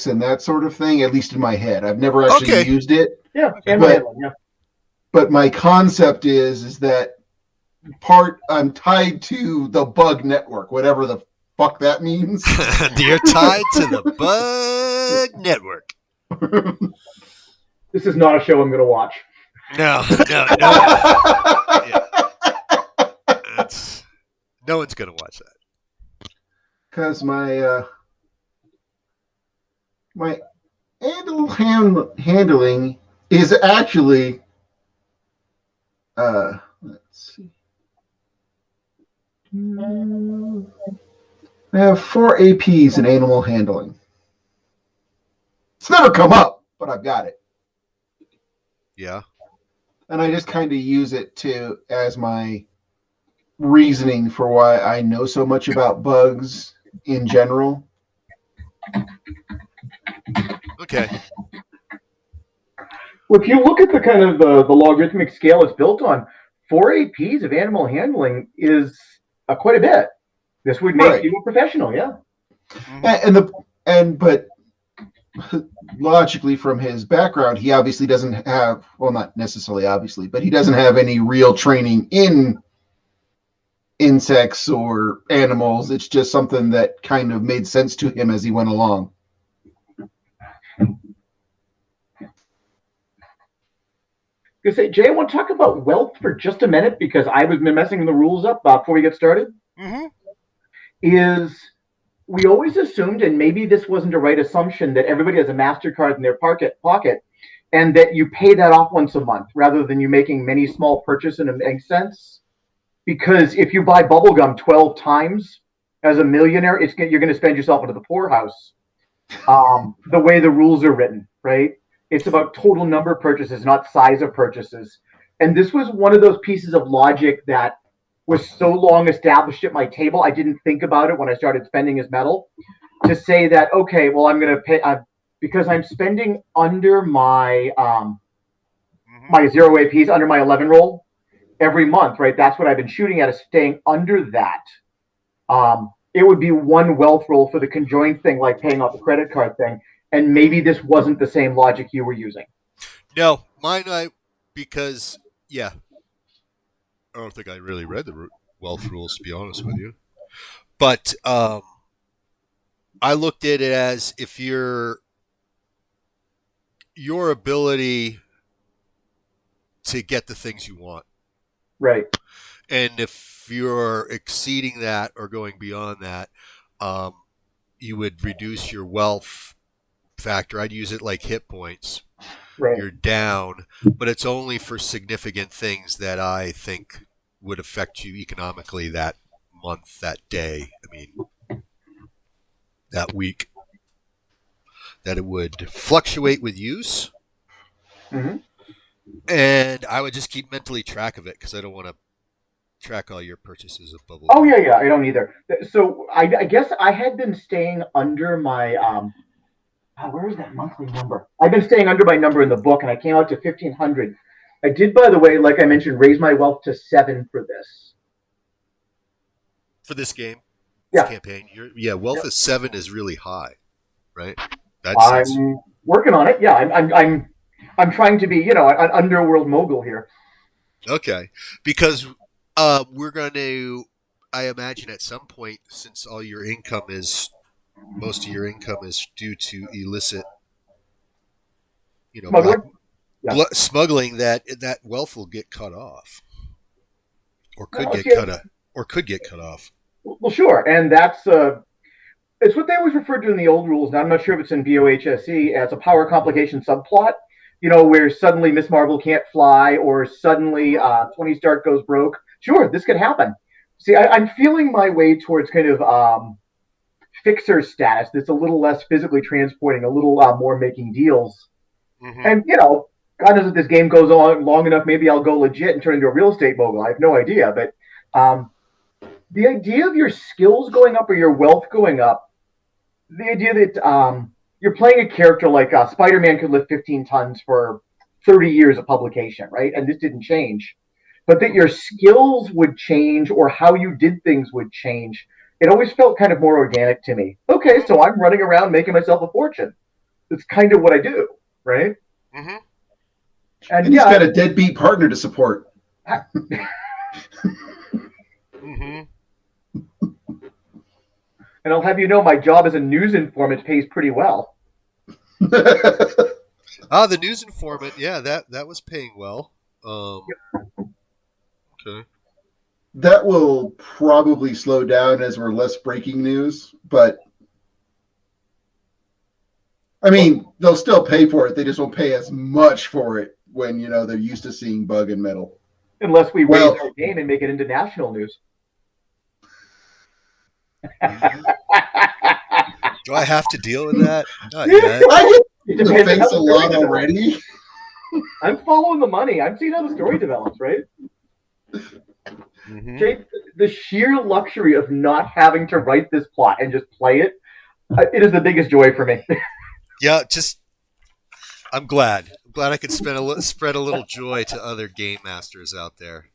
and that sort of thing, at least in my head. I've never actually used it. Yeah, but my concept is that I'm tied to the bug network, whatever the fuck that means. You're tied to the bug network. This is not a show I'm going to watch. No. No one's going to watch that. Because my handling is actually let's see. I have 4 APs in animal handling. It's never come up, but I've got it. Yeah. And I just kind of use it as my reasoning for why I know so much about bugs in general. Okay. Well, if you look at the kind of the logarithmic scale it's built on, 4 APs of animal handling is quite a bit. This would make you a professional, yeah. But logically, from his background, he obviously doesn't have, well, not necessarily obviously, but he doesn't have any real training in insects or animals. It's just something that kind of made sense to him as he went along. Jay, I want to talk about wealth for just a minute because I was messing the rules up before we get started. Mm-hmm. Is we always assumed, and maybe this wasn't a right assumption, that everybody has a MasterCard in their pocket, and that you pay that off once a month rather than you making many small purchases, and it makes sense. Because if you buy bubblegum 12 times as a millionaire, you're going to spend yourself into the poorhouse. The way the rules are written, right? It's about total number of purchases, not size of purchases. And this was one of those pieces of logic that was so long established at my table, I didn't think about it when I started spending as metal, to say that, okay, well, I'm going to pay, because I'm spending under my my 0 APs, under my 11 roll every month, right? That's what I've been shooting at, is staying under that. It would be one wealth roll for the conjoined thing, like paying off the credit card thing. And maybe this wasn't the same logic you were using. No, because I don't think I really read the wealth rules, to be honest with you. But I looked at it as if your ability to get the things you want. Right. And if you're exceeding that or going beyond that, you would reduce your wealth factor. I'd use it like hit points. Right. You're down, but it's only for significant things that I think would affect you economically that month, that day. I mean, that week. That it would fluctuate with use. Mm-hmm. And I would just keep mentally track of it because I don't want to track all your purchases of bubble. Oh, yeah, I don't either. So I guess I had been staying under my where is that monthly number? I've been staying under my number in the book, and I came out to 1,500. I did, by the way, like I mentioned, raise my wealth to 7 for this. For this game? Yeah. This campaign? Wealth is 7 is really high, right? I'm working on it. Yeah, I'm trying to be, an underworld mogul here. Okay. Because we're going to, I imagine at some point, since all your income is, most of your income is due to illicit, smuggling, that wealth will get cut off, or could get cut off. Well, sure, and that's it's what they always referred to in the old rules. Now I'm not sure if it's in VOHSE as a power complication subplot. Where suddenly Miss Marvel can't fly, or suddenly Tony Stark goes broke. Sure, this could happen. See, I'm feeling my way towards kind of fixer status that's a little less physically transporting, a little more making deals. Mm-hmm. And, God knows if this game goes on long enough, maybe I'll go legit and turn into a real estate mogul. I have no idea. But the idea of your skills going up or your wealth going up, the idea that you're playing a character like Spider-Man could lift 15 tons for 30 years of publication, right? And this didn't change. But that your skills would change or how you did things would change. It always felt kind of more organic to me. Okay, so I'm running around making myself a fortune. it's kind of what I do, right? Mm-hmm. And he's got a deadbeat partner to support. Mm-hmm. And I'll have you know, my job as a news informant pays pretty well. The news informant, yeah, that was paying well. Okay. That will probably slow down as we're less breaking news, but I mean, they'll still pay for it. They just won't pay as much for it when, they're used to seeing Bug and Metal. Unless we raise our game and make it into national news. Do I have to deal with that? Not yet. I get the face a lot already. I'm following the money. I'm seeing how the story develops, right? Mm-hmm. Jake, the sheer luxury of not having to write this plot and just play it, it is the biggest joy for me. Yeah, I'm glad. I'm glad I could spread a little joy to other game masters out there.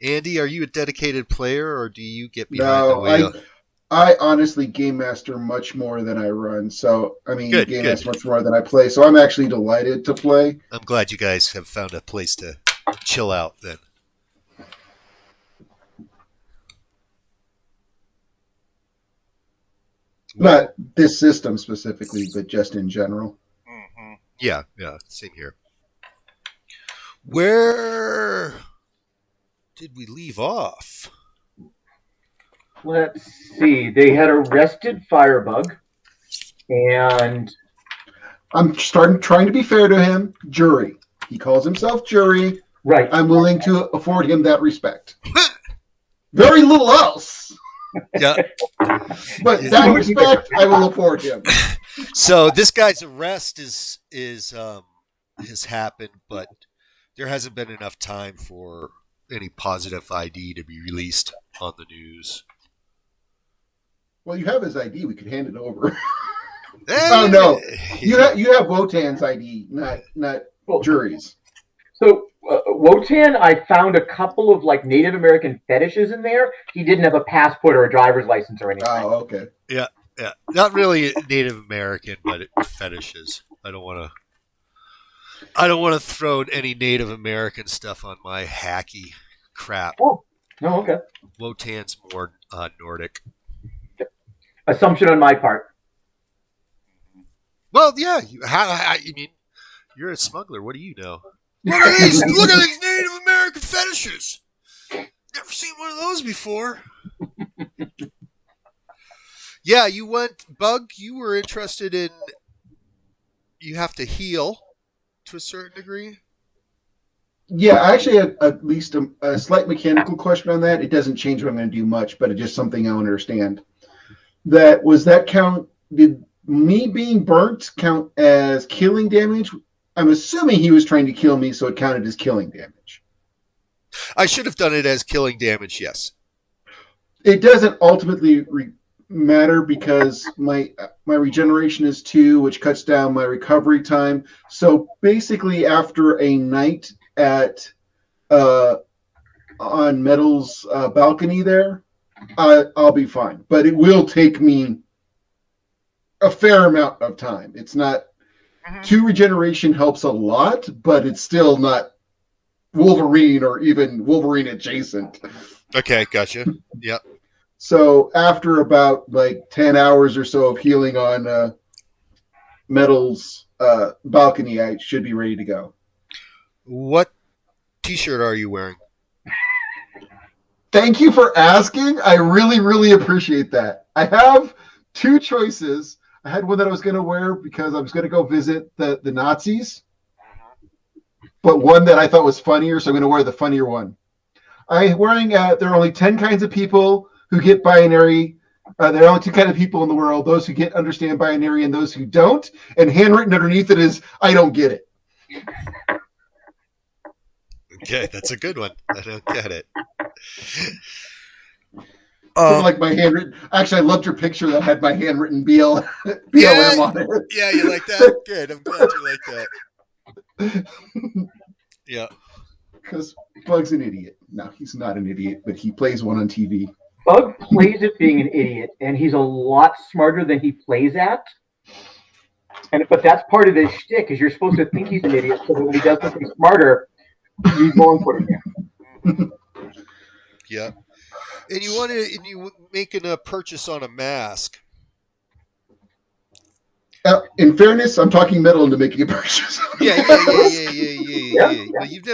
Andy, are you a dedicated player, or do you get behind the wheel? I honestly game master much more than I run. So, Good. master much more than I play. So I'm actually delighted to play. I'm glad you guys have found a place to chill out then. Not this system specifically, but just in general. Mm-hmm. Yeah, same here. Where did we leave off? Let's see. They had arrested Firebug, and I'm trying to be fair to him. Jury. He calls himself Jury. Right. I'm willing to afford him that respect. Very little else. Yeah. But that respect, I will afford him. So this guy's arrest has happened, but there hasn't been enough time for any positive ID to be released on the news. Well, you have his ID. We could hand it over. Oh no, you have Wotan's ID, not Jury's. So Wotan, I found a couple of Native American fetishes in there. He didn't have a passport or a driver's license or anything. Oh, okay. Yeah. Not really Native American, but fetishes. I don't want to throw any Native American stuff on my hacky crap. Oh, no, okay. Wotan's more Nordic. Assumption on my part. Well, yeah. You're a smuggler. What do you know? Look at these Native American fetishes. Never seen one of those before. Yeah, you went, Bug, you were interested in, you have to heal to a certain degree? Yeah, I actually had at least a slight mechanical question on that. It doesn't change what I'm going to do much, but it's just something I understand. Did me being burnt count as killing damage? I'm assuming he was trying to kill me, so it counted as killing damage. I should have done it as killing damage, yes. It doesn't ultimately matter because my regeneration is 2, which cuts down my recovery time. So basically, after a night at on Metal's balcony there, I'll be fine. But it will take me a fair amount of time. It's not 2 regeneration helps a lot, but it's still not Wolverine or even Wolverine adjacent. Okay, gotcha. Yep. So after about 10 hours or so of healing on Metal's balcony, I should be ready to go. What t-shirt are you wearing? Thank you for asking. I really, really appreciate that. I have 2 choices. I had one that I was going to wear because I was going to go visit the Nazis, but one that I thought was funnier, so I'm going to wear the funnier one. There are only 10 kinds of people who get binary. There are only 2 kinds of people in the world, those who understand binary and those who don't. And handwritten underneath it is, I don't get it. Okay, that's a good one. I don't get it. My handwritten. Actually, I loved your picture that had my handwritten BLM on it. Yeah, you like that? Good. I'm glad you like that. Yeah. Because Bug's an idiot. No, he's not an idiot, but he plays one on TV. Bug plays at being an idiot, and he's a lot smarter than he plays at. But that's part of his shtick, is you're supposed to think he's an idiot, so that when he does something smarter, you go and put it in. Yeah. And you making a purchase on a mask. In fairness, I'm talking metal into making a purchase. Yeah. Well, you've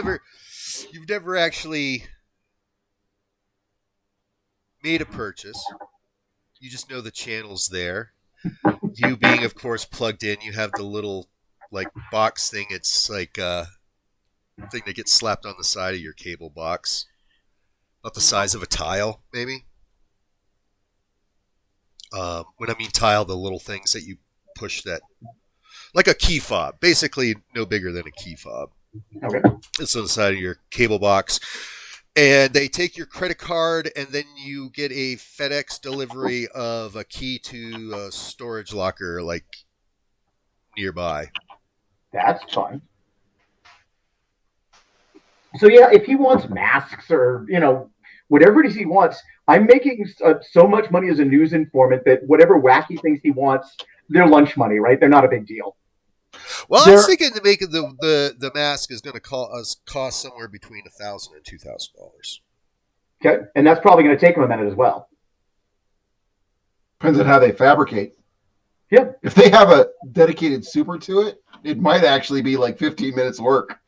never actually made a purchase. You just know the channel's there. You being, of course, plugged in, you have the little like box thing. It's like a thing that gets slapped on the side of your cable box. About the size of a tile, maybe. When I mean tile, the little things that you push that, like a key fob, basically no bigger than a key fob. Okay. It's on the side of your cable box. And they take your credit card, and then you get a FedEx delivery of a key to a storage locker, like, nearby. That's fun. So yeah, if he wants masks or, whatever it is he wants, I'm making so much money as a news informant that whatever wacky things he wants, they're lunch money, right? They're not a big deal. Well, I was thinking to make the mask is going to cost somewhere between $1,000 and $2,000. Okay, and that's probably going to take him a minute as well. Depends on how they fabricate. Yeah. If they have a dedicated super to it, it might actually be like 15 minutes work.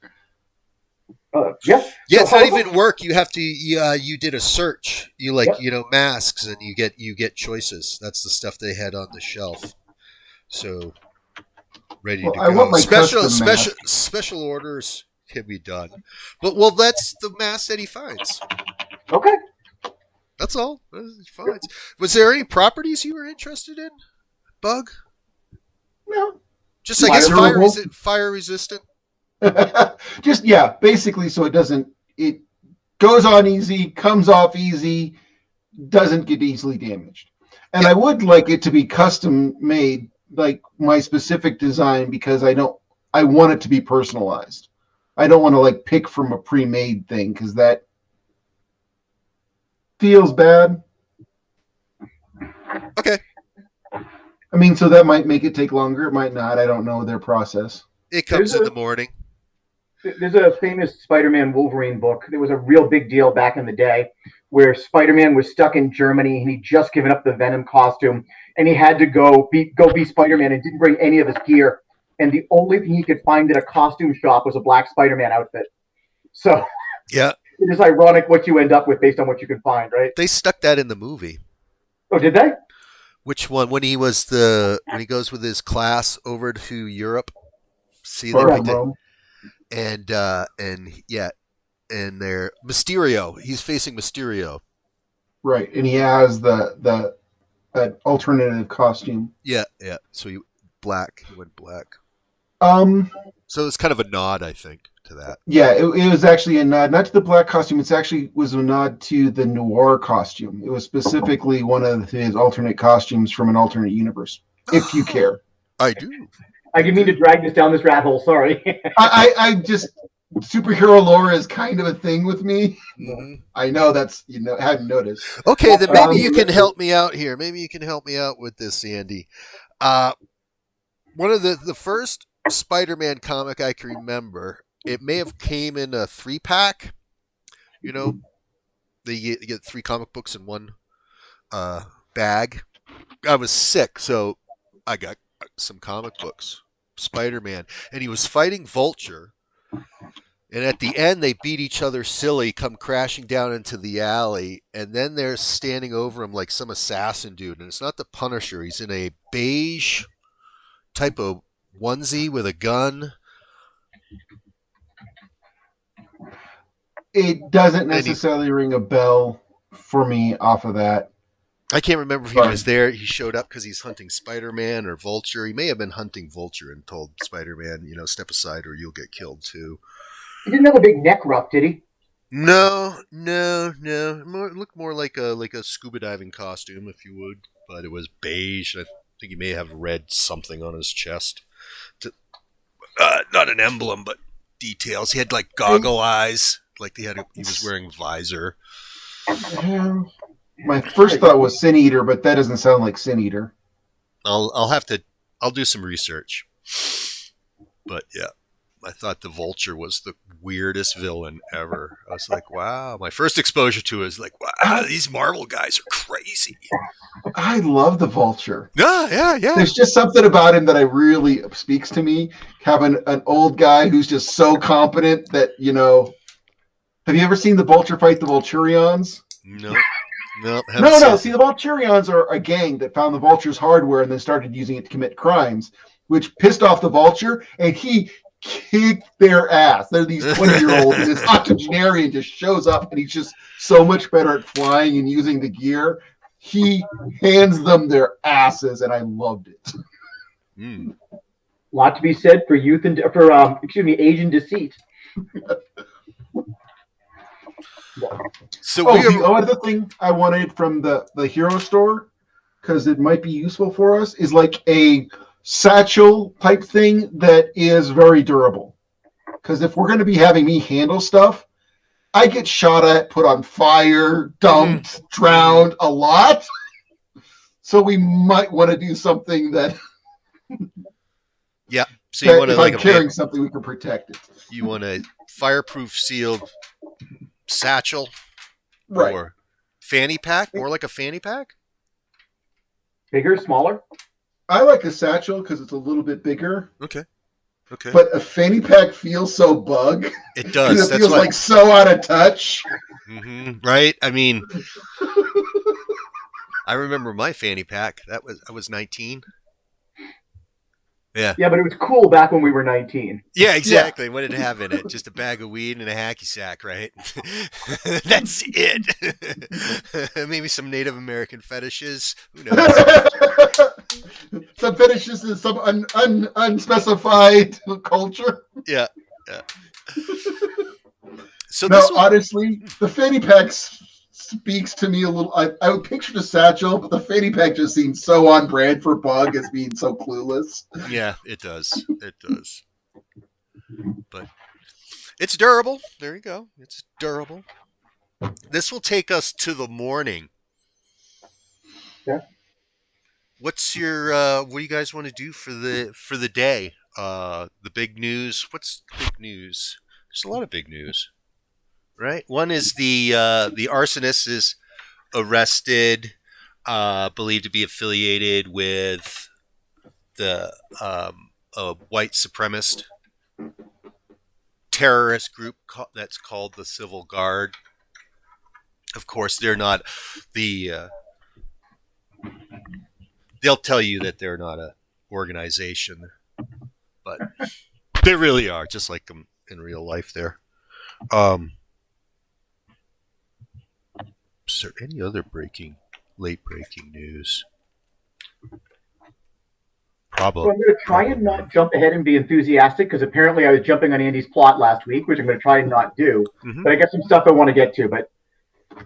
Yeah. Yeah, it's not even work. You have to. You did a search. You masks, and you get choices. That's the stuff they had on the shelf. So ready to go. I want my special orders can be done. But that's the mask that he finds. Okay. That's all. He finds. Was there any properties you were interested in, Bug? No. Just I guess fire resistant. Just basically so it goes on easy, comes off easy, doesn't get easily damaged. And I would like it to be custom made, like my specific design, because I want it to be personalized. I don't want to like pick from a pre-made thing, because that feels bad. Okay. I mean, so that might make it take longer. It might not. I don't know their process. It comes in the morning. There's a famous Spider-Man Wolverine book. There was a real big deal back in the day where Spider-Man was stuck in Germany and he'd just given up the Venom costume and he had to go be Spider-Man and didn't bring any of his gear. And the only thing he could find at a costume shop was a black Spider-Man outfit. So yeah, it is ironic what you end up with based on what you can find, right? They stuck that in the movie. Oh, did they? Which one? When he goes with his class over to Europe. See Rome. And they're Mysterio. He's facing Mysterio. Right, and he has that alternative costume. Yeah. So he went black. So it's kind of a nod, I think, to that. Yeah, it was actually a nod, not to the black costume. It's actually was a nod to the noir costume. It was specifically one of his alternate costumes from an alternate universe. If you care, I do. I didn't mean to drag this down this rat hole. Sorry. I just superhero lore is kind of a thing with me. Mm-hmm. I know that's hadn't noticed. Okay, then maybe you can help me out here. Maybe you can help me out with this, Andy. One of the first Spider-Man comic I can remember. It may have came in a 3-pack. You get 3 comic books in one bag. I was sick, so I got some comic books. Spider-Man, and he was fighting Vulture, and at the end they beat each other silly, come crashing down into the alley, and then they're standing over him like some assassin dude, and it's not the Punisher. He's in a beige type of onesie with a gun. It doesn't necessarily ring a bell for me off of that. I can't remember if he was there. He showed up because he's hunting Spider-Man or Vulture. He may have been hunting Vulture and told Spider-Man, step aside or you'll get killed too. He didn't have a big neck ruff, did he? No. It looked more like a scuba diving costume, if you would. But it was beige. I think he may have red something on his chest. Not an emblem, but details. He had like goggle eyes, like he was wearing a visor. My first thought was Sin Eater, but that doesn't sound like Sin Eater. I'll do some research. But yeah, I thought the Vulture was the weirdest villain ever. I was like, wow. My first exposure to it is like, wow, these Marvel guys are crazy. I love the Vulture. Yeah. There's just something about him that I really speaks to me. Having an old guy who's just so competent that, you know. Have you ever seen the Vulture fight the Vulturions? No. No. See, the Vulturions are a gang that found the Vulture's hardware and then started using it to commit crimes, which pissed off the Vulture, and he kicked their ass. They're these 20-year-olds, and this octogenarian just shows up, and he's just so much better at flying and using the gear. He hands them their asses, and I loved it. A lot to be said for age and deceit. So the other thing I wanted from the hero store, because it might be useful for us, is like a satchel type thing that is very durable. Because if we're going to be having me handle stuff, I get shot at, put on fire, dumped, drowned a lot. So we might want to do something that. Yeah. So you want to if I'm carrying something, we can protect it. You want a fireproof sealed satchel, right? Or fanny pack, more like a fanny pack. Bigger, smaller. I like a satchel because it's a little bit bigger. Okay. But a fanny pack feels so bug. It does. It feels like so out of touch. Right. I mean, I remember my fanny pack. I was 19. Yeah. Yeah, but it was cool back when we were 19. Yeah, exactly. Yeah. What did it have in it? Just a bag of weed and a hacky sack, right? That's it. Maybe some Native American fetishes. Who knows? Some fetishes in some unspecified culture. Yeah. So honestly, the fanny pack speaks to me a little. I would picture the satchel, but the fanny pack just seems so on brand for Bug as being so clueless. Yeah, it does. But it's durable. There you go. It's durable. This will take us to the morning. Yeah. What's your what do you guys want to do for the day? The big news. What's the big news? There's a lot of big news. Right? One is the arsonist is arrested, believed to be affiliated with the a white supremacist terrorist group that's called the Civil Guard. Of course, they're not the. They'll tell you that they're not an organization, but they really are, just like them in real life. There. Is there any other late breaking news? Probably. So I'm going to try and not jump ahead and be enthusiastic because apparently I was jumping on Andy's plot last week, which I'm going to try and not do. But I got some stuff I want to get to. But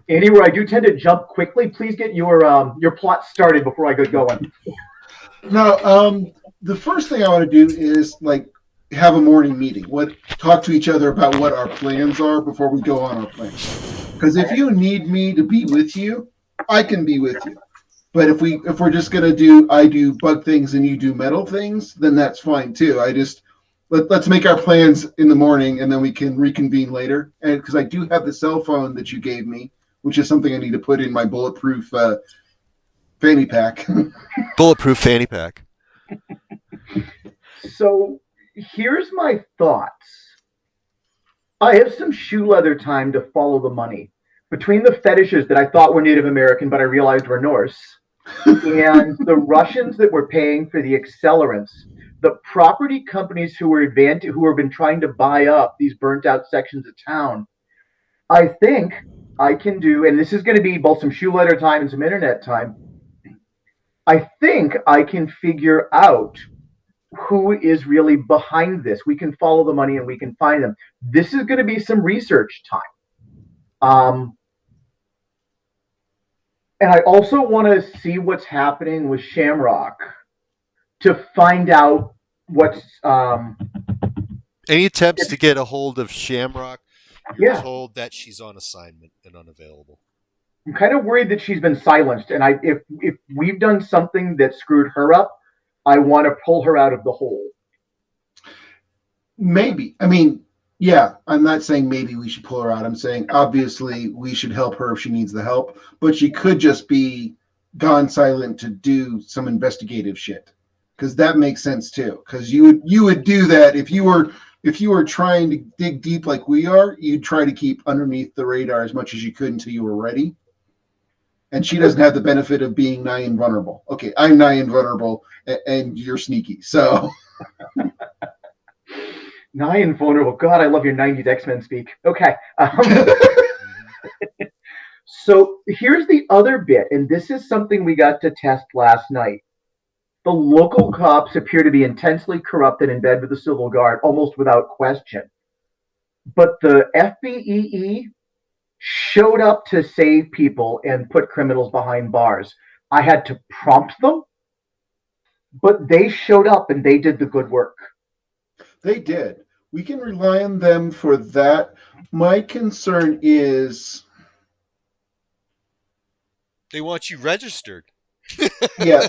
Andy, where I do tend to jump quickly, please get your plot started before I get going. No, the first thing I want to do is have a morning meeting. Talk to each other about what our plans are before we go on our plans. Because if you need me to be with you, I can be with you. But if we're just gonna I do bug things and you do metal things, then that's fine too. Let's make our plans in the morning and then we can reconvene later. And because I do have the cell phone that you gave me, which is something I need to put in my bulletproof fanny pack. Bulletproof fanny pack. So here's my thoughts. I have some shoe leather time to follow the money. Between the fetishes that I thought were Native American, but I realized were Norse, and the Russians that were paying for the accelerants, the property companies who have been trying to buy up these burnt out sections of town, I think I can do, and this is going to be both some shoe leather time and some internet time, I think I can figure out who is really behind this. We can follow the money and we can find them. This is going to be some research time. And I also want to see what's happening with Shamrock to find out what's... Any attempts to get a hold of Shamrock, you're told that she's on assignment and unavailable. I'm kind of worried that she's been silenced. And if we've done something that screwed her up, I want to pull her out of the hole. Maybe. I mean, yeah, I'm not saying maybe we should pull her out. I'm saying obviously we should help her if she needs the help, but she could just be gone silent to do some investigative shit. Because that makes sense too. Because you would do that if you were trying to dig deep like we are. You'd try to keep underneath the radar as much as you could until you were ready. And she doesn't have the benefit of being nigh invulnerable. Okay, I'm nigh invulnerable, and you're sneaky. So. Nigh invulnerable. God, I love your 90s X-Men speak. Okay. So here's the other bit, and this is something we got to test last night. The local cops appear to be intensely corrupt and in bed with the civil guard, almost without question. But the FBEE showed up to save people and put criminals behind bars. I had to prompt them, but they showed up and they did the good work. They did. We can rely on them for that. My concern is They want you registered. yeah,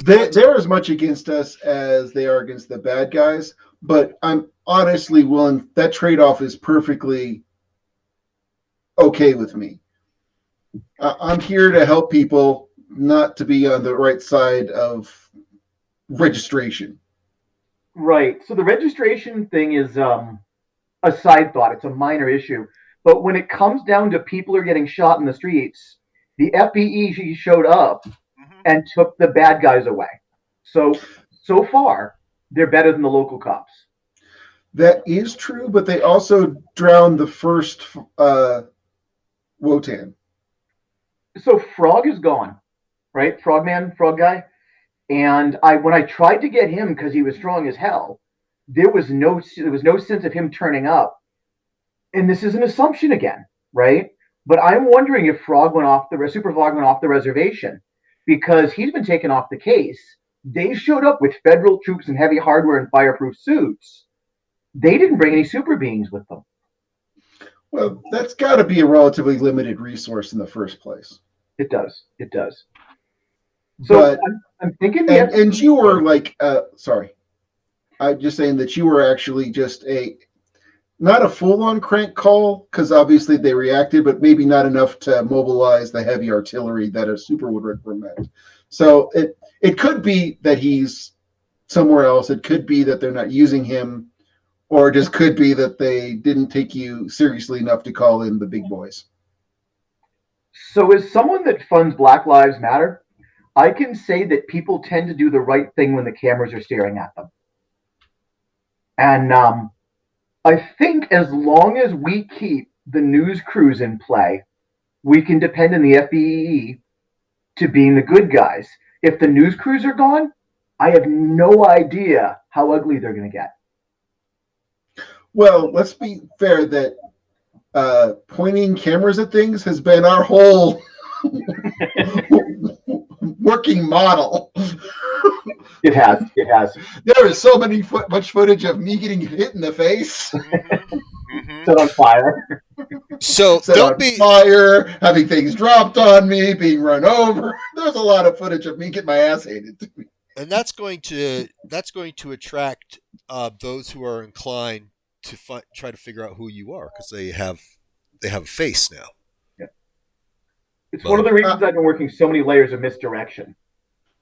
they're as much against us as they are against the bad guys. But I'm honestly willing. That trade-off is perfectly okay with me. I'm here to help people, not to be on the right side of registration. Right. So the registration thing is a side thought. It's a minor issue. But when it comes down to people are getting shot in the streets, the FBE showed up and took the bad guys away. So far, they're better than the local cops. That is true, but they also drowned the first Wotan. So Frog is gone, right? Frogman, Frog guy. And when I tried to get him because he was strong as hell, there was no sense of him turning up. And this is an assumption again, right? But I'm wondering if Super Frog went off the reservation because he's been taken off the case. They showed up with federal troops and heavy hardware and fireproof suits. They didn't bring any super beings with them. Well, that's got to be a relatively limited resource in the first place. It does. So but, I'm thinking, and you were like, sorry, I'm just saying that you were actually just not a full-on crank call because obviously they reacted, but maybe not enough to mobilize the heavy artillery that a super would recommend. So it could be that he's somewhere else. It could be that they're not using him, or it just could be that they didn't take you seriously enough to call in the big boys. So as someone that funds Black Lives Matter, I can say that people tend to do the right thing when the cameras are staring at them. And I think as long as we keep the news crews in play, we can depend on the FBE to being the good guys. If the news crews are gone, I have no idea how ugly they're going to get. Well, let's be fair that pointing cameras at things has been our whole working model. It has. There is so much footage of me getting hit in the face. Set on fire. So don't be fire, having things dropped on me, being run over. There's a lot of footage of me getting my ass handed to me. And that's going to attract those who are inclined to try to figure out who you are because they have a face now. Yeah. It's one of the reasons I've been working so many layers of misdirection.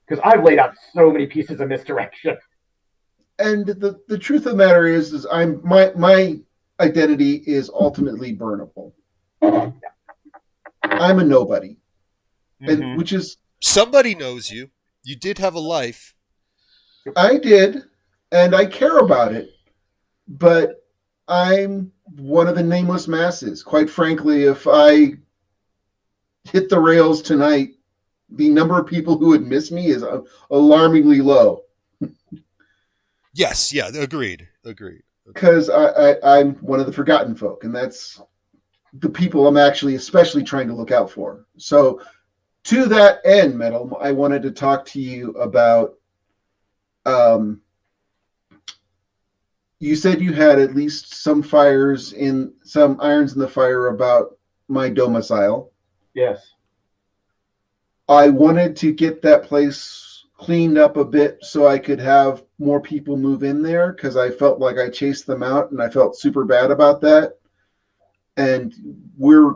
Because I've laid out so many pieces of misdirection. And the truth of the matter is my identity is ultimately burnable. I'm a nobody. And which is somebody knows you. You did have a life. I did, and I care about it. But I'm one of the nameless masses. Quite frankly, if I hit the rails tonight, the number of people who would miss me is alarmingly low. Yes, yeah, agreed. Because I'm one of the forgotten folk, and that's the people I'm actually especially trying to look out for. So to that end, Metal, I wanted to talk to you about, you said you had at least some irons in the fire about my domicile. Yes. I wanted to get that place cleaned up a bit so I could have more people move in there because I felt like I chased them out and I felt super bad about that. And we're,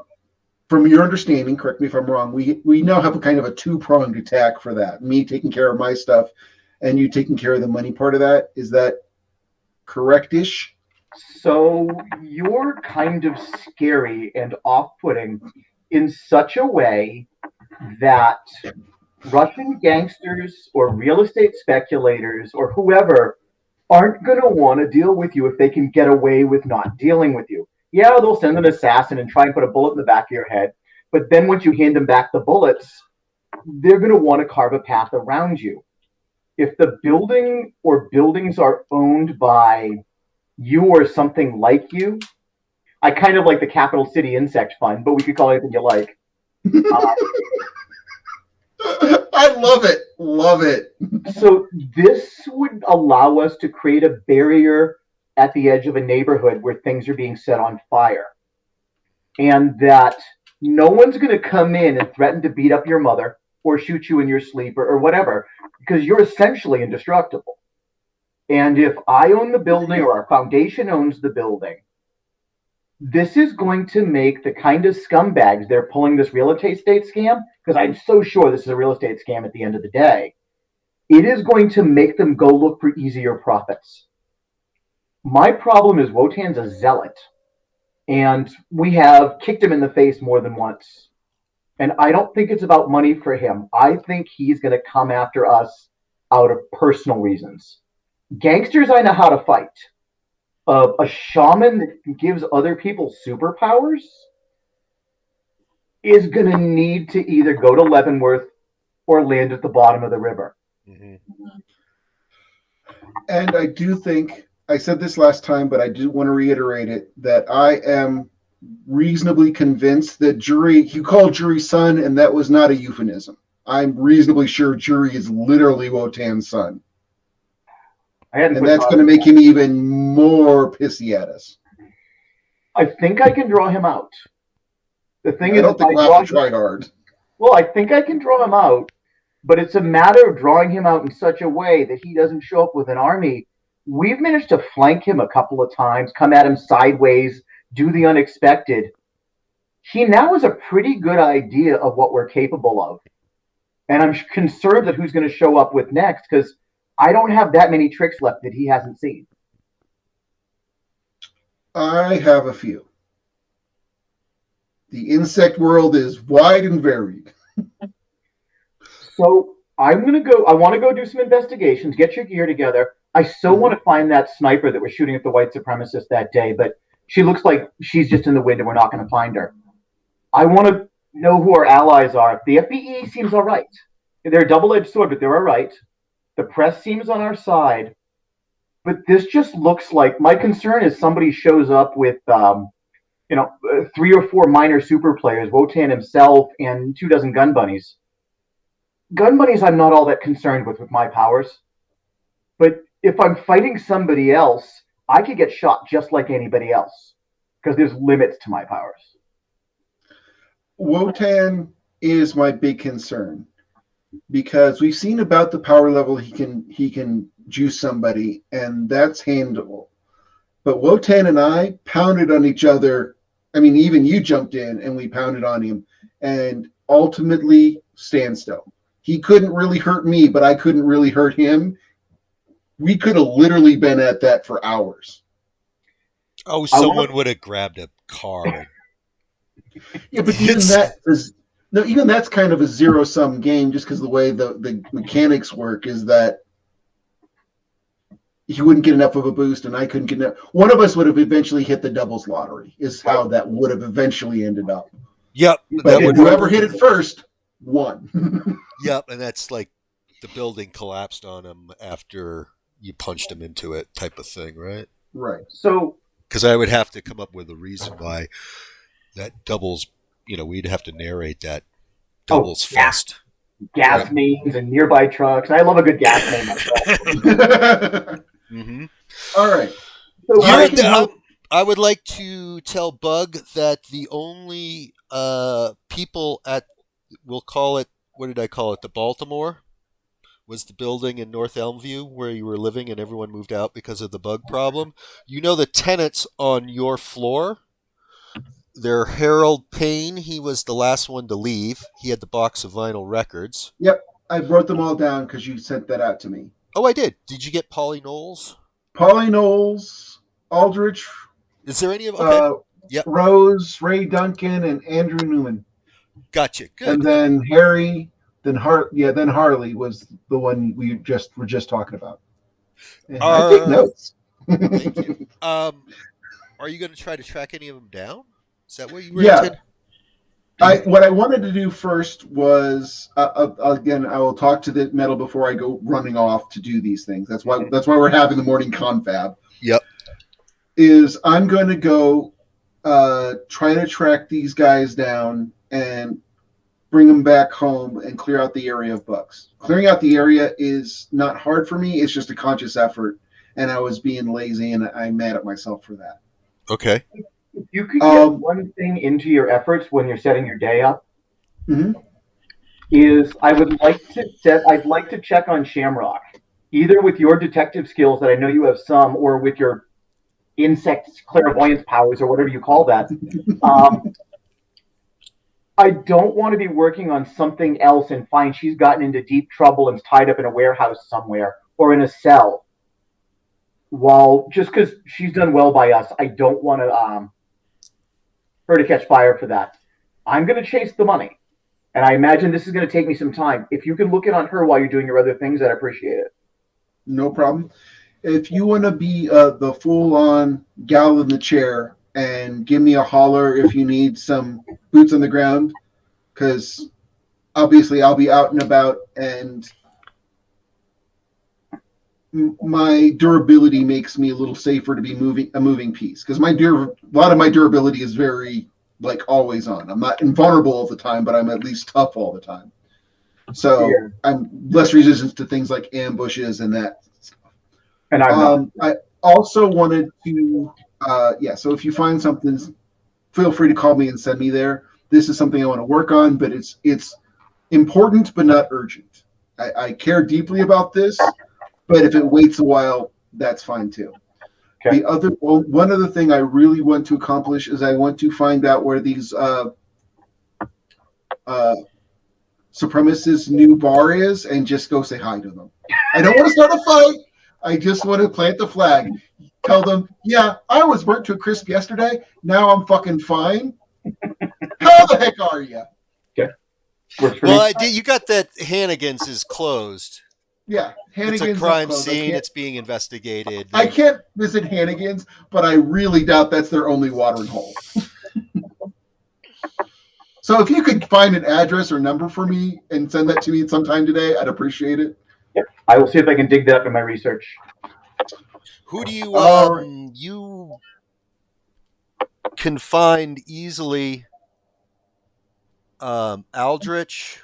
from your understanding, correct me if I'm wrong, we now have a kind of a two-pronged attack for that. Me taking care of my stuff and you taking care of the money part of that. Is that correct-ish? So you're kind of scary and off-putting in such a way that Russian gangsters or real estate speculators or whoever aren't going to want to deal with you if they can get away with not dealing with you. Yeah, they'll send an assassin and try and put a bullet in the back of your head. But then once you hand them back the bullets, they're going to want to carve a path around you. If the building or buildings are owned by you or something like you, I kind of like the Capital City Insect Fund, but we could call it anything you like. I love it. Love it. So this would allow us to create a barrier at the edge of a neighborhood where things are being set on fire. And that no one's going to come in and threaten to beat up your mother or shoot you in your sleep or whatever, because you're essentially indestructible. And if I own the building or our foundation owns the building, this is going to make the kind of scumbags they're pulling this real estate scam, because I'm so sure this is a real estate scam at the end of the day. It is going to make them go look for easier profits. My problem is Wotan's a zealot, and we have kicked him in the face more than once. And I don't think it's about money for him. I think he's going to come after us out of personal reasons. Gangsters, I know how to fight. A shaman that gives other people superpowers is going to need to either go to Leavenworth or land at the bottom of the river. Mm-hmm. And I do think, I said this last time, but I do want to reiterate it, that I am reasonably convinced that Jury, you called Jury son, and that was not a euphemism. I'm reasonably sure Jury is literally Wotan's son. And that's going to make him even more pissy at us. I think I can draw him out. The thing is, I don't think we'll have to try hard. Well, I think I can draw him out, but it's a matter of drawing him out in such a way that he doesn't show up with an army. We've managed to flank him a couple of times, come at him sideways, do the unexpected. He now has a pretty good idea of what we're capable of. And I'm concerned that who's going to show up with next, because I don't have that many tricks left that he hasn't seen. I have a few. The insect world is wide and varied. So I want to go do some investigations, get your gear together. I so want to find that sniper that was shooting at the white supremacist that day, but she looks like she's just in the wind and we're not going to find her. I want to know who our allies are. The FBE seems all right. They're a double-edged sword, but they're all right. The press seems on our side. But this just looks like, my concern is somebody shows up with, 3 or 4 minor super players, Wotan himself, and 2 dozen gun bunnies. Gun bunnies I'm not all that concerned with my powers. But if I'm fighting somebody else, I could get shot just like anybody else, because there's limits to my powers. Wotan is my big concern, because we've seen about the power level he can juice somebody, and that's handleable. But Wotan and I pounded on each other. I mean, even you jumped in and we pounded on him, and ultimately standstill. He couldn't really hurt me, but I couldn't really hurt him. We could have literally been at that for hours. Oh, someone would have grabbed a car. Yeah, but even that's kind of a zero-sum game, just because the way the mechanics work is that he wouldn't get enough of a boost, and I couldn't get enough. One of us would have eventually hit the doubles lottery, is how that would have eventually ended up. Yep. But whoever hit it first won. Yep, and that's like the building collapsed on him after you punched him into it type of thing, right? Right. So, because I would have to come up with a reason why that doubles, we'd have to narrate that doubles fest. Gas mains and nearby trucks. I love a good gas main myself. Mm-hmm. All right. So I would like to tell Bug that the only people at, we'll call it, what did I call it, the Baltimore, was the building in North Elmview where you were living and everyone moved out because of the bug problem. You know the tenants on your floor? They're Harold Payne. He was the last one to leave. He had the box of vinyl records. Yep, I wrote them all down because you sent that out to me. Oh, I did. Did you get Polly Knowles? Polly Knowles, Aldrich, Is there any of okay? Yep. Rose, Ray Duncan, and Andrew Newman. Gotcha. Good. And then Harry, then Harley was the one we were just talking about. And I take notes. Thank you. Are you going to try to track any of them down? Is that what you were intending? What I wanted to do first was again, I will talk to the metal before I go running off to do these things. That's why we're having the morning confab. Yep. Is I'm going to go try to track these guys down and bring them back home and clear out the area of bugs. Clearing out the area is not hard for me. It's just a conscious effort, and I was being lazy, and I'm mad at myself for that. Okay. If you could get one thing into your efforts when you're setting your day up, is I'd like to check on Shamrock, either with your detective skills that I know you have some, or with your insect clairvoyance powers or whatever you call that. I don't want to be working on something else and find she's gotten into deep trouble and is tied up in a warehouse somewhere or in a cell. Just because she's done well by us, I don't want her to catch fire for that. I'm going to chase the money, and I imagine this is going to take me some time. If you can look in on her while you're doing your other things, I'd appreciate it. No problem. If you want to be the full-on gal in the chair and give me a holler if you need some boots on the ground, because obviously I'll be out and about, and my durability makes me a little safer to be a moving piece, because a lot of my durability is very always on. I'm not invulnerable all the time, but I'm at least tough all the time. So I'm less resistant to things like ambushes and that stuff. And I also wanted to, so if you find something, feel free to call me and send me there. This is something I want to work on, but it's important but not urgent. I care deeply about this, but if it waits a while, that's fine too. Okay. One other thing I really want to accomplish is I want to find out where these supremacists' new bar is and just go say hi to them. I don't want to start a fight. I just want to plant the flag. Tell them, yeah, I was burnt to a crisp yesterday. Now I'm fucking fine. How the heck are you? Okay. Well, you got that Hannigan's is closed. Yeah, Hannigan's. It's a crime scene. It's being investigated. I can't visit Hannigan's, but I really doubt that's their only watering hole. So if you could find an address or number for me and send that to me sometime today, I'd appreciate it. Yep. I will see if I can dig that up in my research. Who do you you can find easily Aldrich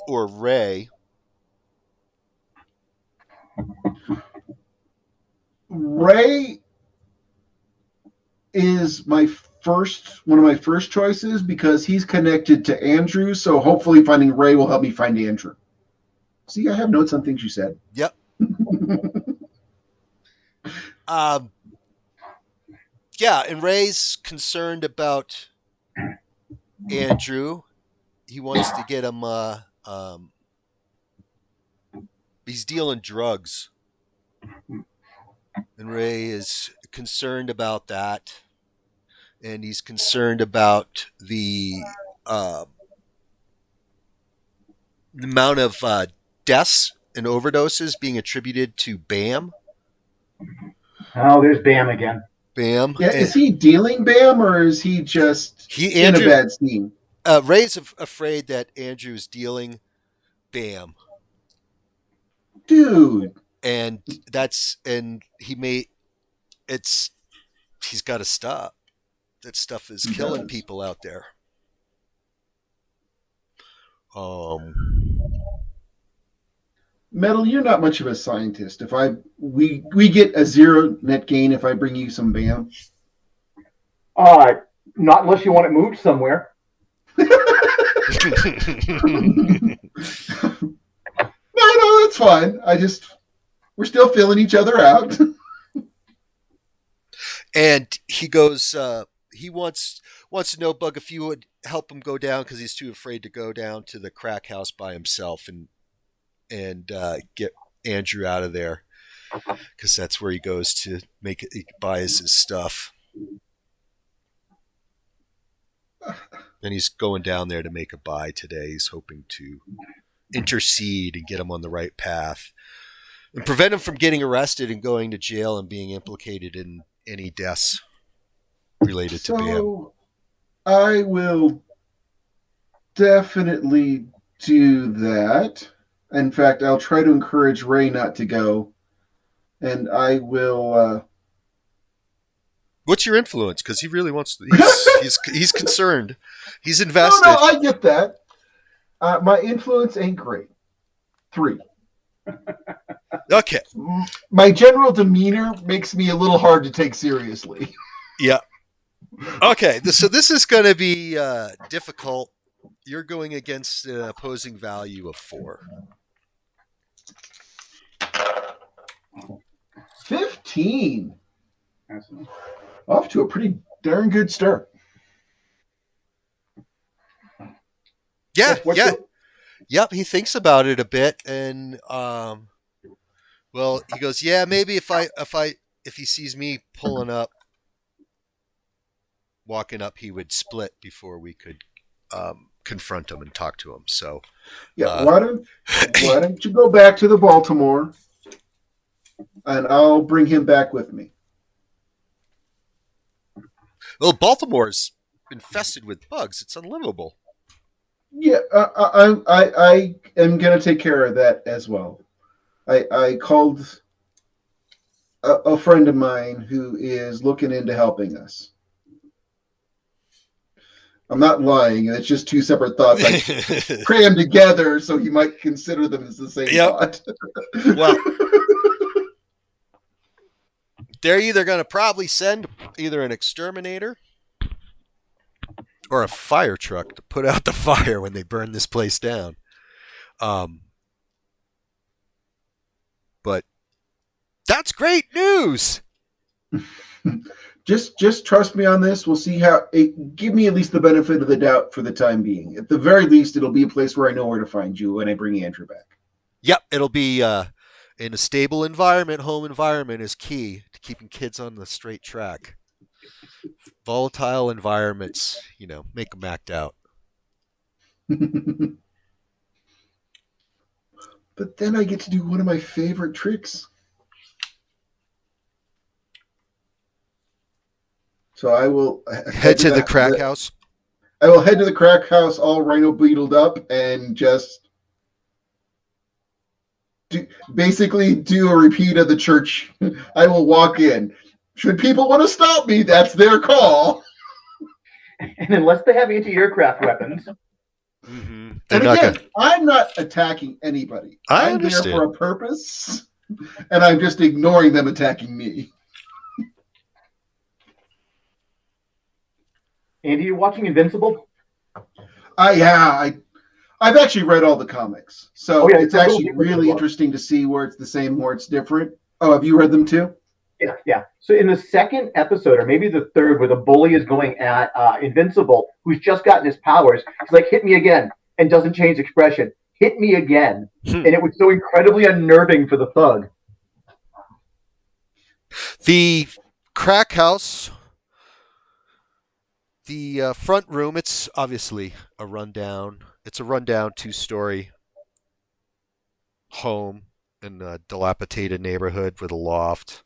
or Ray? Ray is one of my first choices because he's connected to Andrew, so hopefully finding Ray will help me find Andrew. See, I have notes on things you said. Yep. Yeah, and Ray's concerned about Andrew. He wants to get him he's dealing drugs. And Ray is concerned about that. And he's concerned about the amount of deaths and overdoses being attributed to BAM. Oh, there's BAM again. BAM. Yeah, is he dealing BAM or is he just in a bad scene? Ray's afraid that Andrew's dealing BAM. Dude. And he's got to stop. That stuff is killing people out there. Metal, you're not much of a scientist. If we get a zero net gain if I bring you some BAM. Not unless you want it moved somewhere. No, it's fine. We're still feeling each other out. And he goes, he wants to know, Bug, if you would help him go down because he's too afraid to go down to the crack house by himself and get Andrew out of there because that's where he goes to make it. He buys his stuff, and he's going down there to make a buy today. He's hoping to intercede and get him on the right path and prevent him from getting arrested and going to jail and being implicated in any deaths related to Bam. So I will definitely do that. In fact, I'll try to encourage Ray not to go, and I will. What's your influence? Because he really wants to. He's concerned. He's invested. No, I get that. My influence ain't great. 3. Okay. My general demeanor makes me a little hard to take seriously. Yeah. Okay. So this is going to be difficult. You're going against an opposing value of 4. 15. Off to a pretty darn good start. Yeah. Yep. He thinks about it a bit, and well, he goes, yeah, maybe if he sees me pulling up, walking up, he would split before we could confront him and talk to him. So yeah, why don't you go back to the Baltimore, and I'll bring him back with me. Well, Baltimore's infested with bugs. It's unlivable. Yeah, I am going to take care of that as well. I called a friend of mine who is looking into helping us. I'm not lying. It's just 2 separate thoughts I crammed together, so he might consider them as the same thought. Well, they're either going to probably send either an exterminator or a fire truck to put out the fire when they burn this place down. But that's great news. Just trust me on this. We'll see how it give me at least the benefit of the doubt for the time being. At the very least, it'll be a place where I know where to find you when I bring Andrew back. Yep, it'll be in a stable environment. Home environment is key to keeping kids on the straight track. Volatile environments, make them act out. But then I get to do one of my favorite tricks. So I will head to the crack house. I will head to the crack house all rhino beetled up and just basically do a repeat of the church. I will walk in. Should people want to stop me, that's their call. And unless they have anti-aircraft weapons. Mm-hmm. And again, I'm not attacking anybody. I I'm understand. there for a purpose, and I'm just ignoring them attacking me. Andy, you watching Invincible? I've actually read all the comics, so it's actually really interesting to see where it's the same, where it's different. Oh, have you read them too? Yeah. So in the second episode, or maybe the third, where the bully is going at Invincible, who's just gotten his powers, he's like, hit me again, and doesn't change expression. Hit me again. And it was so incredibly unnerving for the thug. The crack house, the front room, it's obviously a rundown. It's a rundown 2-story home in a dilapidated neighborhood with a loft.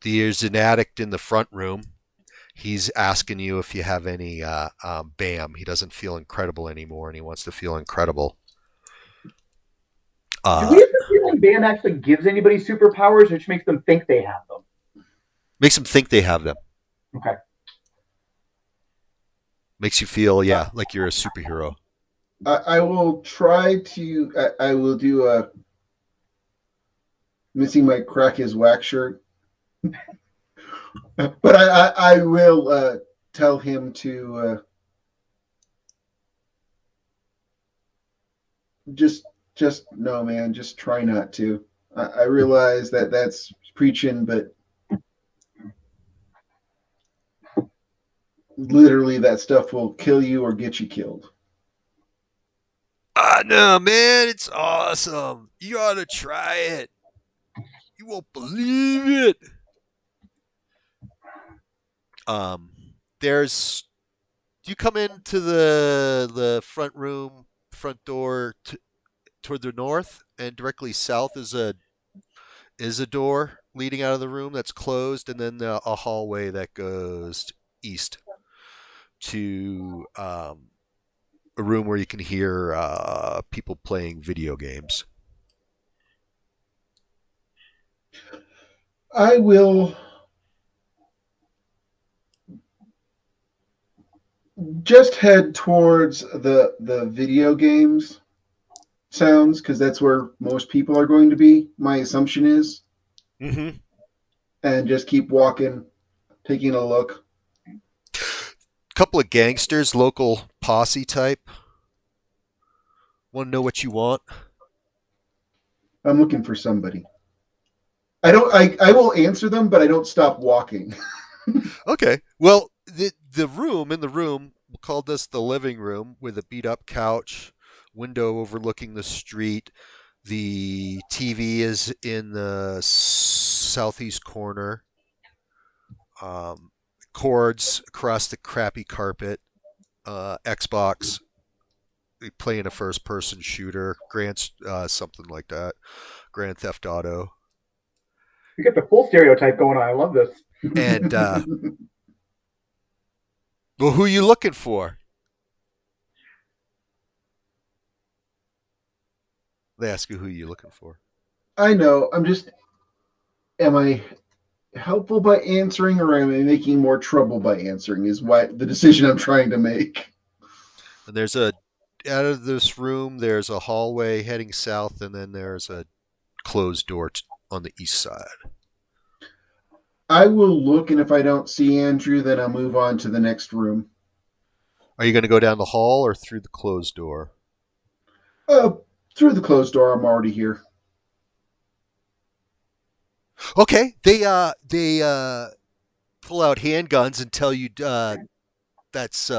There's an addict in the front room. He's asking you if you have any BAM. He doesn't feel incredible anymore, and he wants to feel incredible. Do we have the feeling BAM actually gives anybody superpowers, or just makes them think they have them? Makes them think they have them. Okay. Makes you feel, like you're a superhero. I will try to. I will do a missing my crack his wax shirt. But I will tell him to just Just no, man. Just try not to. I realize that that's preaching, but literally that stuff will kill you or get you killed. I know, man. It's awesome. You ought to try it. You won't believe it. There's you come into the front door toward the north, and directly south is a door leading out of the room that's closed, and then a hallway that goes east to a room where you can hear people playing video games. I will just head towards the video games sounds because that's where most people are going to be. My assumption is, Mm-hmm. and just keep walking, taking a look. Couple of gangsters, local posse type. Want to know what you want? I'm looking for somebody. I don't. I will answer them, but I don't stop walking. Okay. Well, the room in the room, we'll call this the living room with a beat up couch, window overlooking the street. The TV is in the southeast corner. Cords across the crappy carpet. Xbox. Playing a first person shooter. Something like that. Grand Theft Auto. You get the full stereotype going on. I love this. And well, who are you looking for? They ask you who you're looking for. I know. Am I helpful by answering, or am I making more trouble by answering? Is what the decision I'm trying to make. And out of this room, there's a hallway heading south, and then there's a closed door on the east side. I will look, and if I don't see Andrew, then I'll move on to the next room. Are you going to go down the hall or through the closed door? Through the closed door. I'm already here. Okay, they pull out handguns and tell you that's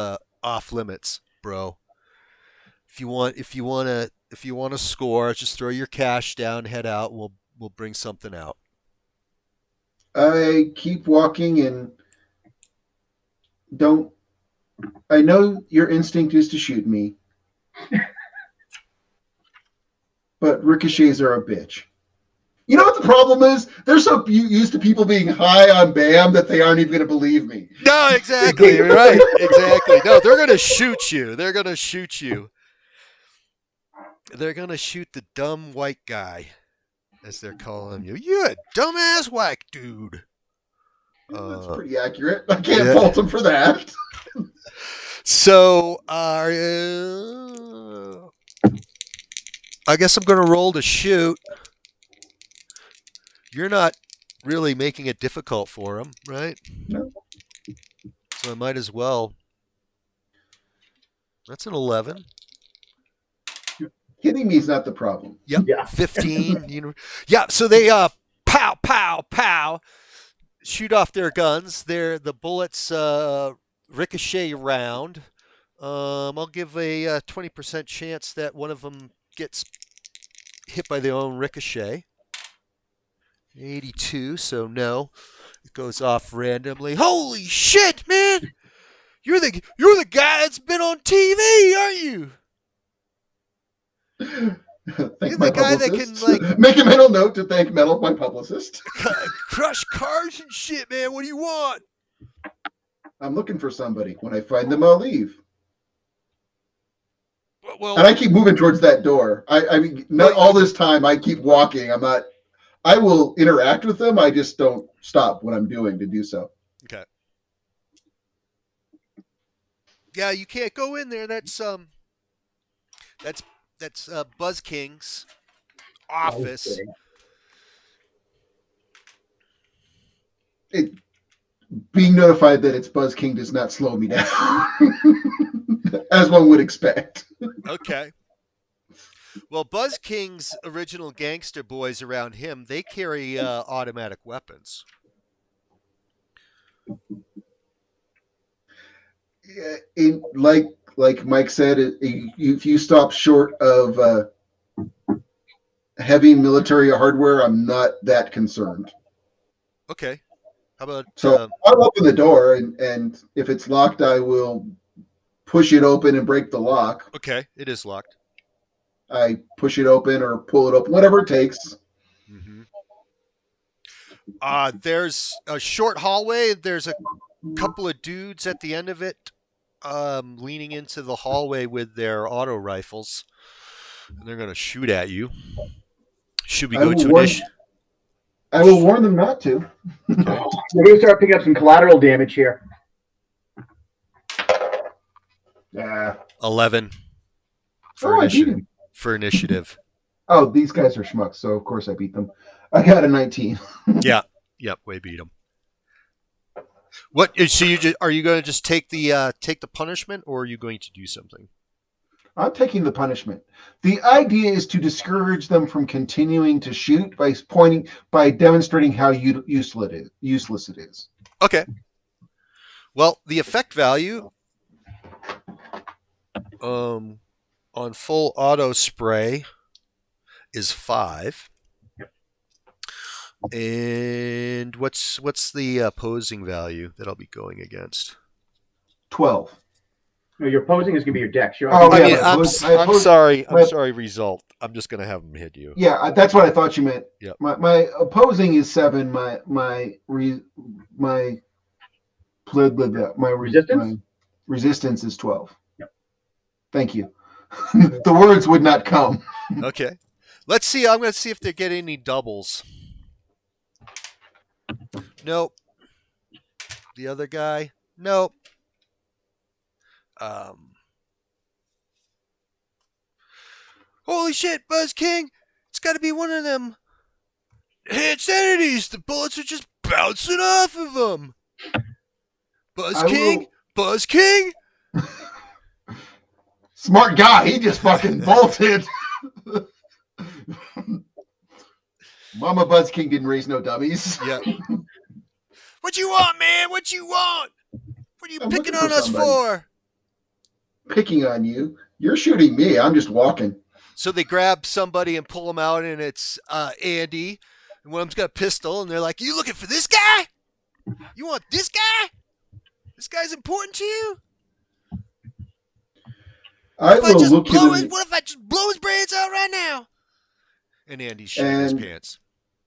off limits, bro. If you want to score, just throw your cash down, head out. We'll bring something out. I keep walking and don't. I know your instinct is to shoot me, but ricochets are a bitch. You know what the problem is? They're so used to people being high on BAM that they aren't even going to believe me. No, exactly. You're right. Exactly. No, they're going to shoot you. They're going to shoot you. They're going to shoot the dumb white guy, as they're calling you. You're a dumbass white dude. That's pretty accurate. I can't fault them for that. So, I guess I'm going to roll to shoot. You're not really making it difficult for him, right? No. So I might as well. That's an 11. Hitting me is not the problem. Yep. Yeah. 15. Yeah. So they pow, pow, pow, shoot off their guns. The bullets ricochet around. I'll give a 20% chance that one of them gets hit by their own ricochet. 82, so no. It goes off randomly. Holy shit, man! You're the guy that's been on TV, aren't you? Thank You're the guy that can make a mental note to thank Metal, my publicist. crush cars and shit, man. What do you want? I'm looking for somebody. When I find them, I'll leave. Well, And I keep moving towards that door. I mean, not all this time. I keep walking. I'm not. I will interact with them. I just don't stop what I'm doing to do so. Okay. Yeah, you can't go in there. That's Buzz King's office. Being notified that it's Buzz King does not slow me down, as one would expect. Okay. Well, Buzz King's original gangster boys around him, they carry automatic weapons. Like Mike said, if you stop short of heavy military hardware, I'm not that concerned. Okay. How about So I'll open the door, and if it's locked, I will push it open and break the lock. Okay, it is locked. I push it open or pull it open, whatever it takes. Mm-hmm. There's a short hallway. There's a couple of dudes at the end of it, leaning into the hallway with their auto rifles, and they're going to shoot at you. Should we go to initiative? I will warn them not to. We're going to start picking up some collateral damage here. Yeah. 11 for initiative. Oh, these guys are schmucks, so of course I beat them. I got a 19. Yeah. Yep, we beat them. What? So are you going to just take the punishment, or are you going to do something? I'm taking the punishment. The idea is to discourage them from continuing to shoot by demonstrating how useless it is. Okay. Well, the effect value on full auto spray is 5. And what's the opposing value that I'll be going against? 12. No, your opposing is going to be your dex. I'm sorry. I'm sorry. Result. I'm just going to have them hit you. Yeah, that's what I thought you meant. Yeah. My opposing is 7. My resistance is 12. Yep. Thank you. The words would not come. Okay. Let's see. I'm going to see if they get any doubles. Nope. The other guy? Nope. Holy shit, Buzz King! It's got to be one of them enhanced entities. The bullets are just bouncing off of them. Buzz King. Smart guy. He just fucking bolted. Mama Buzz King didn't raise no dummies. Yeah. What you want, man? What you want? What are you picking on us for? Picking on you? You're shooting me. I'm just walking. So they grab somebody and pull him out, and it's Andy. And one of them's got a pistol, and they're like, "You looking for this guy? You want this guy? This guy's important to you?" What if I just blow his brains out right now? And Andy's shitting his pants.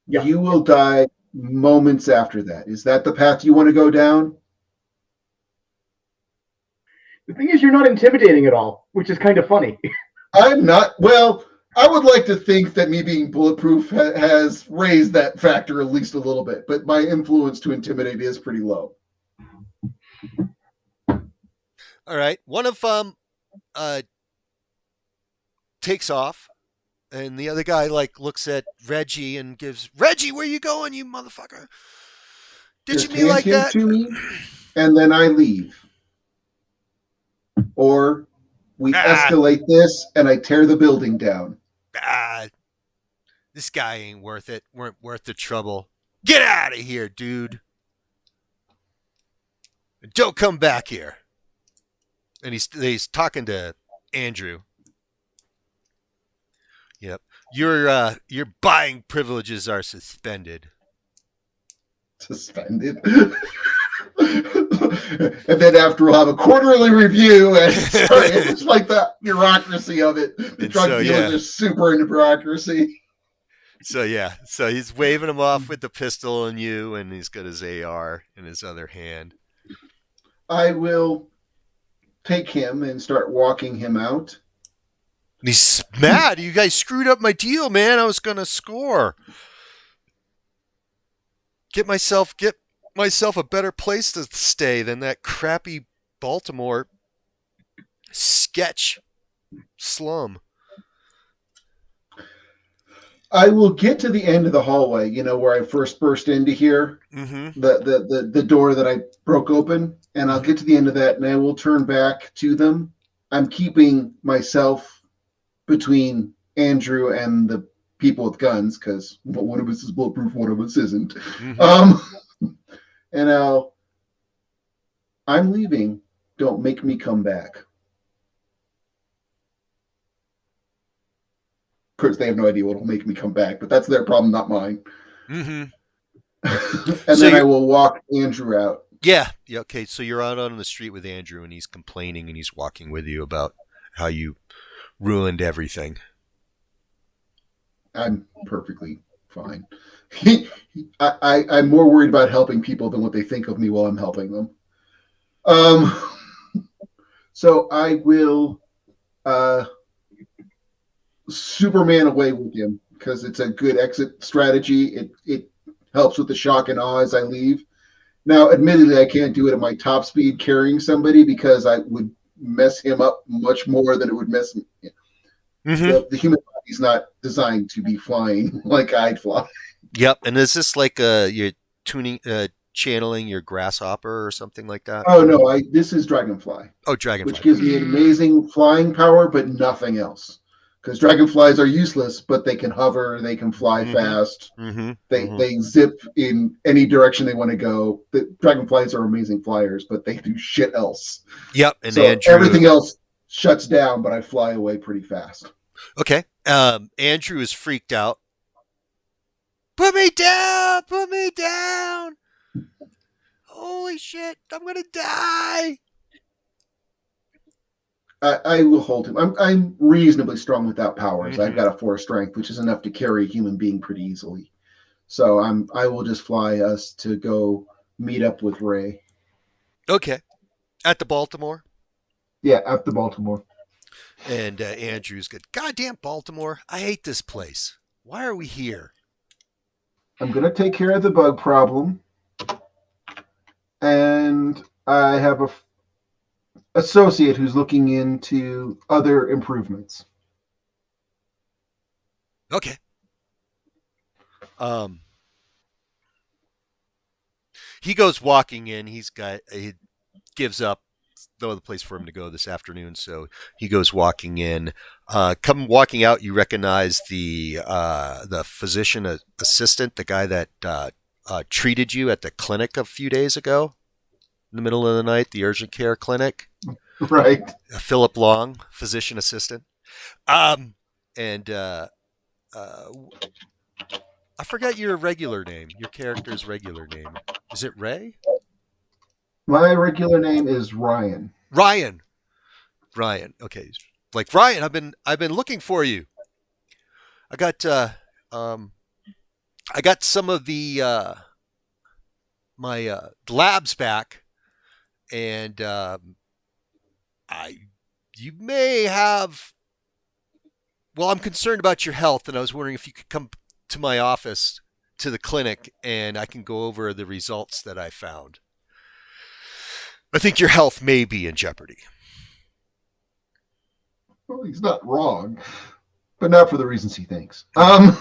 Yeah. You will die moments after that. Is that the path you want to go down? The thing is, you're not intimidating at all, which is kind of funny. I'm not. Well, I would like to think that me being bulletproof has raised that factor at least a little bit, but my influence to intimidate is pretty low. All right. One of them takes off, and the other guy looks at Reggie and gives, "Reggie, where you going, you motherfucker? Did you mean like that?" To me, and then I leave. Or we escalate this, and I tear the building down. This guy ain't worth it. Weren't worth the trouble. Get out of here, dude. Don't come back here. And he's talking to Andrew. Yep. Your buying privileges are suspended. Suspended? And then after we'll have a quarterly review, and it's like the bureaucracy of it. The drug dealers are super into bureaucracy. So he's waving him off with the pistol on you, and he's got his AR in his other hand. I will take him and start walking him out. And he's mad. You guys screwed up my deal, man. I was gonna score. Get myself a better place to stay than that crappy Baltimore sketch slum. I will get to the end of the hallway, where I first burst into here, the door that I broke open, and I'll get to the end of that, and I will turn back to them. I'm keeping myself between Andrew and the people with guns, because one of us is bulletproof, one of us isn't. And I'm leaving. Don't make me come back. Of course, they have no idea what will make me come back, but that's their problem, not mine. And then I will walk Andrew out. Yeah. Okay. So you're out on the street with Andrew, and he's complaining, and he's walking with you about how you ruined everything. I'm perfectly fine. I'm more worried about helping people than what they think of me while I'm helping them. So I will Superman away with him because it's a good exit strategy. It helps with the shock and awe as I leave. Now, admittedly, I can't do it at my top speed carrying somebody because I would mess him up much more than it would mess me. The human body's not designed to be flying like I'd fly. Yep. And is this like you're channeling your grasshopper or something like that? Oh no, this is Dragonfly. Oh, Dragonfly, which gives me an amazing flying power, but nothing else. Because dragonflies are useless, but they can hover, they can fly fast, they zip in any direction they want to go. The dragonflies are amazing flyers, but they do shit else. Yep, and so everything else shuts down, but I fly away pretty fast. Okay, Andrew is freaked out. Put me down! Put me down! Holy shit! I'm gonna die! I will hold him. I'm reasonably strong without powers. I've got a 4 strength, which is enough to carry a human being pretty easily. So I will just fly us to go meet up with Ray. Okay, at the Baltimore. Yeah, at the Baltimore. And Andrew's good. Goddamn Baltimore! I hate this place. Why are we here? I'm gonna take care of the bug problem, and I have a associate who's looking into other improvements. Okay. He goes walking in. He gives up no other place for him to go this afternoon, so he goes walking in. Come walking out, you recognize the physician assistant, the guy that treated you at the clinic a few days ago. In the middle of the night, the urgent care clinic. Right. Philip Long, physician assistant. I forgot your regular name, your character's regular name. Is it Ray? My regular name is Ryan. Ryan. Okay. Like Ryan, I've been looking for you. I got some of the my labs back, and you may have. Well, I'm concerned about your health, and I was wondering if you could come to my office, to the clinic, and I can go over the results that I found. I think your health may be in jeopardy. Well, he's not wrong, but not for the reasons he thinks. I've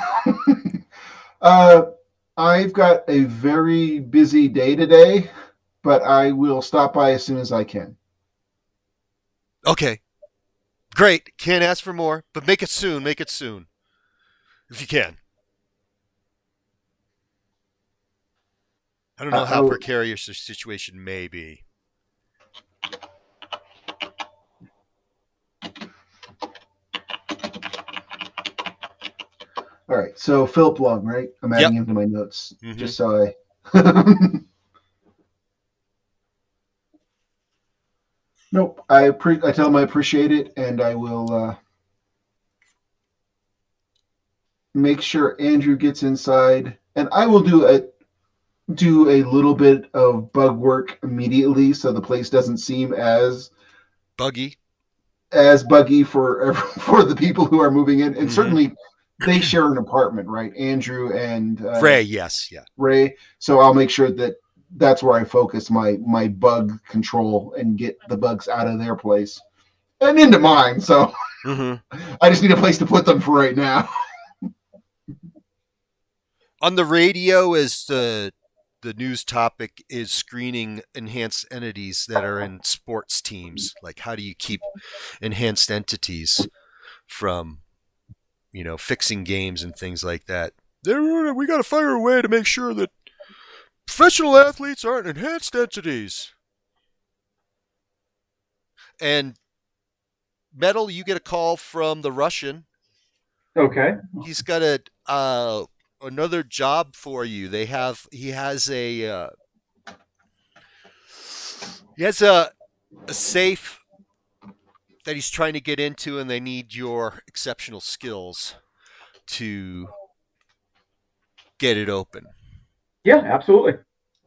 got a very busy day today, but I will stop by as soon as I can. Okay. Great. Can't ask for more, but make it soon. Make it soon. If you can. I don't know how precarious the situation may be. All right. So Philip Long, right? I'm adding him to my notes just so I. Nope. I tell him I appreciate it, and I will make sure Andrew gets inside, and I will do a little bit of bug work immediately, so the place doesn't seem as buggy for the people who are moving in, and certainly they share an apartment, right? Andrew and Ray, yes, yeah, Ray. So I'll make sure that's where I focus my bug control and get the bugs out of their place and into mine. So I just need a place to put them for right now. On the radio, is the news topic is screening enhanced entities that are in sports teams. Like, how do you keep enhanced entities from fixing games and things like that. We got to figure a way to make sure that professional athletes aren't enhanced entities. And Metal, you get a call from the Russian. Okay. He's got another job for you. He has a safe that he's trying to get into, and they need your exceptional skills to get it open. Yeah, absolutely.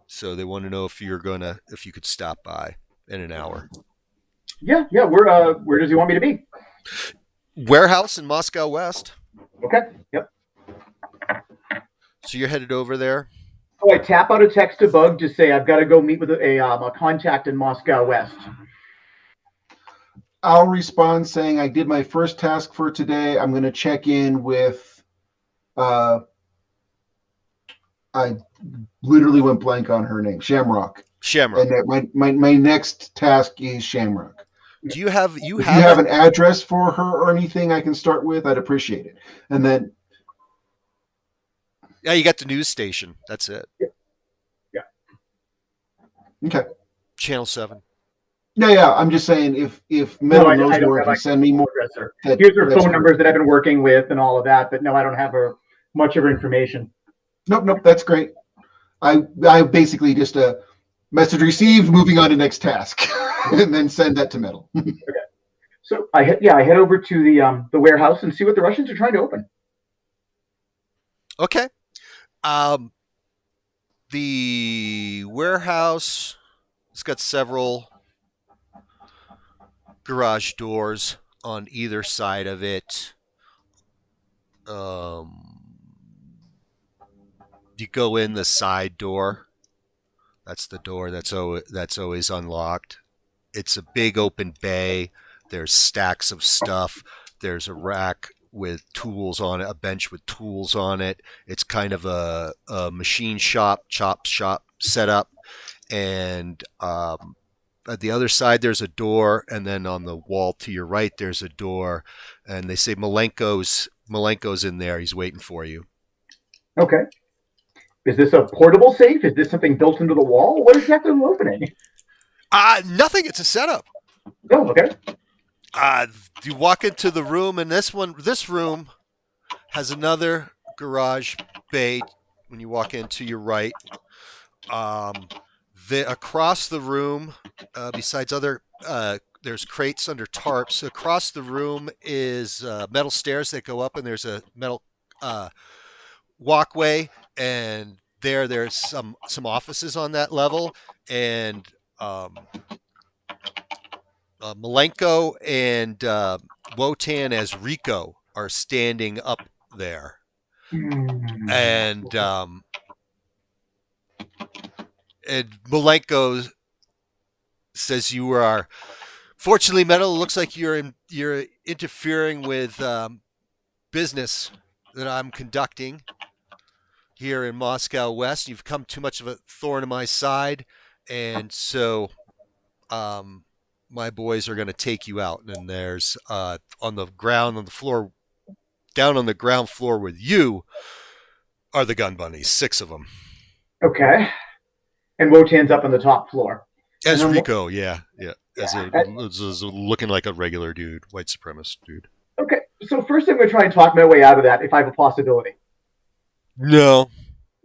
So they want to know if you could stop by in an hour. Yeah. Where does he want me to be? Warehouse in Moscow West. Okay. Yep. So you're headed over there? So I tap out a text to Bug to say I've got to go meet with a contact in Moscow West. I'll respond saying I did my first task for today. I'm going to check in with. I literally went blank on her name. Shamrock. Shamrock. And my next task is Shamrock. Do you have if you have an address for her or anything I can start with? I'd appreciate it. And then. Yeah, you got the news station. That's it. Yeah. Okay. Channel 7. Yeah. I'm just saying if Metal knows more, if you send me more. Here's her phone numbers that I've been working with and all of that, but no, I don't have much of her information. Nope. That's great. I basically just message received, moving on to next task, and then send that to Metal. Okay. So I head over to the warehouse and see what the Russians are trying to open. Okay. The warehouse, it's got several garage doors on either side of it. You go in the side door. That's the door that's always unlocked. It's a big open bay. There's stacks of stuff. There's a rack with tools on it, a bench with tools on it. It's kind of a machine shop, chop shop setup. And at the other side, there's a door. And then on the wall to your right, there's a door. And they say Malenko's in there. He's waiting for you. Okay. Is this a portable safe? Is this something built into the wall? What exactly are we opening? Nothing. It's a setup. Oh, okay. You walk into the room, and this room has another garage bay when you walk in to your right. Across the room, besides other, there's crates under tarps. Across the room is metal stairs that go up, and there's a metal walkway, and there's some offices on that level, and Malenko and Wotan as Rico are standing up there. And Malenko says you are fortunately, Metal, it looks like you're interfering with business that I'm conducting here in Moscow West. You've become too much of a thorn in my side, and so my boys are going to take you out. And there's on the floor, down on the ground floor with you are the gun bunnies, 6 of them. Okay. And Wotan's up on the top floor. As Rico, yeah. As looking like a regular dude, white supremacist dude. Okay, so first I'm going to try and talk my way out of that if I have a possibility. No.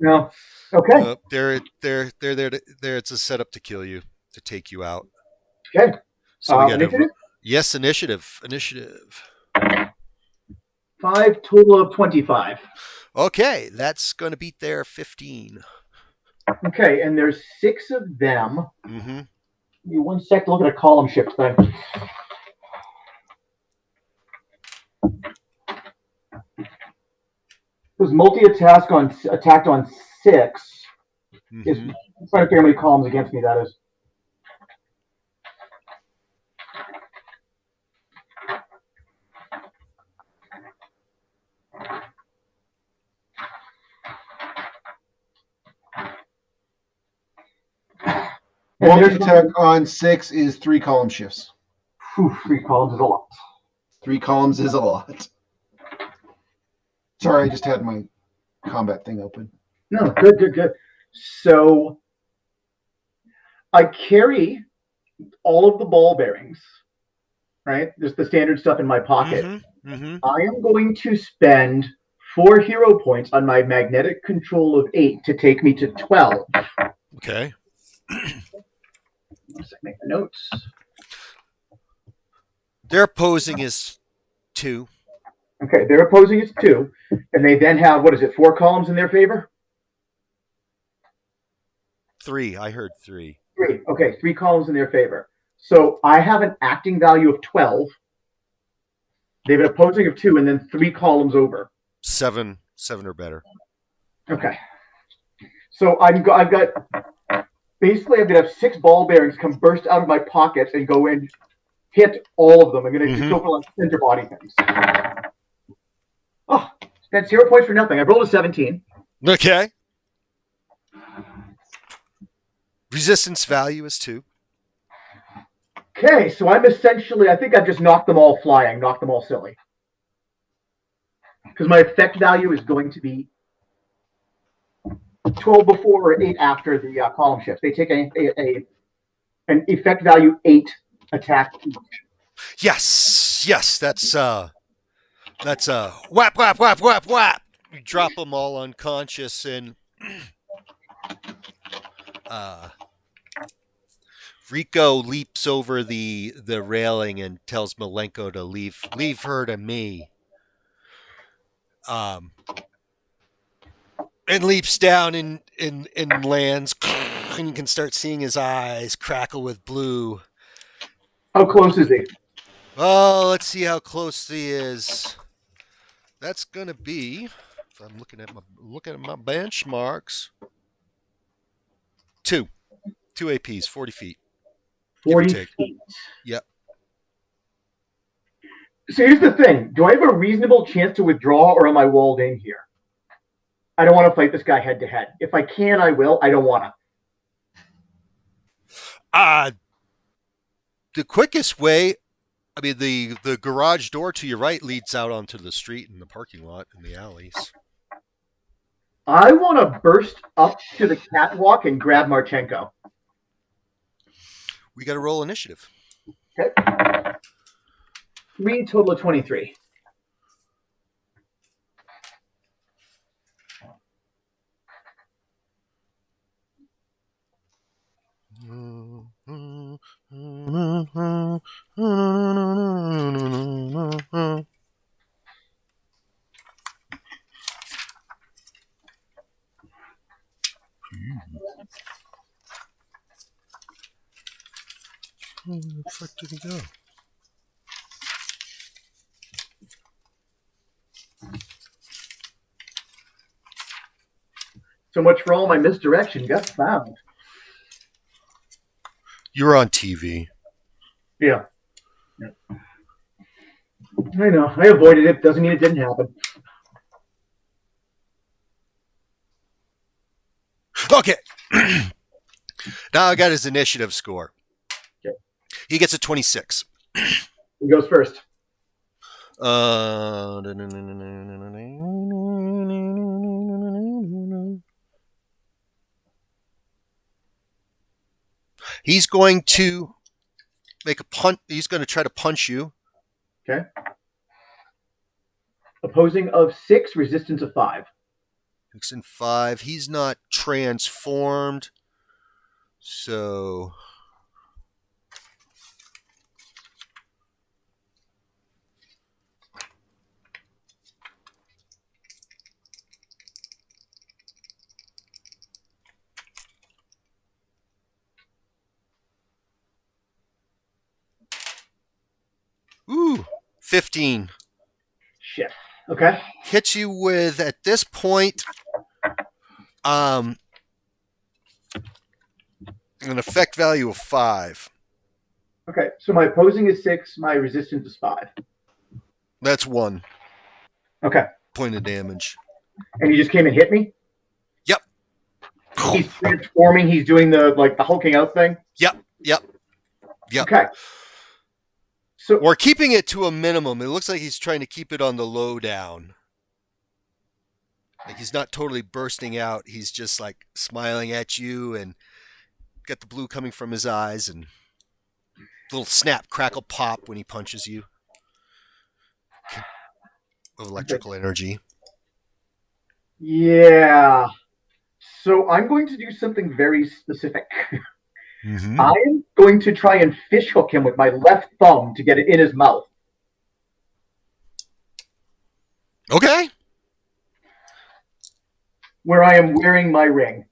Okay. They're there. It's a setup to kill you, to take you out. Okay. So we got initiative? Yes, initiative. 5 total of 25. Okay, that's going to beat their 15. Okay, and there's 6 of them. Mm-hmm. Give me 1 sec to look at a column shift thing. Because multi-attacked on 6 is trying to figure how many columns against me that is. Multi-attack on 6 is 3 column shifts. 3 columns is a lot. 3 columns is a lot. Sorry, I just had my combat thing open. No, good. So I carry all of the ball bearings, right? Just the standard stuff in my pocket. I am going to spend 4 hero points on my magnetic control of 8 to take me to 12. Okay. Let's make the notes. Their opposing is 2. Okay, their opposing is 2, and they then have, 4 columns in their favor? 3. I heard 3. 3. Okay, 3 columns in their favor. So I have an acting value of 12. They have an opposing of 2, and then 3 columns over. 7 or better. Okay. So I've got basically I'm gonna have 6 ball bearings come burst out of my pockets and go in, hit all of them. I'm gonna just go for like center body things. Oh, spent 0 points for nothing. I rolled a 17. Okay. Resistance value is 2. Okay, so I'm essentially, I think I've just knocked them all flying, knocked them all silly. Because my effect value is going to be 12 before or 8 after the column shift. They take an effect value 8 attack each. Yes, that's whap. You drop them all unconscious, and Rico leaps over the railing and tells Malenko to leave her to me. And leaps down and lands, and you can start seeing his eyes crackle with blue. How close is he? Oh, let's see how close he is. That's gonna be, if I'm looking at my benchmarks, 2 APs, 40 feet. 40 feet. Yep. So here's the thing. Do I have a reasonable chance to withdraw, or am I walled in here? I don't want to fight this guy head to head. If I can, I will. I don't want to. The quickest way, I mean, the garage door to your right leads out onto the street and the parking lot and the alleys. I want to burst up to the catwalk and grab Marchenko. We got to roll initiative. Okay. 3 total of 23. Where the fuck did he go? So much for all my misdirection. Got found. You were on TV. Yeah. I know. I avoided it. Doesn't mean it didn't happen. Okay. Now I got his initiative score. Okay. He gets a 26. Who goes first? He's going to make a punch. He's going to try to punch you. Okay. Opposing of 6, resistance of 5. 6 and 5. He's not transformed. So ooh, 15. Shit. Okay. Hits you with, at this point, an effect value of 5. Okay. So my opposing is 6. My resistance is 5. That's 1 Okay. point of damage. And he just came and hit me? Yep. He's transforming. He's doing the hulking out thing? Yep. Okay. So we're keeping it to a minimum. It looks like he's trying to keep it on the low down. Like he's not totally bursting out. He's just like smiling at you and got the blue coming from his eyes and little snap, crackle, pop when he punches you of electrical energy. Yeah. So I'm going to do something very specific. Mm-hmm. I'm going to try and fishhook him with my left thumb to get it in his mouth. Okay. Where I am wearing my ring.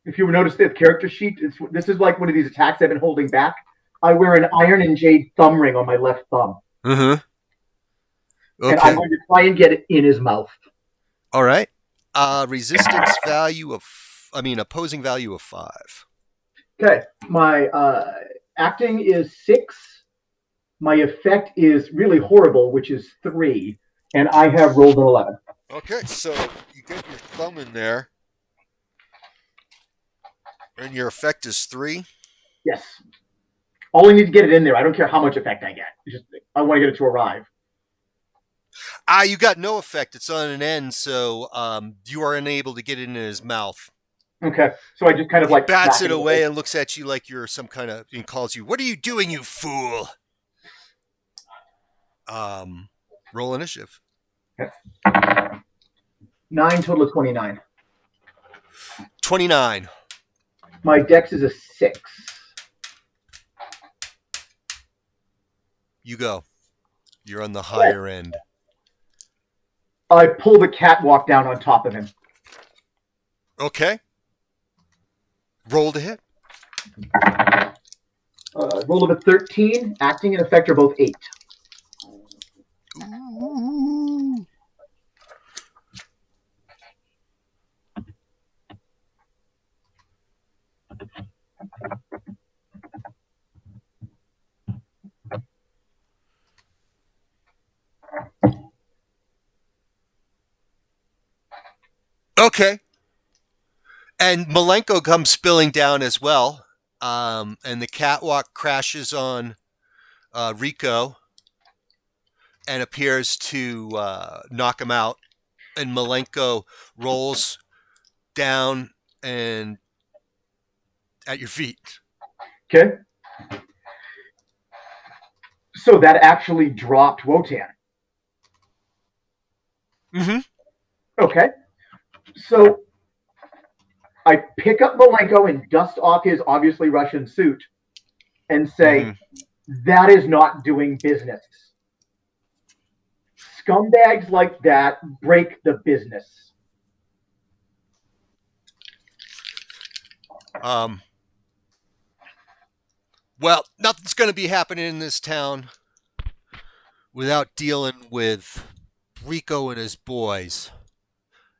If you notice the character sheet, this is like one of these attacks I've been holding back. I wear an iron and jade thumb ring on my left thumb. Mm-hmm. Okay. And I'm going to try and get it in his mouth. All right. Opposing value of 5. Okay. My acting is 6. My effect is really horrible, which is 3. And I have rolled an 11. Okay, so you get your thumb in there. And your effect is 3? Yes. All I need to get it in there. I don't care how much effect I get. I want to get it to arrive. You got no effect. It's on an end, so you are unable to get it in his mouth. Okay, so I just kind of he bats it away and looks at you like you're some kind of, and calls you, "What are you doing, you fool?" Roll initiative. Okay. 9 total of 29. 29. My dex is a 6. You go. You're on the higher end. I pull the catwalk down on top of him. Okay. Roll to hit. Roll of a 13. Acting and effect are both 8. Ooh. Okay. And Malenko comes spilling down as well. And the catwalk crashes on Rico and appears to knock him out. And Malenko rolls down and at your feet. Okay. So that actually dropped Wotan. Mm-hmm. Okay. So I pick up Malenko and dust off his obviously Russian suit and say, that is not doing business. Scumbags like that break the business. Well, nothing's going to be happening in this town without dealing with Rico and his boys.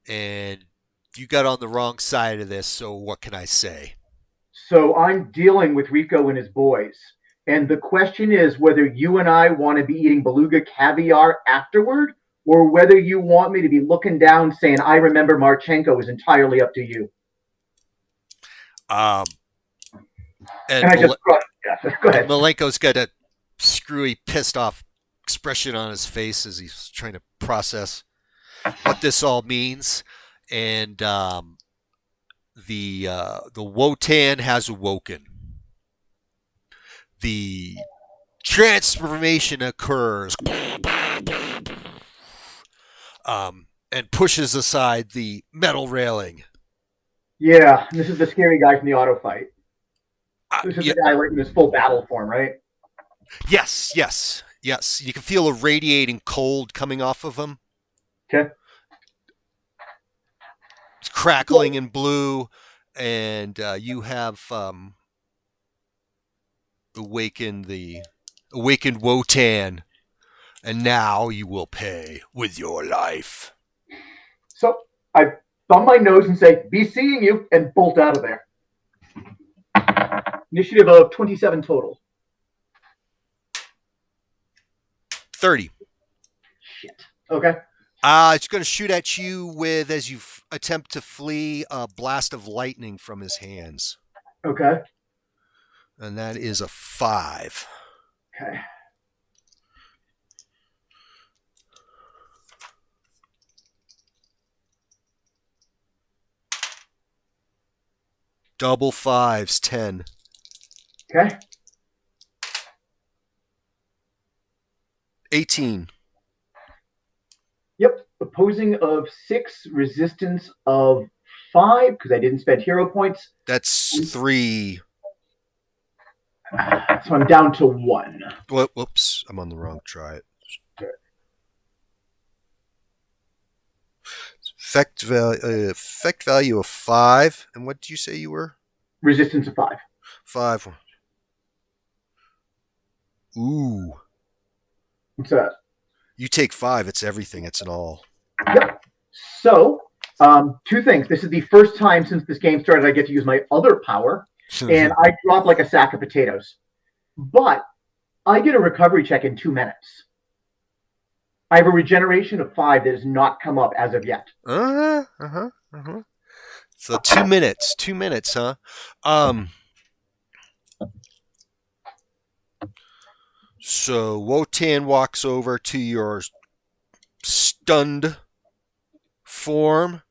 And you got on the wrong side of this, so what can I say? So I'm dealing with Rico and his boys. And the question is whether you and I want to be eating beluga caviar afterward, or whether you want me to be looking down saying, I remember Marchenko, is entirely up to you. And I just go ahead. Malenko's got a screwy, pissed off expression on his face as he's trying to process what this all means. And the Wotan has awoken. The transformation occurs and pushes aside the metal railing. Yeah, this is the scary guy from the auto fight. This is the guy like in his full battle form, right? Yes. You can feel a radiating cold coming off of him. Okay. It's crackling in blue, and you have awakened Wotan, and now you will pay with your life. So I thumb my nose and say, be seeing you, and bolt out of there. Initiative of 27 total. 30. Shit. Okay. It's going to shoot at you with, as you attempt to flee, a blast of lightning from his hands. Okay. And that is a 5. Okay. Double fives, 10. Okay. 18. Yep. Opposing of 6, resistance of 5, because I didn't spend hero points. That's 3. So I'm down to 1. Whoops, I'm on the wrong try. Effect value of 5. And what did you say you were? Resistance of 5. 5. Ooh. What's that? You take 5, it's everything. It's an all. Yep. So, 2 things. This is the first time since this game started I get to use my other power, and I drop like a sack of potatoes. But I get a recovery check in 2 minutes. I have a regeneration of 5 that has not come up as of yet. So 2 minutes. 2 minutes, huh? So Wotan walks over to your stunned form,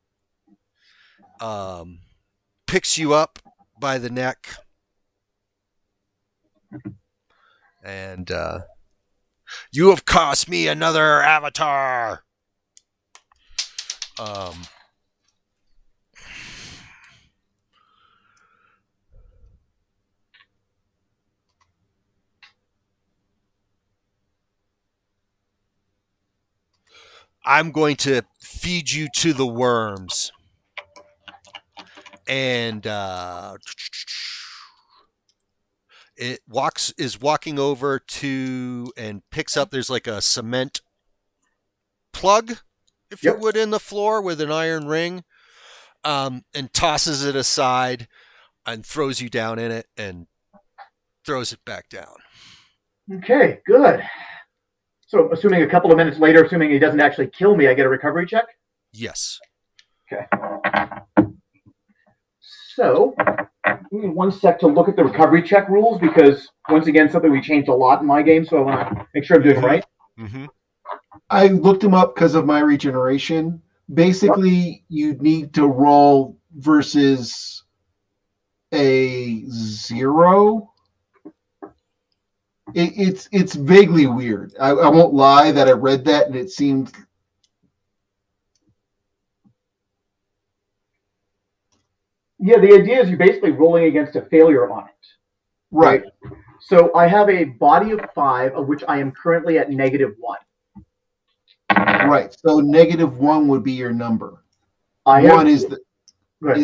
picks you up by the neck, and you have cost me another avatar. I'm going to feed you to the worms. And it is walking over to and picks up, there's like a cement plug, if you would, in the floor with an iron ring, and tosses it aside and throws you down in it and throws it back down. Okay, good. So assuming a couple of minutes later, assuming he doesn't actually kill me, I get a recovery check? Yes. Okay. So, give me 1 sec to look at the recovery check rules, because once again, something we changed a lot in my game, so I want to make sure I'm doing it right. Mm-hmm. I looked them up because of my regeneration. Basically, you need to roll versus a 0. It's vaguely weird. I won't lie that I read that and it seemed. Yeah, the idea is you're basically rolling against a failure on it. Right. So I have a body of 5, of which I am currently at -1. Right. So -1 would be your number. 1 is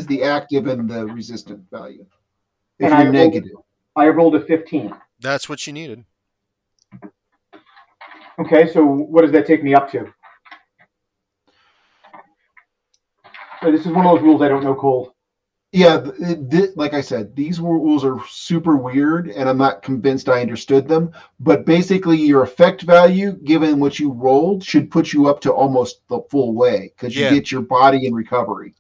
the active and the resistant value. If and you're negative. I rolled a 15. That's what you needed. Okay, so what does that take me up to? So this is one of those rules I don't know cold. Yeah, like I said, these rules are super weird, and I'm not convinced I understood them. But basically, your effect value, given what you rolled, should put you up to almost the full way, because you get your body in recovery.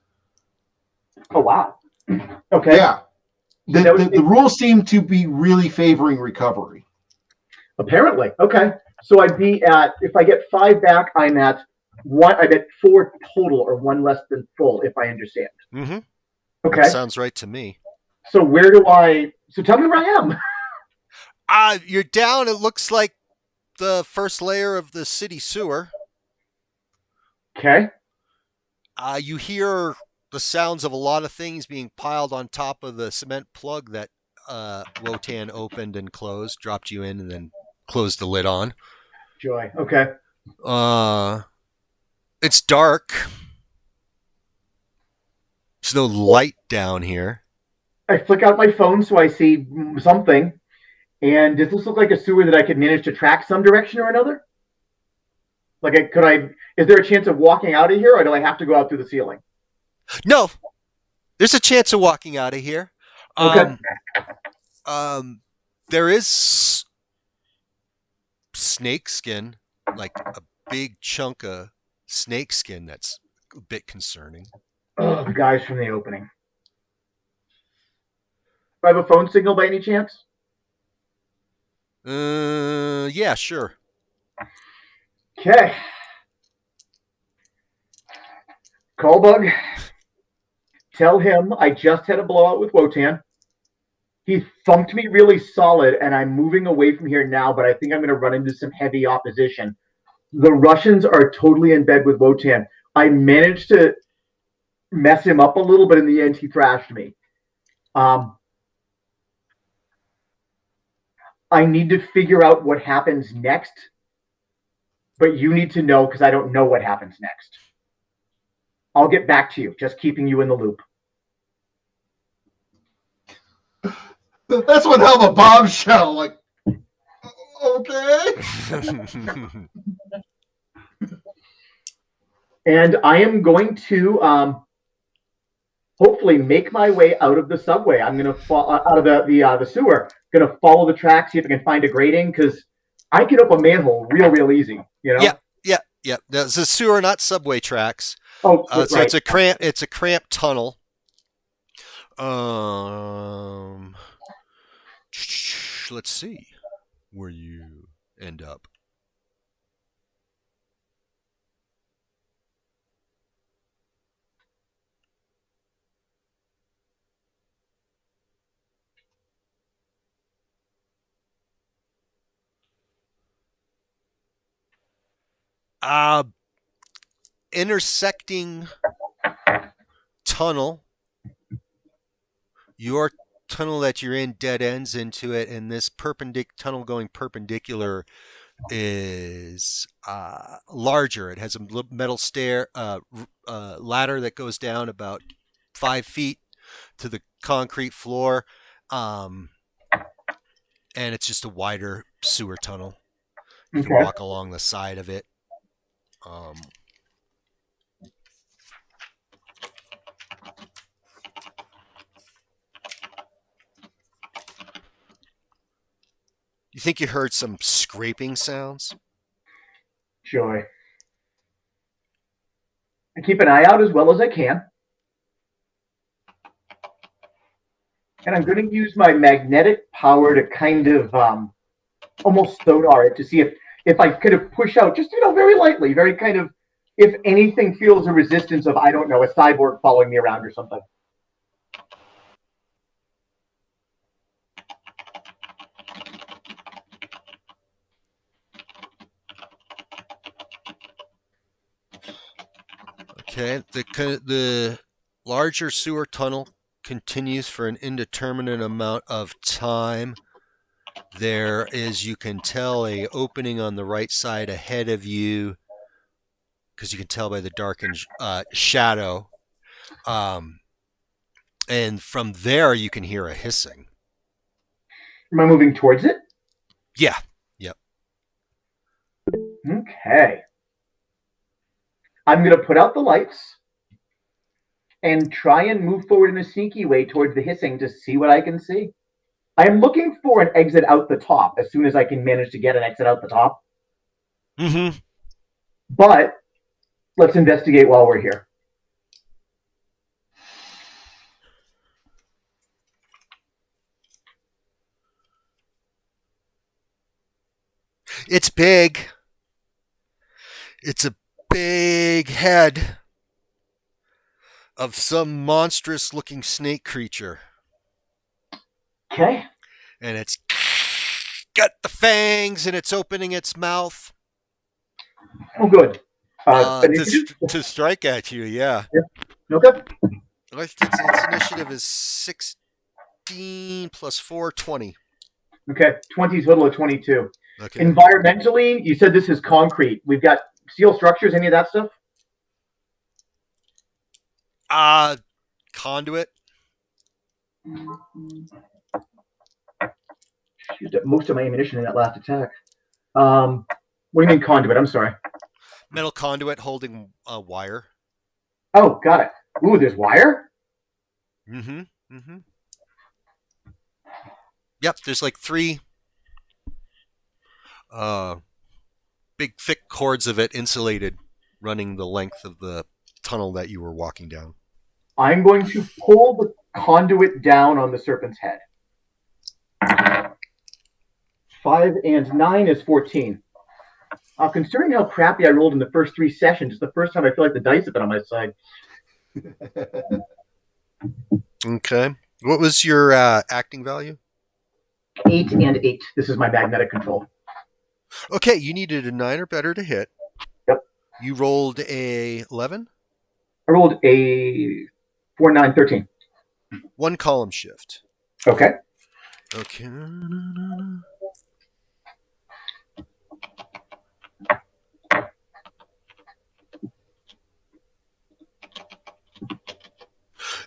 Oh, wow. Okay. Yeah. The rules seem to be really favoring recovery. Apparently. Okay. So I'd be at, if I get 5 back, I'm at 4 total, or 1 less than full, if I understand. Mm-hmm. Okay. That sounds right to me. So so tell me where I am. You're down, it looks like the first layer of the city sewer. Okay. You hear the sounds of a lot of things being piled on top of the cement plug that Wotan opened and closed, dropped you in, and then closed the lid on. Joy. Okay. It's dark. There's no light down here. I flick out my phone so I see something. And does this look like a sewer that I could manage to track some direction or another? Like, is there a chance of walking out of here, or do I have to go out through the ceiling? No. There's a chance of walking out of here. Okay. There is snake skin, like a big chunk of snake skin that's a bit concerning. Oh, the guys from the opening. Do I have a phone signal by any chance? Yeah, sure. Okay. Call bug. tell him I just had a blowout with Wotan. He thumped me really solid, and I'm moving away from here now, but I think I'm going to run into some heavy opposition. The Russians are totally in bed with Wotan. I managed to mess him up a little, but in the end, he thrashed me. I need to figure out what happens next, but you need to know because I don't know what happens next. I'll get back to you, just keeping you in the loop. That's one hell of a bombshell. Like, okay. And I am going to hopefully make my way out of the subway. I'm going to fall out of the sewer. Going to follow the track, see if I can find a grating, because I get up a manhole real easy. You know? Yeah. There's a sewer, not subway tracks. Oh, so right. It's a cramped tunnel. Let's see where you end up. Intersecting tunnel. Your tunnel that you're in dead ends into it, and this tunnel going perpendicular is larger. It has a metal ladder that goes down about 5 feet to the concrete floor, and it's just a wider sewer tunnel. You can walk along the side of it. You think you heard some scraping sounds? Joy. I keep an eye out as well as I can. And I'm going to use my magnetic power to kind of almost sonar it to see if I could have push out just, very lightly, very kind of, if anything feels a resistance of, I don't know, a cyborg following me around or something. Okay, the larger sewer tunnel continues for an indeterminate amount of time. There is, you can tell, a opening on the right side ahead of you, because you can tell by the darkened shadow. And from there, you can hear a hissing. Am I moving towards it? Yeah. Yep. Okay. I'm going to put out the lights and try and move forward in a sneaky way towards the hissing to see what I can see. I am looking for an exit out the top as soon as I can manage to get an exit out the top. Mm-hmm. But let's investigate while we're here. It's big. It's a big head of some monstrous looking snake creature. Okay. And it's got the fangs and it's opening its mouth. Oh, good. To strike at you, yeah. Okay. Its initiative is 16 plus 4, 20. Okay, 20 total of 22. Okay. Environmentally, you said this is concrete. We've got steel structures, any of that stuff? Conduit. Used up most of my ammunition in that last attack. What do you mean conduit? I'm sorry. Metal conduit holding a wire. Oh, got it. Ooh, there's wire? Mm-hmm. Mm-hmm. Yep, there's like 3 big thick cords of it insulated running the length of the tunnel that you were walking down. I'm going to pull the conduit down on the serpent's head. 5 and 9 is 14. Considering how crappy I rolled in the first 3 sessions, it's the first time I feel like the dice have been on my side. Okay. What was your acting value? 8 and 8. This is my magnetic control. Okay, you needed a 9 or better to hit. Yep. You rolled a 11? I rolled a 4, 9, 13. 1 column shift. Okay. Okay.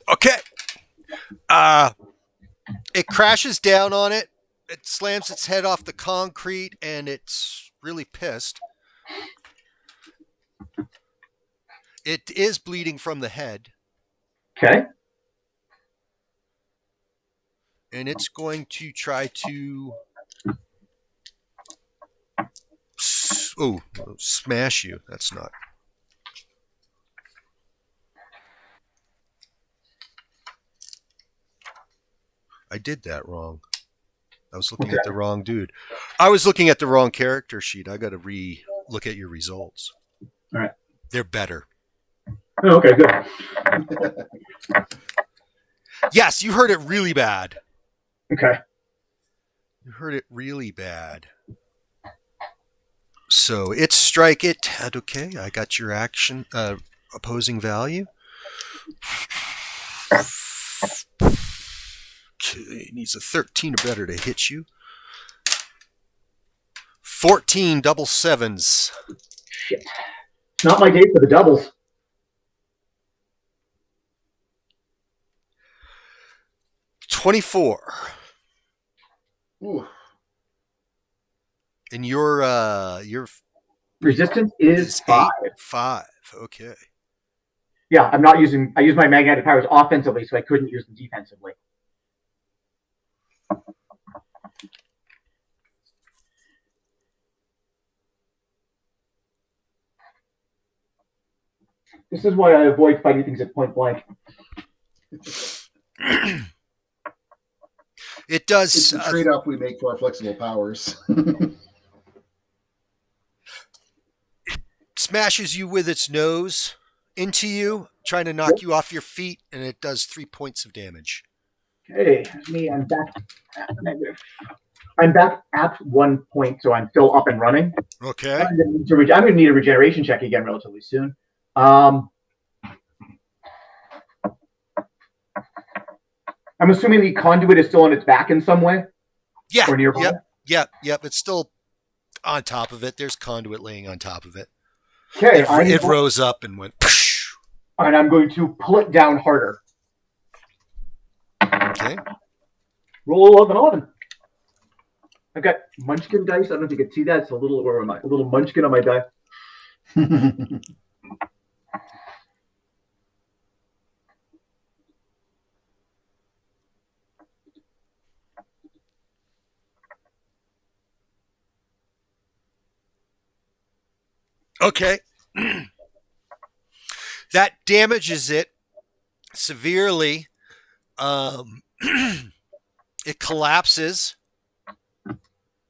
Okay. It crashes down on it. It slams its head off the concrete, and it's really pissed. It is bleeding from the head. Okay. And it's going to try to smash you. That's not. I did that wrong. I was looking at the wrong dude. I was looking at the wrong character sheet. I got to look at your results. All right. They're better. Oh, okay, good. Yes, you heard it really bad. Okay. You heard it really bad. So it's strike it. Okay, I got your action opposing value. Okay, it needs a 13 or better to hit you. 14 double sevens. Shit. It's not my day for the doubles. $24. Ooh. And your resistance is 5. 5. Okay. Yeah, I'm not using. I use my magnetic powers offensively, so I couldn't use them defensively. This is why I avoid fighting things at point blank. It does. It's the trade-off we make for our flexible powers. Smashes you with its nose into you, trying to knock you off your feet, and it does 3 points of damage. Okay, me. I'm back at negative. I'm back at 1 point, so I'm still up and running. Okay. I'm going to need a regeneration check again relatively soon. I'm assuming the conduit is still on its back in some way? Yeah. Or nearby? Yep. It's still on top of it. There's conduit laying on top of it. Okay. It rose up and went. And I'm going to pull it down harder. Okay. Roll 11. I've got munchkin dice. I don't know if you can see that. It's a little munchkin on my die. Okay. That damages it severely. It collapses,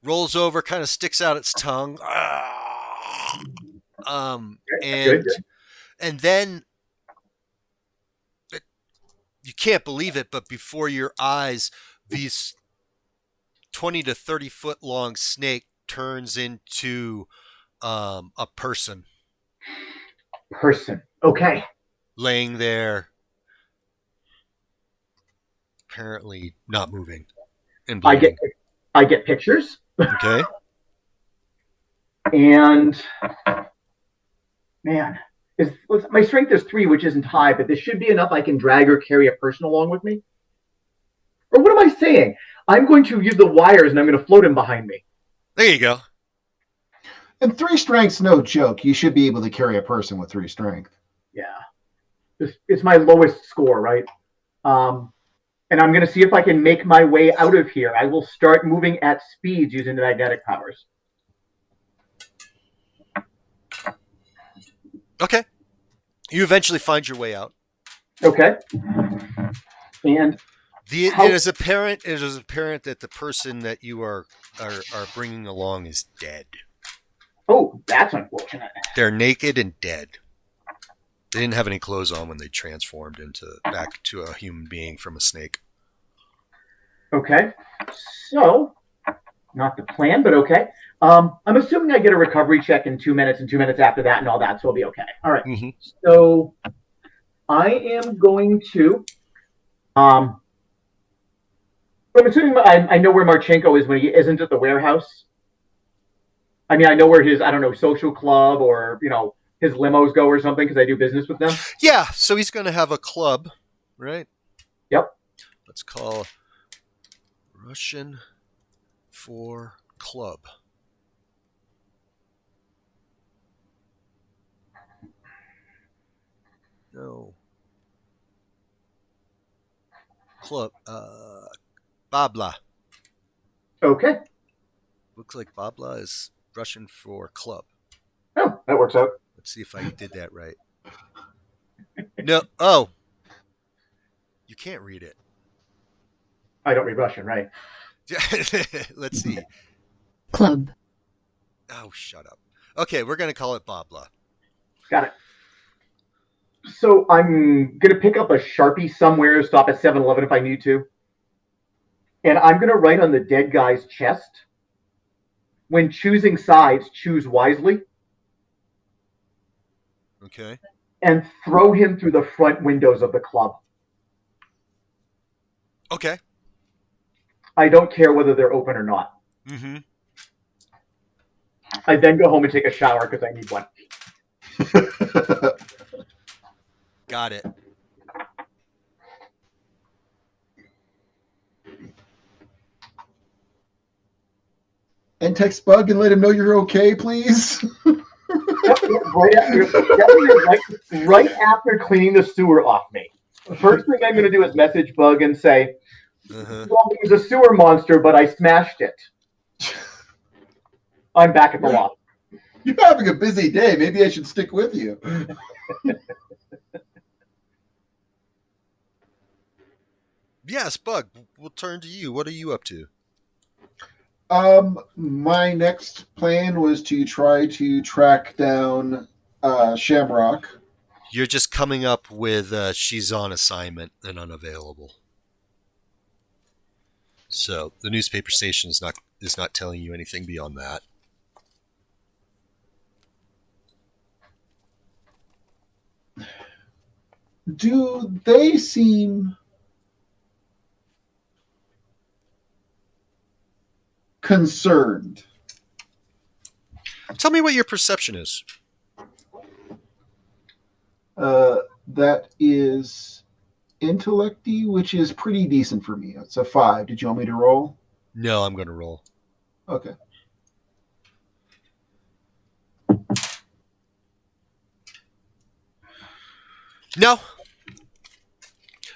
rolls over, kind of sticks out its tongue. And then you can't believe it, but before your eyes, these 20 to 30 foot long snake turns into a person. Okay. Laying there, apparently not moving. And bleeding. I get pictures. Okay. And man, my strength is 3, which isn't high, but this should be enough. I can drag or carry a person along with me. Or what am I saying? I'm going to use the wires and I'm going to float him behind me. There you go. And 3 strength's no joke. You should be able to carry a person with 3 strength. Yeah. It's my lowest score, right? And I'm going to see if I can make my way out of here. I will start moving at speeds using the magnetic powers. Okay. You eventually find your way out. Okay. And it is apparent that the person that you are bringing along is dead. Oh, that's unfortunate. They're naked and dead. They didn't have any clothes on when they transformed back to a human being from a snake. Okay. So, not the plan, but okay. I'm assuming I get a recovery check in 2 minutes and 2 minutes after that and all that, so I'll be okay. All right. Mm-hmm. So, I am going to. I'm assuming I know where Marchenko is when he isn't at the warehouse. I mean, I know where his, I don't know, social club or, his limos go or something because I do business with them. Yeah, so he's going to have a club, right? Yep. Let's call Russian for club. No. Club. Babla. Okay. Looks like Babla is Russian for club. Oh, that works out. Let's see if I did that right. No. Oh. You can't read it. I don't read Russian, right? Let's see. Club. Oh, shut up. Okay, we're going to call it Babla. Got it. So I'm going to pick up a Sharpie somewhere, stop at 7-Eleven if I need to. And I'm going to write on the dead guy's chest, when choosing sides, choose wisely. Okay. And throw him through the front windows of the club. Okay. I don't care whether they're open or not. Mm-hmm. I then go home and take a shower because I need one. Got it. And text Bug and let him know you're okay, please. Right after cleaning the sewer off me. The first thing I'm going to do is message Bug and say, well, it was a sewer monster, but I smashed it. I'm back at the loft. You're having a busy day. Maybe I should stick with you. Yes, Bug, we'll turn to you. What are you up to? My next plan was to try to track down Shamrock. You're just coming up with she's on assignment and unavailable. So the newspaper station is not telling you anything beyond that. Do they seem concerned? Tell me what your perception is. That is intellecty, which is pretty decent for me. It's a 5. Did you want me to roll? No, I'm going to roll. Okay. No.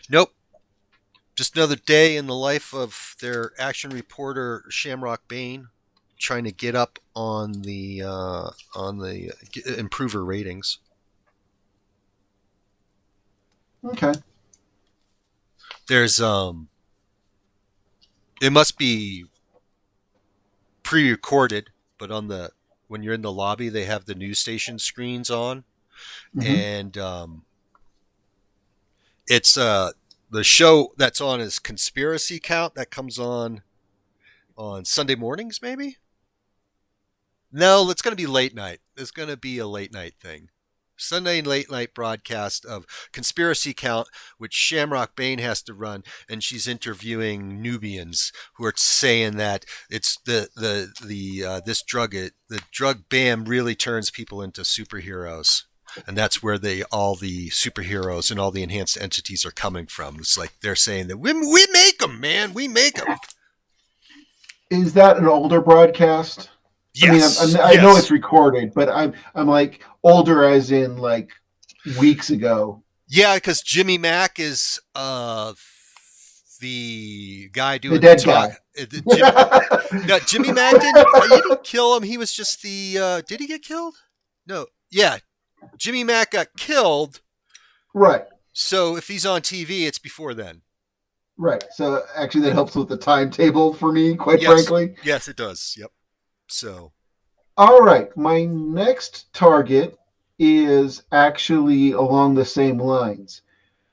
Nope. Just another day in the life of their action reporter Shamrock Bain, trying to get up on the improve her ratings. Okay. There's it must be pre-recorded, but when you're in the lobby, they have the news station screens on, and it's the show that's on is Conspiracy Count that comes on Sunday mornings, maybe. No, it's going to be late night. It's going to be a late night thing. Sunday late night broadcast of Conspiracy Count, which Shamrock Bain has to run, and she's interviewing Nubians who are saying that it's this drug, the drug ban really turns people into superheroes, and that's where all the superheroes and all the enhanced entities are coming from. It's like they're saying that we make them, man, we make them. Is that an older broadcast? Yes. I mean, I know it's recorded, but I'm like older as in like weeks ago. Yeah, because Jimmy Mack is the guy doing the dead guy. No, Jimmy Mack didn't kill him. He was just the. Did he get killed? No. Yeah, Jimmy Mack got killed. Right. So if he's on TV, it's before then. Right. So actually, that helps with the timetable for me, quite frankly. Yes, it does. Yep. So. All right. My next target is actually along the same lines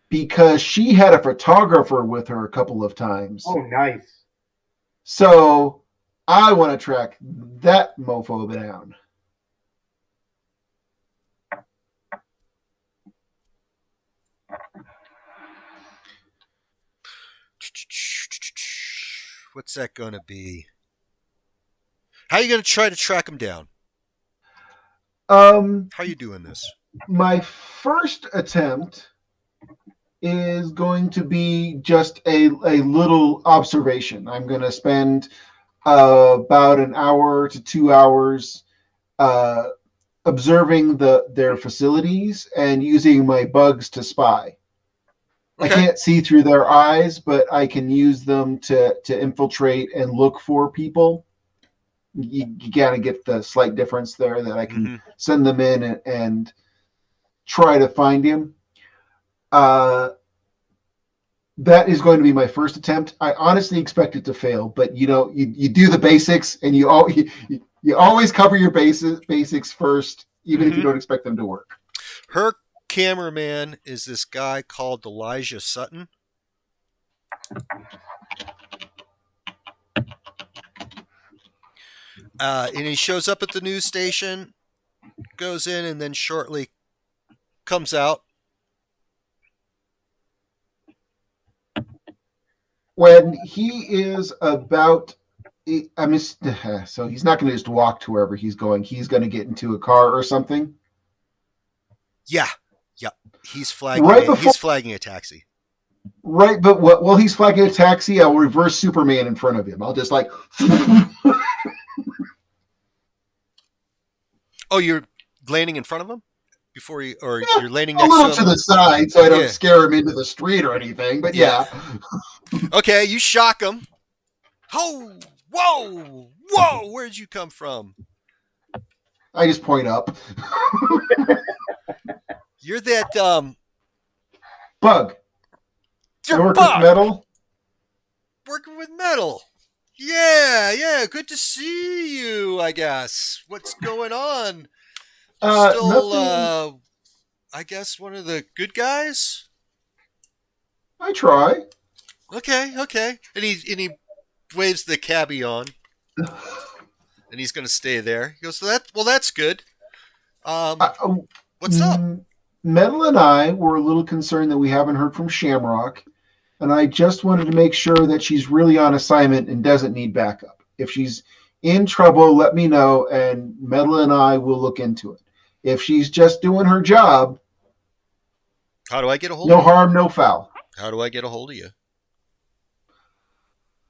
because she had a photographer with her a couple of times. Oh, nice. So I want to track that mofo down. What's that going to be? How are you going to try to track him down? How are you doing this? My first attempt is going to be just a little observation. I'm going to spend about an hour to 2 hours observing their facilities and using my bugs to spy. Okay. I can't see through their eyes, but I can use them to infiltrate and look for people. You gotta get the slight difference there that I can send them in and try to find him. That is going to be my first attempt. I honestly expect it to fail, but you do the basics, and you always cover your basics first, even if you don't expect them to work. Her cameraman is this guy called Elijah Sutton. And he shows up at the news station, goes in, and then shortly comes out. When he is about, so he's not going to just walk to wherever he's going. He's going to get into a car or something. Yeah. He's flagging. He's flagging a taxi. Right, but while he's flagging a taxi, I'll reverse Superman in front of him. I'll just like. Oh, you're landing in front of him before you, or you're landing a next little to him? To the side, so I don't scare him into the street or anything. But yeah. Okay, you shock him. Oh, whoa! Where'd you come from? I just point up. You're that bug. You're work bug. With metal. Working with metal. Yeah. Good to see you. I guess. What's going on? Still, nothing. I guess one of the good guys. I try. Okay. And he waves the cabbie on, and he's going to stay there. He goes, that's good. What's up? Metal and I were a little concerned that we haven't heard from Shamrock, and I just wanted to make sure that she's really on assignment and doesn't need backup. If she's in trouble, let me know, and Metal and I will look into it. If she's just doing her job, how do I get a hold of you? No harm, no foul. How do I get a hold of you?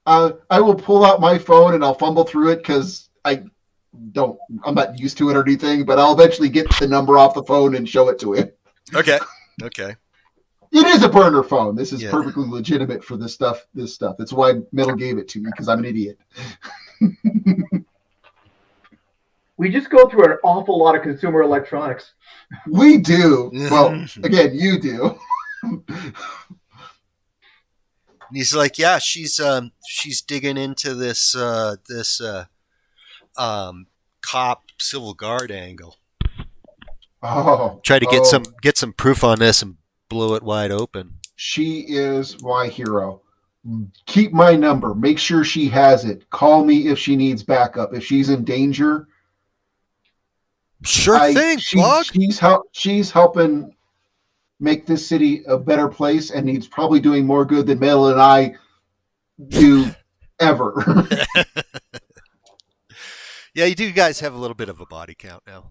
I will pull out my phone and I'll fumble through it because I'm not used to it or anything, but I'll eventually get the number off the phone and show it to him. Okay. It is a burner phone. This is perfectly legitimate for this stuff. That's why Metal gave it to me, because I'm an idiot. We just go through an awful lot of consumer electronics. We do. Well, again, you do. And he's like, yeah, she's digging into this cop civil guard angle. Try to get some proof on this and blow it wide open. She is my hero. Keep my number. Make sure she has it. Call me if she needs backup. If she's in danger. Sure thing, Blog. She's helping make this city a better place, and he's probably doing more good than Metal and I do ever. Yeah, you guys have a little bit of a body count now.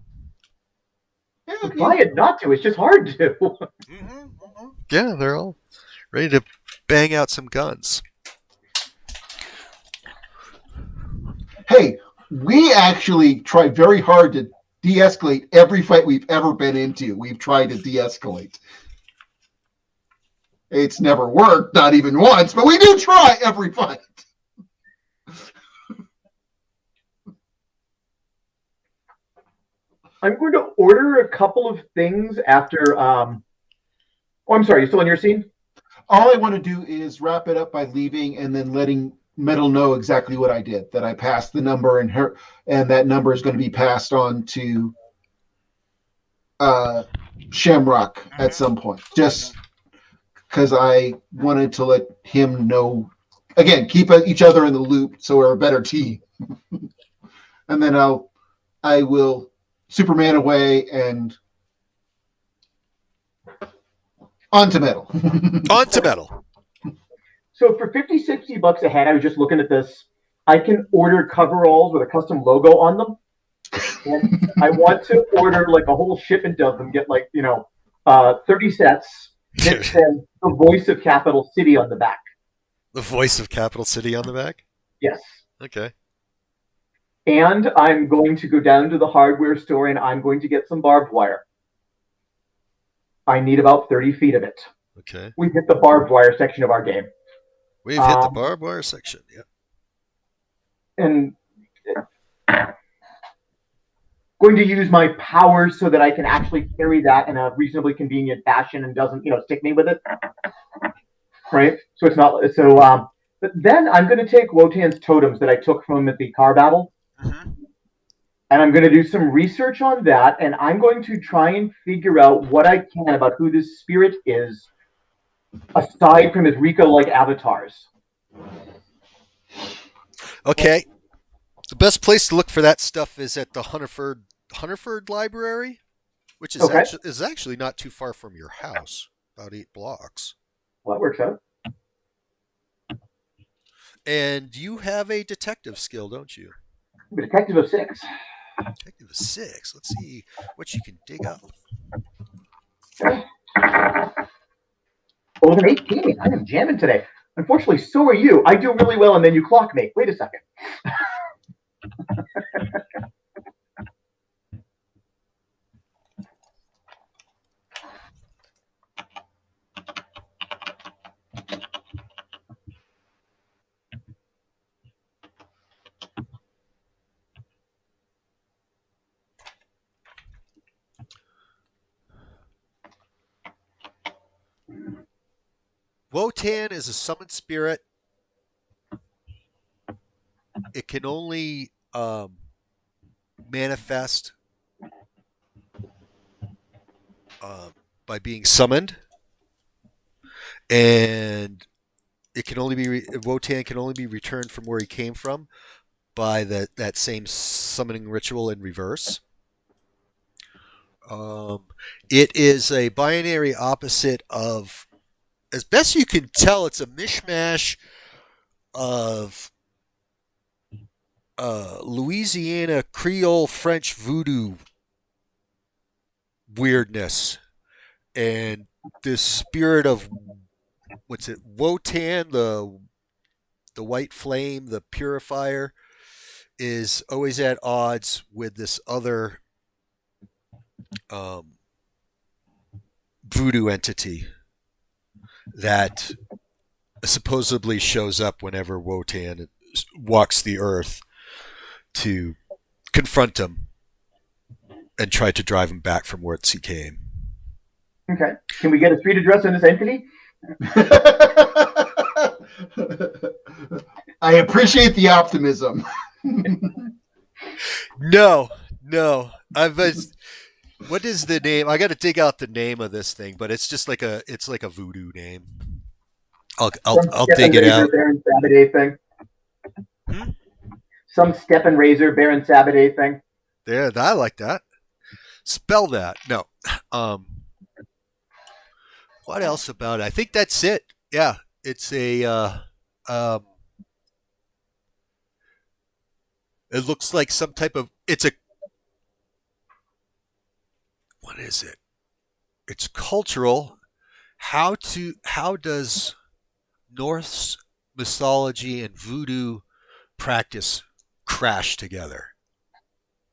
Try it not to. It's just hard to. Yeah, they're all ready to bang out some guns. Hey, we actually try very hard to de-escalate every fight we've ever been into. We've tried to de-escalate. It's never worked, not even once, but we do try every fight. I'm going to order a couple of things after. Oh, I'm sorry. You still in your scene? All I want to do is wrap it up by leaving and then letting Metal know exactly what I did. That I passed the number, and that number is going to be passed on to Shamrock at some point, just because I wanted to let him know. Again, keep each other in the loop so we're a better team. And then I will Superman away and on to metal. On to metal. So for $50-$60 a head, I was just looking at this. I can order coveralls with a custom logo on them. And I want to order like a whole shipment of them, get 30 sets that says the voice of Capital City on the back. The voice of Capital City on the back? Yes. Okay. And I'm going to go down to the hardware store and I'm going to get some barbed wire. I need about 30 feet of it. Okay. We've hit the barbed wire section of our game. We've hit the barbed wire section, yeah. And going to use my powers so that I can actually carry that in a reasonably convenient fashion and doesn't, stick me with it. Right? So it's not so. But then I'm going to take Wotan's totems that I took from him at the car battle, and I'm going to do some research on that, and I'm going to try and figure out what I can about who this spirit is, aside from his Rico-like avatars. Okay. The best place to look for that stuff is at the Hunterford Library, which is actually not too far from your house, about 8 blocks. Well, that works out. And you have a detective skill, don't you? I'm a detective of 6. Detective of 6. Let's see what you can dig up. Well, with an 18, I am jamming today. Unfortunately, so are you. I do really well, and then you clock me. Wait a second. Wotan is a summoned spirit. It can only manifest by being summoned, and it can only be Wotan can only be returned from where he came from by that same summoning ritual in reverse. It is a binary opposite of, as best you can tell, it's a mishmash of Louisiana Creole French voodoo weirdness, and this spirit of Wotan, the white flame, the purifier, is always at odds with this other voodoo entity that supposedly shows up whenever Wotan walks the earth to confront him and try to drive him back from whence he came. Okay. Can we get a street address on this entity? I appreciate the optimism. No. What is the name? I got to dig out the name of this thing, but it's just like a voodoo name. I'll dig it out. Baron Sabaday thing. Some step and razor Baron Sabaday thing. There, I like that. Spell that. No. What else about it? I think that's it. Yeah, it's a. It looks like some type of. It's a. What is it? It's cultural. How does Norse mythology and voodoo practice crash together?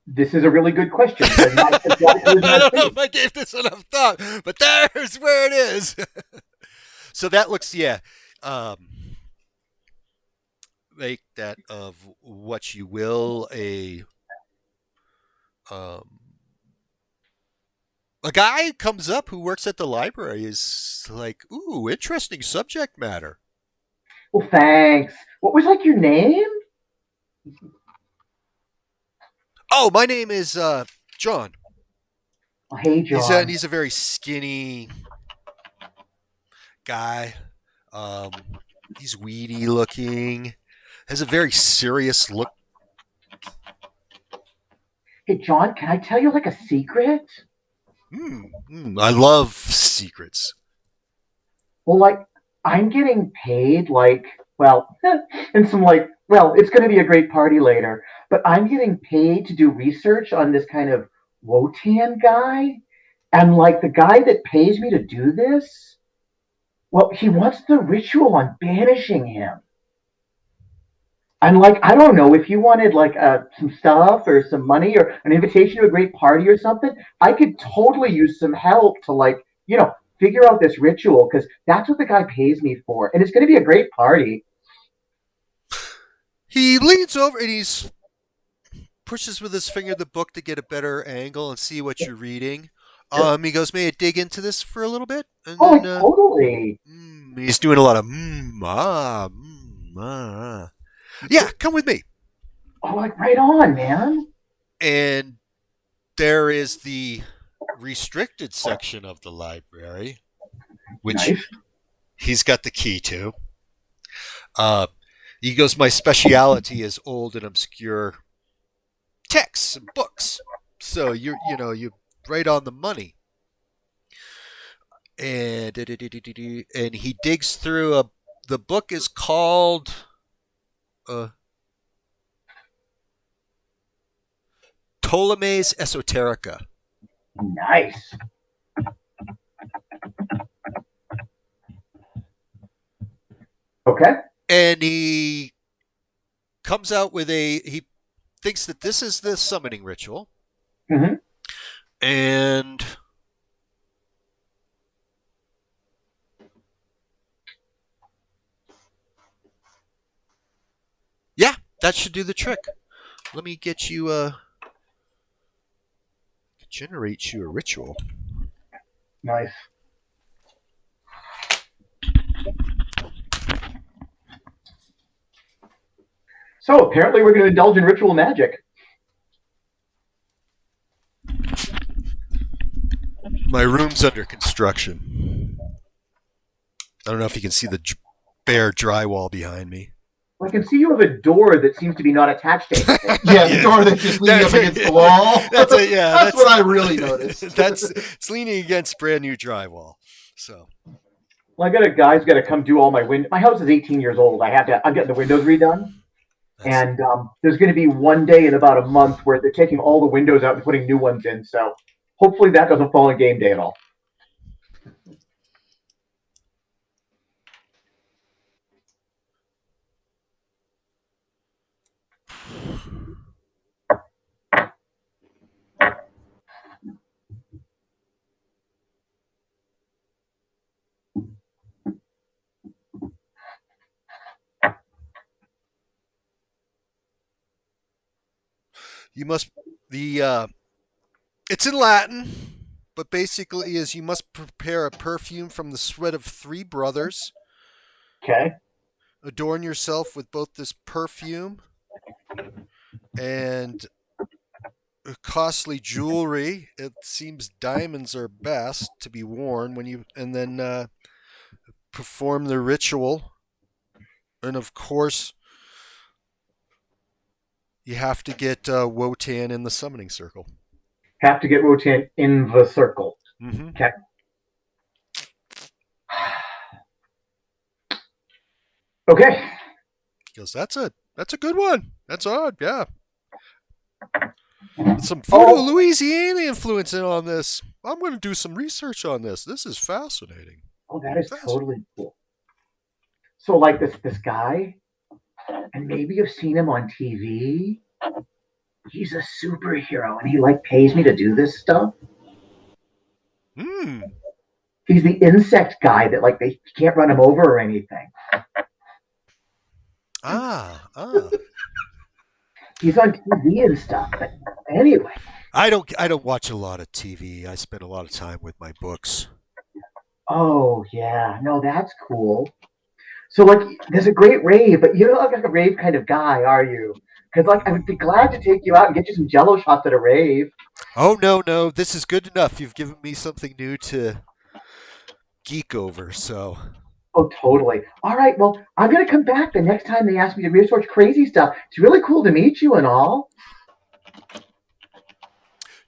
This is a really good question. I don't know if I gave this enough thought, but there's where it is. So that looks, make that of what you will. A guy comes up who works at the library, is like, ooh, interesting subject matter. Well, thanks. What was your name? Oh, my name is John. Hey, John. He's a very skinny guy. Um, he's weedy looking. Has a very serious look. Hey, John, can I tell you like a secret? I love secrets. Well, like, I'm getting paid, like, well, and some, like, well, it's going to be a great party later, but I'm getting paid to do research on this kind of Wotan guy. And, like, the guy that pays me to do this, well, he wants the ritual on banishing him. And, like, I don't know if you wanted, like, some stuff or some money or an invitation to a great party or something, I could totally use some help to, like, figure out this ritual because that's what the guy pays me for. And it's going to be a great party. He leans over and he's pushes with his finger the book to get a better angle and see what you're reading. He goes, "May I dig into this for a little bit?" And Oh, then totally. he's doing a lot of Yeah, come with me. Oh, like right on, man. And there is the restricted section of the library, which Nice. he's got the key to. He goes, "My speciality is old and obscure texts and books." So you're right on the money. And he digs through the book is called Ptolemy's Esoterica. Nice. Okay. And he comes out with he thinks that this is the summoning ritual. Mm-hmm. And yeah, that should do the trick. Let me get you generate you a ritual. Nice. So apparently we're going to indulge in ritual magic. My room's under construction. I don't know if you can see the bare drywall behind me. Well, I can see you have a door that seems to be not attached to anything. Yeah, the door that's just leaning up against the wall. That's what I really noticed. It's leaning against brand new drywall. So. Well, I got a guy's got to come do all my windows. My house is 18 years old. I'm getting the windows redone. And there's going to be one day in about a month where they're taking all the windows out and putting new ones in. So hopefully that doesn't fall on game day at all. You must it's in Latin, but basically is you must prepare a perfume from the sweat of 3 brothers. Okay. Adorn yourself with both this perfume and costly jewelry. It seems diamonds are best to be worn and then perform the ritual. And of course, you have to get Wotan in the summoning circle. Have to get Wotan in the circle. Mm-hmm. Okay. Okay. Because that's a good one. That's odd, yeah. Some Voodoo Louisiana influence in on this. I'm going to do some research on this. This is fascinating. Oh, that is totally cool. So, like this guy, and maybe you've seen him on TV. He's a superhero, and he like pays me to do this stuff. He's the insect guy that like they can't run him over or anything. He's on TV and stuff. But anyway, I don't watch a lot of TV. I spend a lot of time with my books. Oh yeah, no, that's cool. So like, there's a great rave, but you're not like a rave kind of guy, are you? Because like I would be glad to take you out and get you some Jello shots at a rave. Oh no, this is good enough. You've given me something new to geek over. So Oh, totally. All right. Well, I'm gonna come back the next time they ask me to research crazy stuff. It's really cool to meet you and all.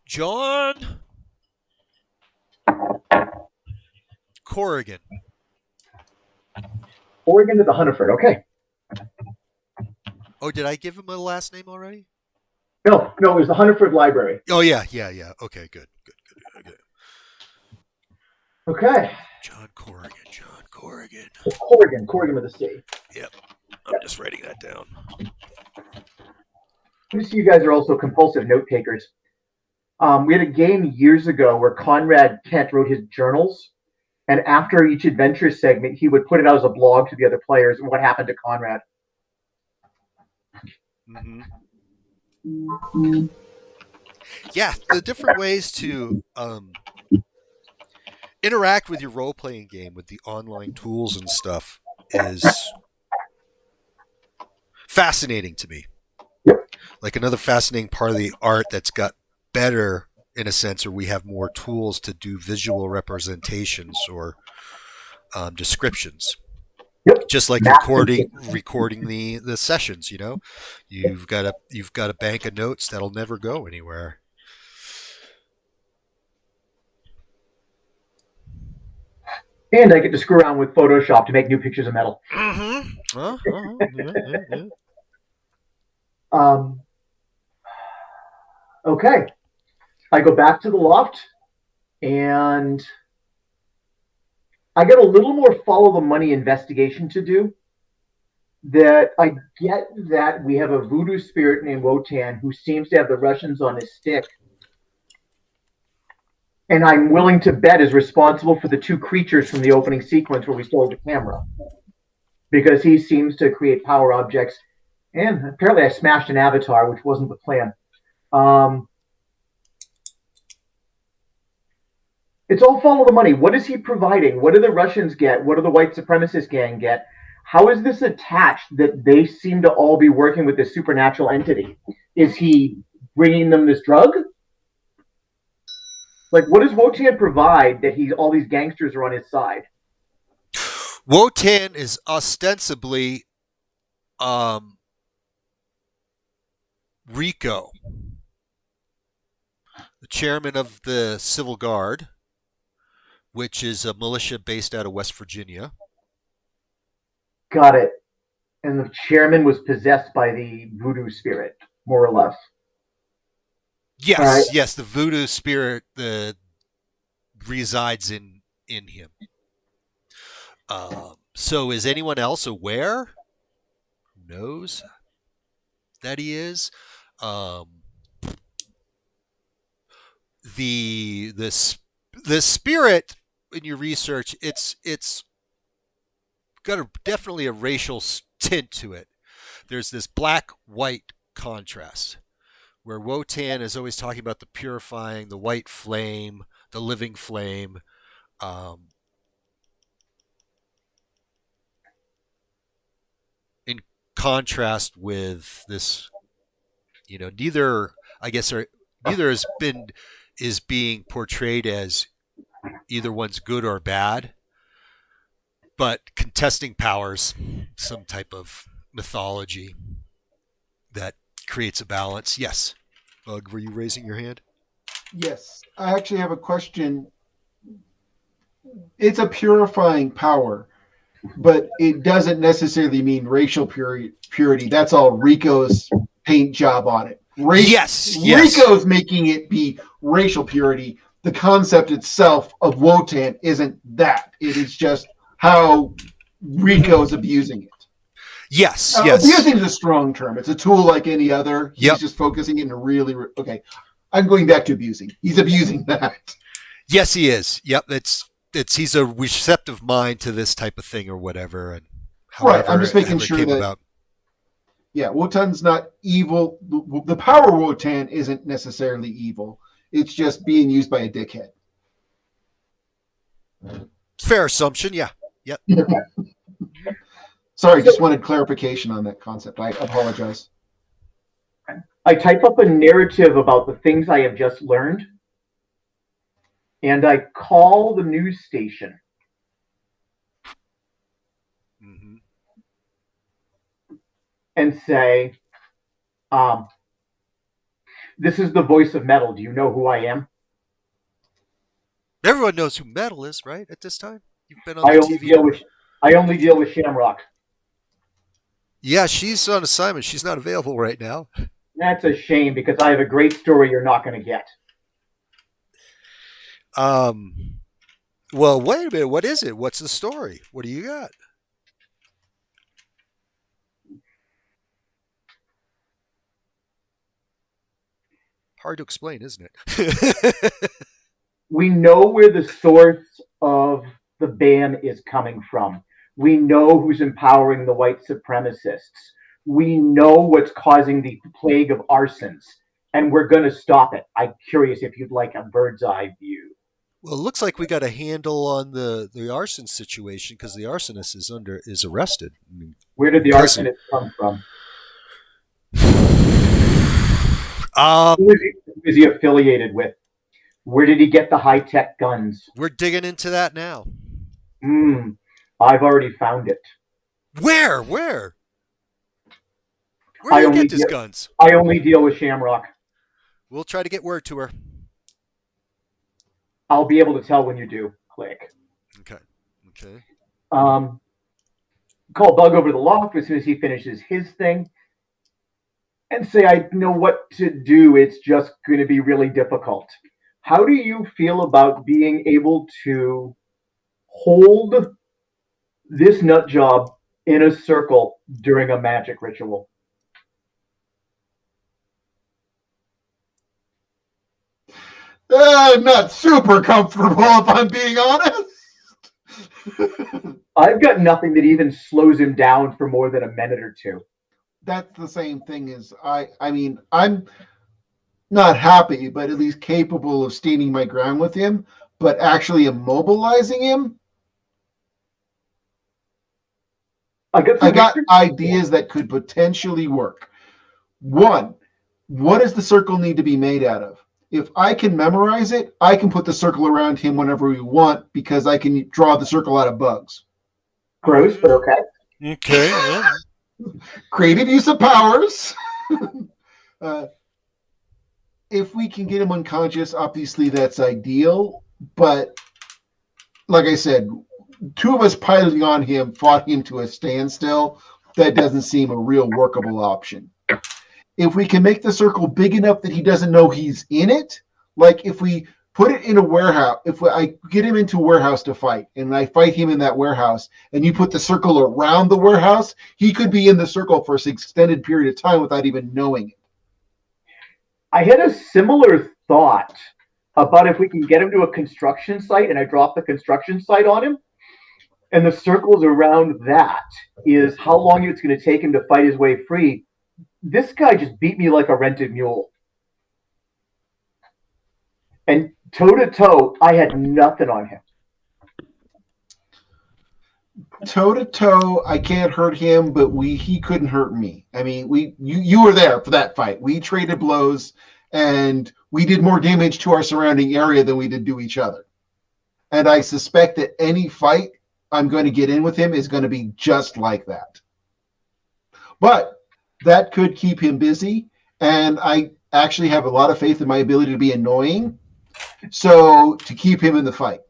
John Corrigan. Oregon to the Hunterford. Okay. Oh, did I give him a last name already? No, it was the Hunterford Library. Oh yeah. Okay, good. Okay. John Corrigan. Corrigan with a C. Yep. I'm just writing that down. I see you guys are also compulsive note takers. We had a game years ago where Conrad Kent wrote his journals, and after each adventure segment, he would put it out as a blog to the other players and what happened to Conrad. Mm-hmm. Yeah, the different ways to interact with your role-playing game with the online tools and stuff is fascinating to me. Yep. Like another fascinating part of the art that's got better in a sense, or we have more tools to do visual representations or descriptions. Yep. Just like recording the sessions, you know, you've got a bank of notes that'll never go anywhere. And I get to screw around with Photoshop to make new pictures of metal. Yeah. Okay. I go back to the loft, and I get a little more follow the money investigation to do. That I get that we have a voodoo spirit named Wotan who seems to have the Russians on his stick. And I'm willing to bet is responsible for the two creatures from the opening sequence where we stole the camera. Because he seems to create power objects. And apparently I smashed an avatar, which wasn't the plan. It's all follow the money. What is he providing? What do the Russians get? What do the white supremacist gang get? How is this attached that they seem to all be working with this supernatural entity? Is he bringing them this drug? Like, what does Wotan provide that all these gangsters are on his side? Wotan is ostensibly Rico, the chairman of the Civil Guard, which is a militia based out of West Virginia. Got it. And the chairman was possessed by the voodoo spirit, more or less. Yes, right. Yes, the voodoo spirit resides in him. So is anyone else aware? Who knows that he is? The spirit in your research, it's got definitely a racial tint to it. There's this black-white contrast where Wotan is always talking about the purifying, the white flame, the living flame. In contrast with this, you know, neither is being portrayed as either one's good or bad, but contesting powers, some type of mythology that creates a balance. Yes. Bug, were you raising your hand? Yes. I actually have a question. It's a purifying power, but it doesn't necessarily mean racial purity. That's all Rico's paint job on it. Yes. Rico's making it be racial purity. The concept itself of Wotan isn't that. It is just how Rico's abusing it. Yes. Abusing is a strong term. It's a tool like any other. He's just focusing in a really... Okay. I'm going back to abusing. He's abusing that. Yes, he is. Yep. He's a receptive mind to this type of thing or whatever. And right. I'm just making sure that... Yeah, Wotan's not evil. The power Wotan isn't necessarily evil. It's just being used by a dickhead. Fair assumption, yeah. Yep. Sorry, just wanted clarification on that concept. I apologize. I type up a narrative about the things I have just learned, and I call the news station Mm-hmm. and say, this is the voice of metal. Do you know who I am? Everyone knows who Metal is, right? At this time, you've been on the I only TV. deal with I only deal with Shamrock. Yeah, she's on assignment. She's not available right now. That's a shame because I have a great story you're not going to get. Um. Well, wait a minute. What is it? What's the story? What do you got? Hard to explain, isn't it? We know where the source of the ban is coming from. We know who's empowering the white supremacists. We know what's causing the plague of arsons, and we're going to stop it. I'm curious if you'd like a bird's eye view. Well, it looks like we got a handle on the arson situation because the arsonist is arrested. I mean, Where did the prison. arsonist come from? Um, Who is he affiliated with? Where did he get the high-tech guns? we're digging into that now. I've already found it. Where? Where I do you only get these deal, guns? I only deal with Shamrock. We'll try to get word to her. I'll be able to tell when you do. Click. Okay. Okay. Call Bug over the loft as soon as he finishes his thing and say, I know what to do. It's just going to be really difficult. How do you feel about being able to hold this nut job in a circle during a magic ritual? Not super comfortable, if I'm being honest. I've got nothing that even slows him down for more than a minute or two. That's the same thing as I mean, I'm not happy, but at least capable of standing my ground with him. But actually immobilizing him, I got ideas that could potentially work. One, what does the circle need to be made out of? If I can memorize it, I can put the circle around him whenever we want because I can draw the circle out of bugs. Gross, but okay. Okay. Yeah. Creative use of powers. If we can get him unconscious, obviously that's ideal. But like I said, two of us piling on him fought him to a standstill. That doesn't seem a real workable option. If we can make the circle big enough that he doesn't know he's in it, like if we put it in a warehouse, I get him into a warehouse to fight and I fight him in that warehouse and you put the circle around the warehouse, he could be in the circle for an extended period of time without even knowing it. I had a similar thought about if we can get him to a construction site and I drop the construction site on him and the circles around that is how long it's going to take him to fight his way free. This guy just beat me like a rented mule. And toe to toe, I had nothing on him. Toe to toe, I can't hurt him, but he couldn't hurt me. I mean, you were there for that fight. We traded blows, and we did more damage to our surrounding area than we did to each other. And I suspect that any fight I'm going to get in with him is going to be just like that. But that could keep him busy, and I actually have a lot of faith in my ability to be annoying, so to keep him in the fight.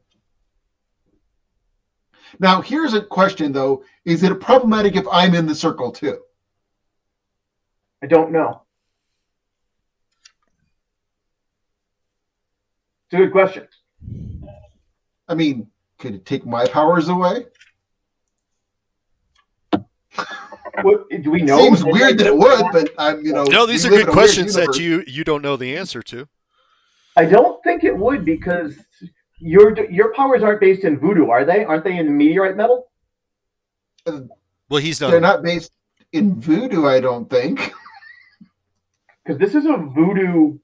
Now, here's a question, though. Is it problematic if I'm in the circle, too? I don't know. It's a good question. I mean, could it take my powers away? What, do we know? Seems weird that it would, but No, these are good questions that you don't know the answer to. I don't think it would because your powers aren't based in voodoo, are they? Aren't they in meteorite metal? Well, he's not. They're not based in voodoo, I don't think. Because this is a voodoo.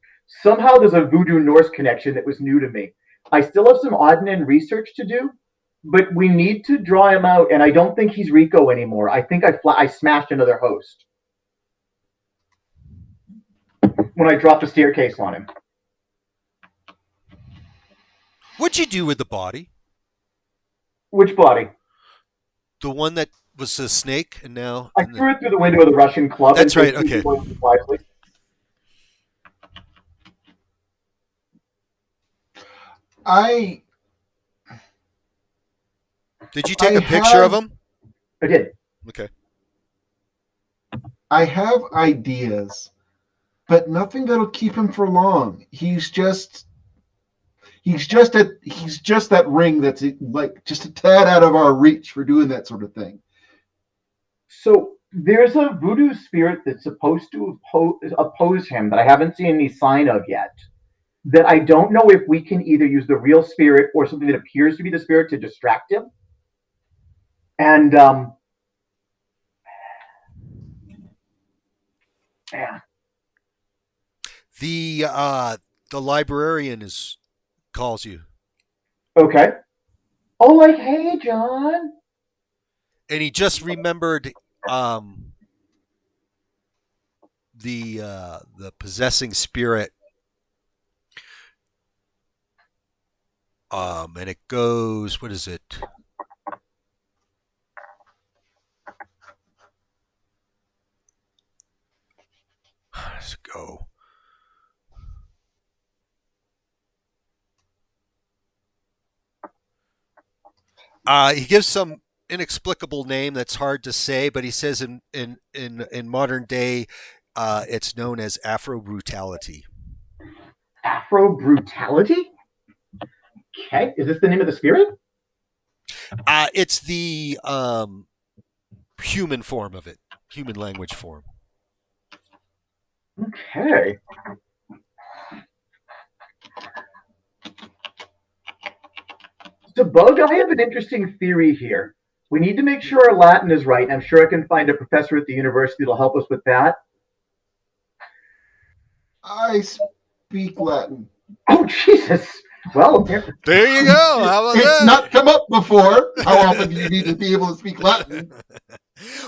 Somehow there's a voodoo Norse connection that was new to me. I still have some odd and end research to do, but we need to draw him out, and I don't think he's Rico anymore. I think I smashed another host. when I dropped the staircase on him. What'd you do with the body? Which body? The one that was a snake, and now I threw it through the window of the Russian club. That's right. Okay. Did you take a picture of him? I did. Okay. I have ideas, but nothing that'll keep him for long. He's just that ring that's like just a tad out of our reach for doing that sort of thing. So there's a voodoo spirit that's supposed to oppose him that I haven't seen any sign of yet. That I don't know if we can either use the real spirit or something that appears to be the spirit to distract him. And yeah. The librarian calls you. Okay. Oh, like, hey, John. And he just remembered the possessing spirit. And it goes, what is it? How does it go? He gives some inexplicable name that's hard to say, but he says in modern day, it's known as Afro brutality. Afro brutality? Okay, is this the name of the spirit? It's the human form of it, human language form. Okay. So, Bug, I have an interesting theory here. We need to make sure our Latin is right. I'm sure I can find a professor at the university that'll help us with that. I speak Latin. Oh, Jesus. Well, there you go. How about it's that? not come up before. How often do you need to be able to speak Latin?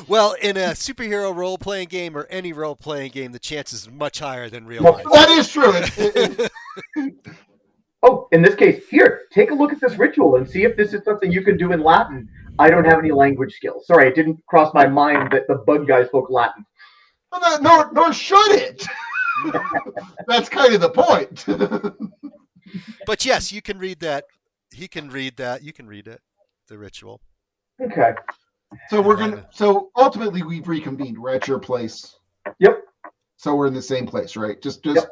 Well, in a superhero role-playing game or any role-playing game, the chance is much higher than real life. That is true. Oh, in this case, here, take a look at this ritual and see if this is something you can do in Latin. I don't have any language skills. Sorry, it didn't cross my mind that the bug guy spoke Latin. Nor should it. That's kind of the point. But yes, you can read that. He can read that. You can read it. The ritual. Okay. So ultimately we've reconvened. We're at your place. Yep. So we're in the same place, right? Just yep.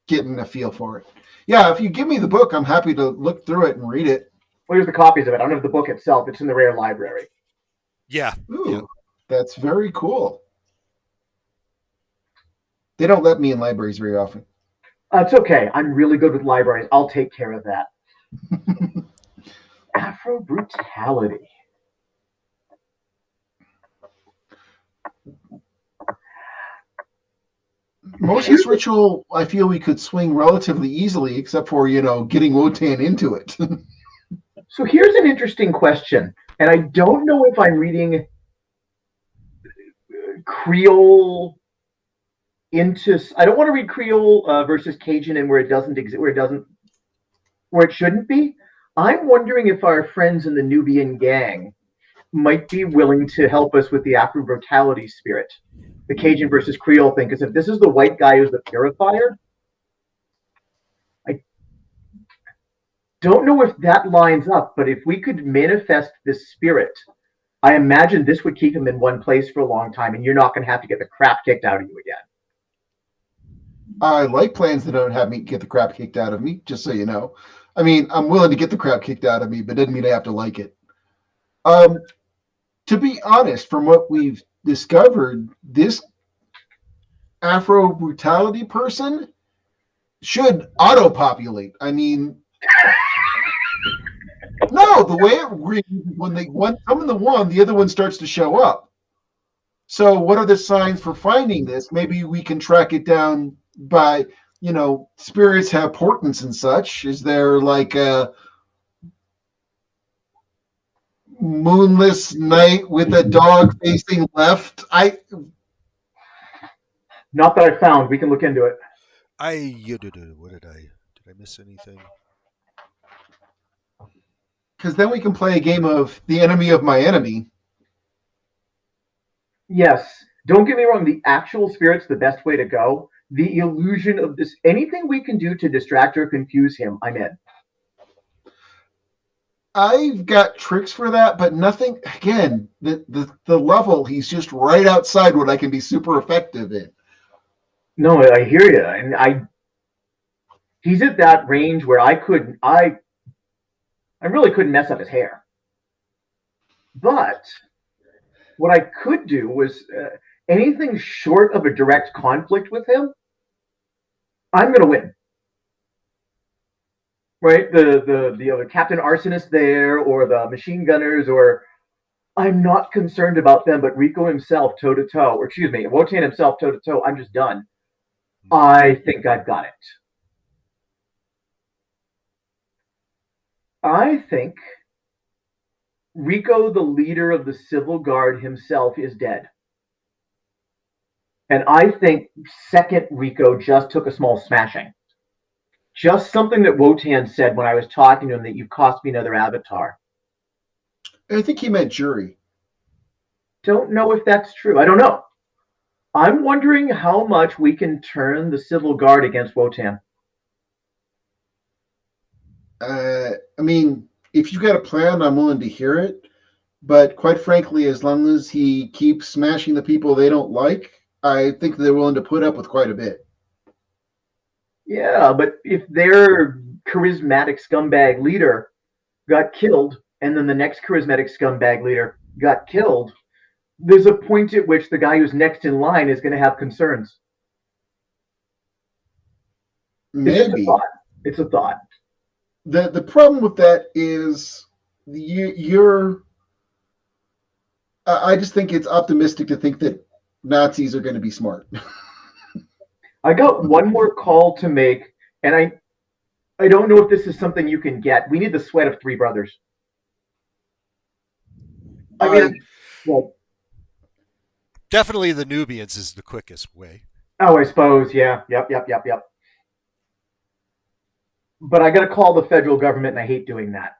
Getting a feel for it. Yeah, if you give me the book, I'm happy to look through it and read it. Well, here's the copies of it. I don't have the book itself. It's in the rare library. Yeah. Ooh, yeah. That's very cool. They don't let me in libraries very often. It's okay. I'm really good with libraries. I'll take care of that. Afro brutality. Most of this ritual, I feel we could swing relatively easily, except for, getting Wotan into it. So here's an interesting question, and I don't know if I'm reading Creole into. I don't want to read Creole versus Cajun and where it doesn't exist, where it shouldn't be. I'm wondering if our friends in the Nubian gang might be willing to help us with the Afro brutality spirit, the Cajun versus Creole thing. Because if this is the white guy who's the purifier, I don't know if that lines up. But if we could manifest this spirit, I imagine this would keep him in one place for a long time, and you're not going to have to get the crap kicked out of you again. I like plans that don't have me get the crap kicked out of me, just so you know. I mean, I'm willing to get the crap kicked out of me, but it doesn't mean I have to like it. To be honest, from what we've discovered, this Afro brutality person should auto-populate. I mean, no, the way it reads, when summon the one, the other one starts to show up. So what are the signs for finding this? Maybe we can track it down by, spirits have portents and such. Is there like a moonless night with a dog facing left? Not that I found. We can look into it. What did I miss anything? Because then we can play a game of the enemy of my enemy. Yes. Don't get me wrong. The actual spirit's the best way to go. The illusion of this, anything we can do to distract or confuse him, I'm in. I've got tricks for that, but nothing. Again, the level, he's just right outside what I can be super effective in. No, I hear you, and he's at that range where I really couldn't mess up his hair. But what I could do was anything short of a direct conflict with him, I'm going to win. Right? The other Captain Arsonist there, or the machine gunners, or I'm not concerned about them, but Rico himself toe to toe, or excuse me, Wotan himself toe to toe, I'm just done. I think I've got it. I think Rico, the leader of the Civil Guard himself, is dead. And I think second Rico just took a small smashing. Just something that Wotan said when I was talking to him, that you cost me another avatar. I think he meant jury. Don't know if that's true. I don't know. I'm wondering how much we can turn the Civil Guard against Wotan. I mean, if you got a plan, I'm willing to hear it. But quite frankly, as long as he keeps smashing the people they don't like, I think they're willing to put up with quite a bit. Yeah, but if their charismatic scumbag leader got killed, and then the next charismatic scumbag leader got killed, there's a point at which the guy who's next in line is going to have concerns. Maybe. It's a thought. The problem with that is I just think it's optimistic to think that Nazis are going to be smart. I got one more call to make, and I don't know if this is something you can get. We need the sweat of three brothers. Well, Definitely the Nubians is the quickest way. Oh, I suppose, yeah. Yep. But I got to call the federal government, and I hate doing that.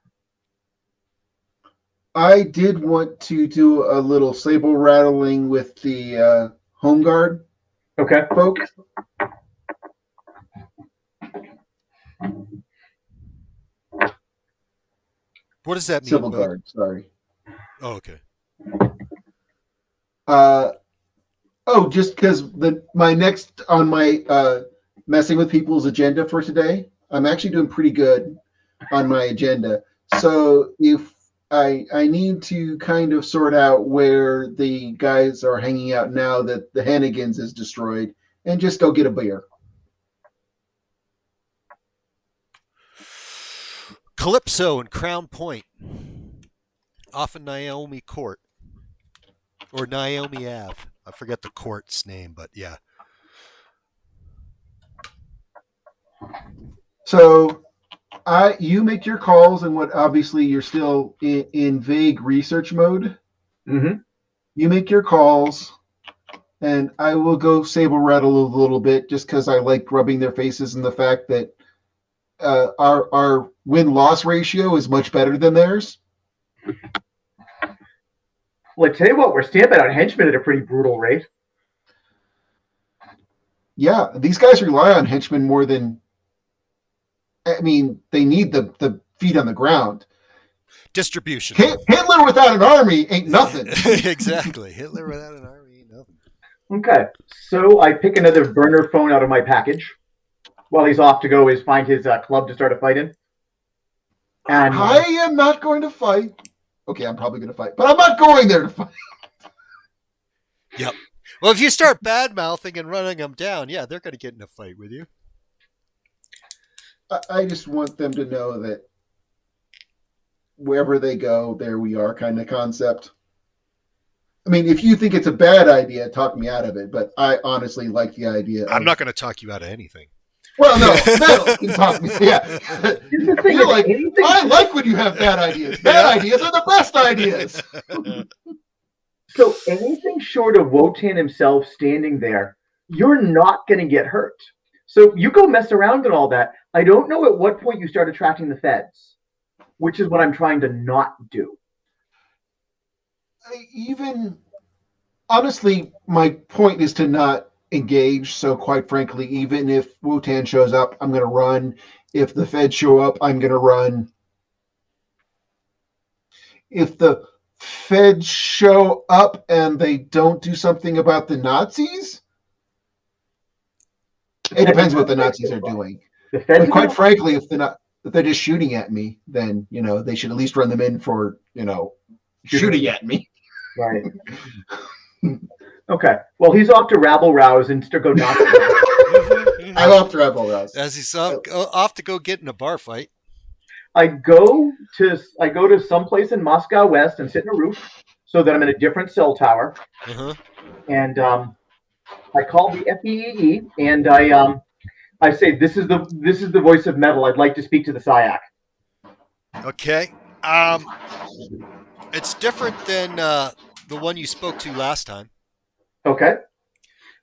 I did want to do a little sable rattling with the Home Guard folks. What does that mean? Civil Guard, sorry. Oh, okay. Just because my next on my messing with people's agenda for today, I'm actually doing pretty good on my agenda. So if I need to kind of sort out where the guys are hanging out now that the Hannigans is destroyed, and just go get a beer. Calypso and Crown Point, off of Naomi Court, or Naomi Ave. I forget the court's name, but yeah. So you make your calls, and what obviously you're still in vague research mode. Mm-hmm. You make your calls, and I will go sable rattle a little bit just because I like rubbing their faces in the fact that our win-loss ratio is much better than theirs. Well, I tell you what, we're stamping out henchmen at a pretty brutal rate. Yeah, these guys rely on henchmen more than... I mean, they need the feet on the ground. Distribution. Hitler without an army ain't nothing. Exactly. Hitler without an army ain't nothing. Okay, so I pick another burner phone out of my package while he's off to go find his club to start a fight in. And I am not going to fight. Okay, I'm probably going to fight, but I'm not going there to fight. Yep. Well, if you start bad-mouthing and running them down, yeah, they're going to get in a fight with you. I just want them to know that wherever they go, there we are kind of concept. I mean, if you think it's a bad idea, talk me out of it, but I honestly like the idea. I'm not going to talk you out of anything. Well, no, that can talk me. Yeah. You're like, I like when you have bad ideas. Bad ideas are the best ideas. So anything short of Wotan himself standing there, you're not going to get hurt. So you go mess around and all that. I don't know at what point you start attracting the feds, which is what I'm trying to not do. Even honestly, my point is to not engage. So quite frankly, even if Wu-Tan shows up, I'm going to run. If the feds show up, I'm going to run. If the feds show up and they don't do something about the Nazis, it depends what the Nazis are doing. But quite frankly, if they're just shooting at me, then they should at least run them in for shooting at me. Right. Okay. Well, he's off to rabble rouse and to go Nazi. I love rabble rouse. As he's off to go get in a bar fight. I go to someplace in Moscow West and sit in a roof so that I'm in a different cell tower. Uh-huh. And I call the FEEE and I say, this is the voice of metal. I'd like to speak to the SIAC. Okay. It's different than the one you spoke to last time. Okay.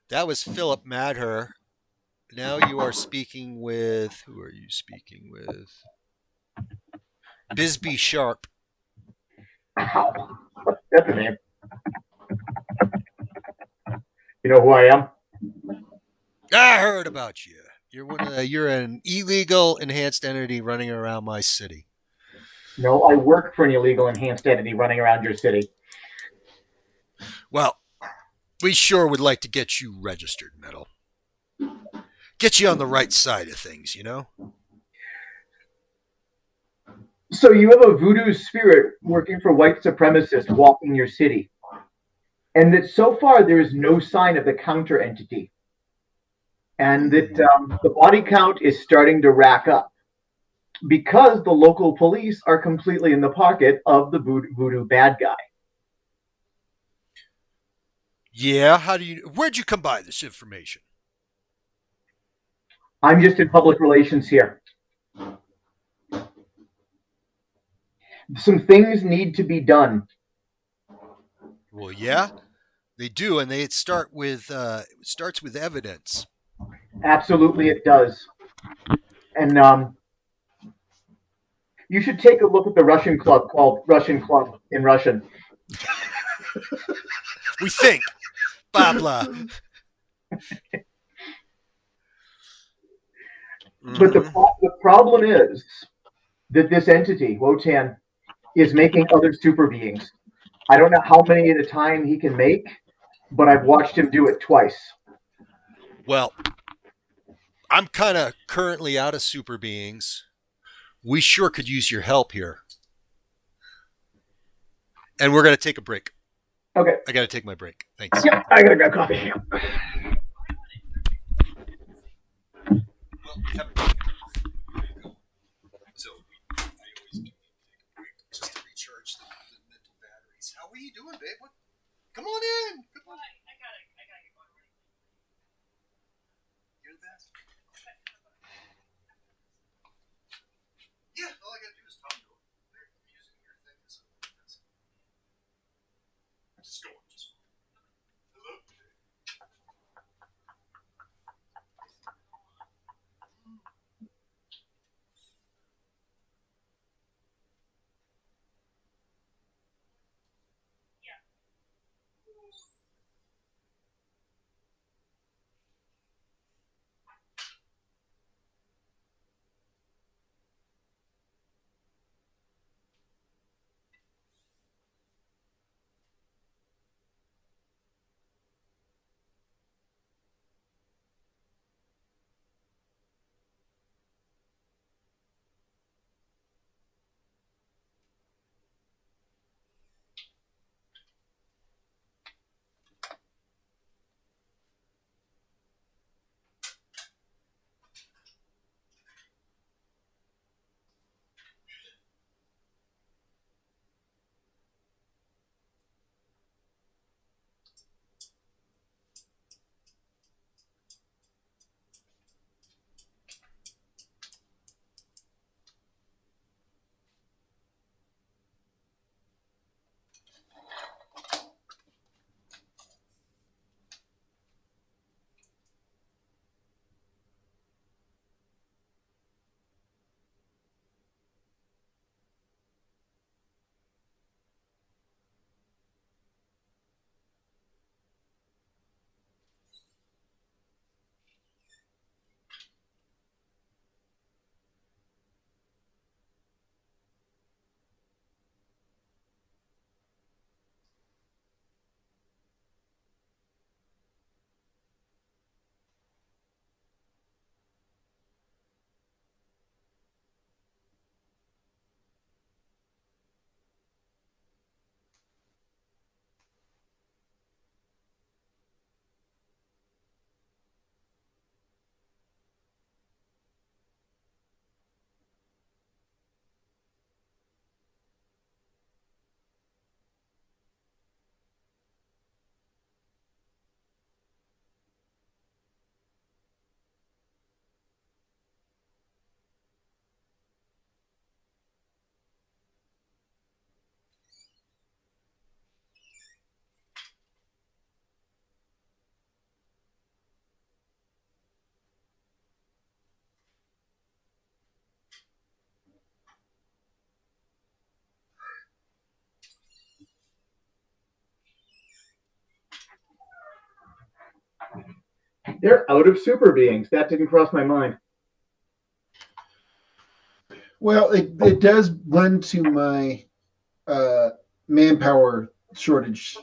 That was Philip Madher. Now you are speaking with... Who are you speaking with? Bisbee Sharp. Ow. That's a name. You know who I am? I heard about you. You're an illegal enhanced entity running around my city. No, I work for an illegal enhanced entity running around your city. Well, we sure would like to get you registered, Metal. Get you on the right side of things, So you have a voodoo spirit working for white supremacists walking your city. And that so far there is no sign of the counter entity. And that the body count is starting to rack up because the local police are completely in the pocket of the voodoo bad guy. Yeah, where'd you come by this information? I'm just in public relations here. Some things need to be done. Well, yeah, they do, and it starts with evidence. Absolutely, it does. And you should take a look at the Russian club called Russian Club in Russian. We think, Babla. But the problem is that this entity, Wotan, is making other super beings. I don't know how many at a time he can make, but I've watched him do it twice. Well, I'm kind of currently out of super beings. We sure could use your help here. And we're going to take a break. Okay. I got to take my break. Thanks. Yeah, I got to grab coffee. So I always do take a break just to recharge the mental batteries. How are you doing, babe? Come on in. Come on. I gotta get going right. You're the best. Yeah, all I gotta do is talk to them. They're using your thing as a just go on. Hello? They're out of super beings. That didn't cross my mind. Well, it does lend to my manpower shortage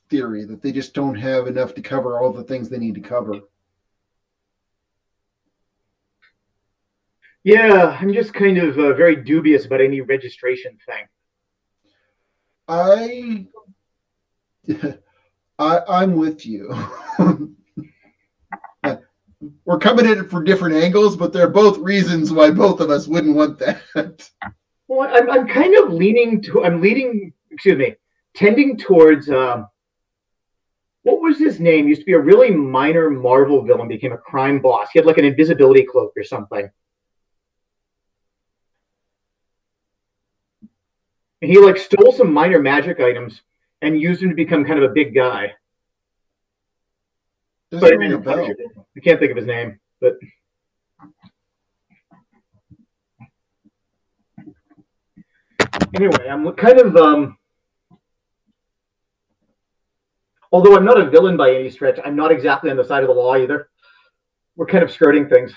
theory that they just don't have enough to cover all the things they need to cover. Yeah, I'm just kind of very dubious about any registration thing. I'm with you. We're coming at it from different angles, but they're both reasons why both of us wouldn't want that. Well, I'm kind of tending towards what was his name? Used to be a really minor Marvel villain, became a crime boss. He had like an invisibility cloak or something. And he like stole some minor magic items and used them to become kind of a big guy. But I can't think of his name. But anyway, I'm kind of although I'm not a villain by any stretch, I'm not exactly on the side of the law either. We're kind of skirting things.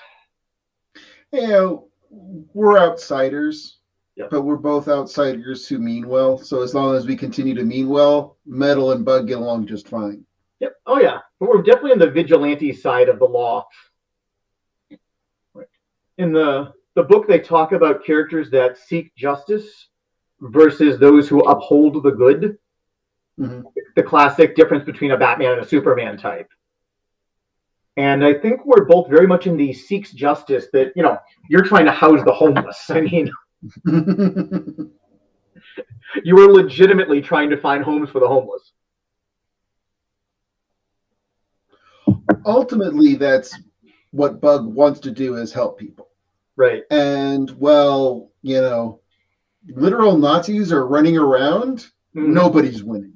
You know, we're outsiders, Yep. but we're both outsiders who mean well. So as long as we continue to mean well, Metal and Bug get along just fine. Yep. Oh yeah, but we're definitely on the vigilante side of the law. In the book, they talk about characters that seek justice versus those who uphold the good. Mm-hmm. The classic difference between a Batman and a Superman type. And I think we're both very much in the seeks justice that, you're trying to house the homeless. I mean, you were legitimately trying to find homes for the homeless. Ultimately, that's what Bug wants to do, is help people. Right. And, well, literal Nazis are running around. Mm-hmm. Nobody's winning.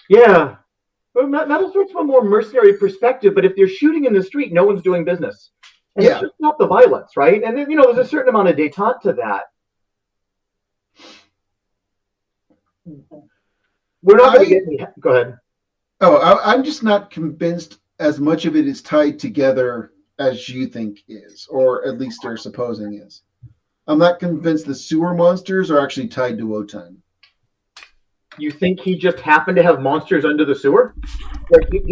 Yeah. Well, Metal starts from a more mercenary perspective, but if they're shooting in the street, no one's doing business. And it's just not the violence, right? And then, there's a certain amount of détente to that. We're not going to get any... Go ahead. Oh, I'm just not convinced as much of it is tied together as you think is, or at least they're supposing is. I'm not convinced the sewer monsters are actually tied to Wotan. You think he just happened to have monsters under the sewer?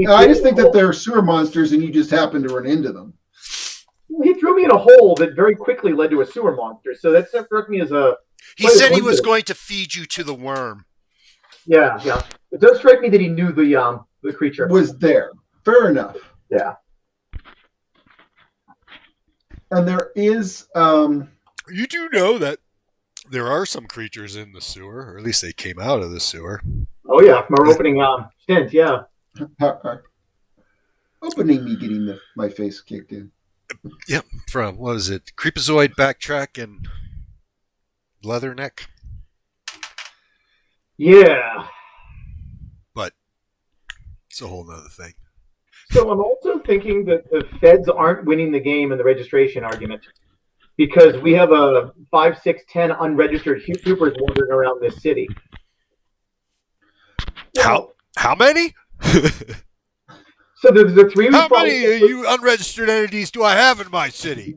I just think that they're sewer monsters and you just happen to run into them. He threw me in a hole that very quickly led to a sewer monster, so that struck me as a... He said he was going to feed you to the worm. Yeah. It does strike me that he knew the creature. Was there. Fair enough. Yeah. And there is... You do know that there are some creatures in the sewer, or at least they came out of the sewer. Oh, yeah, from our opening stint, yeah. Opening me getting my face kicked in. Yep, from, what was it, Creepazoid, Backtrack, and Leatherneck? Yeah. But it's a whole nother thing. So I'm also thinking that the feds aren't winning the game in the registration argument, because we have a 5, 6, 10 unregistered supers wandering around this city. How many? So there's the three. How many you unregistered entities do I have in my city?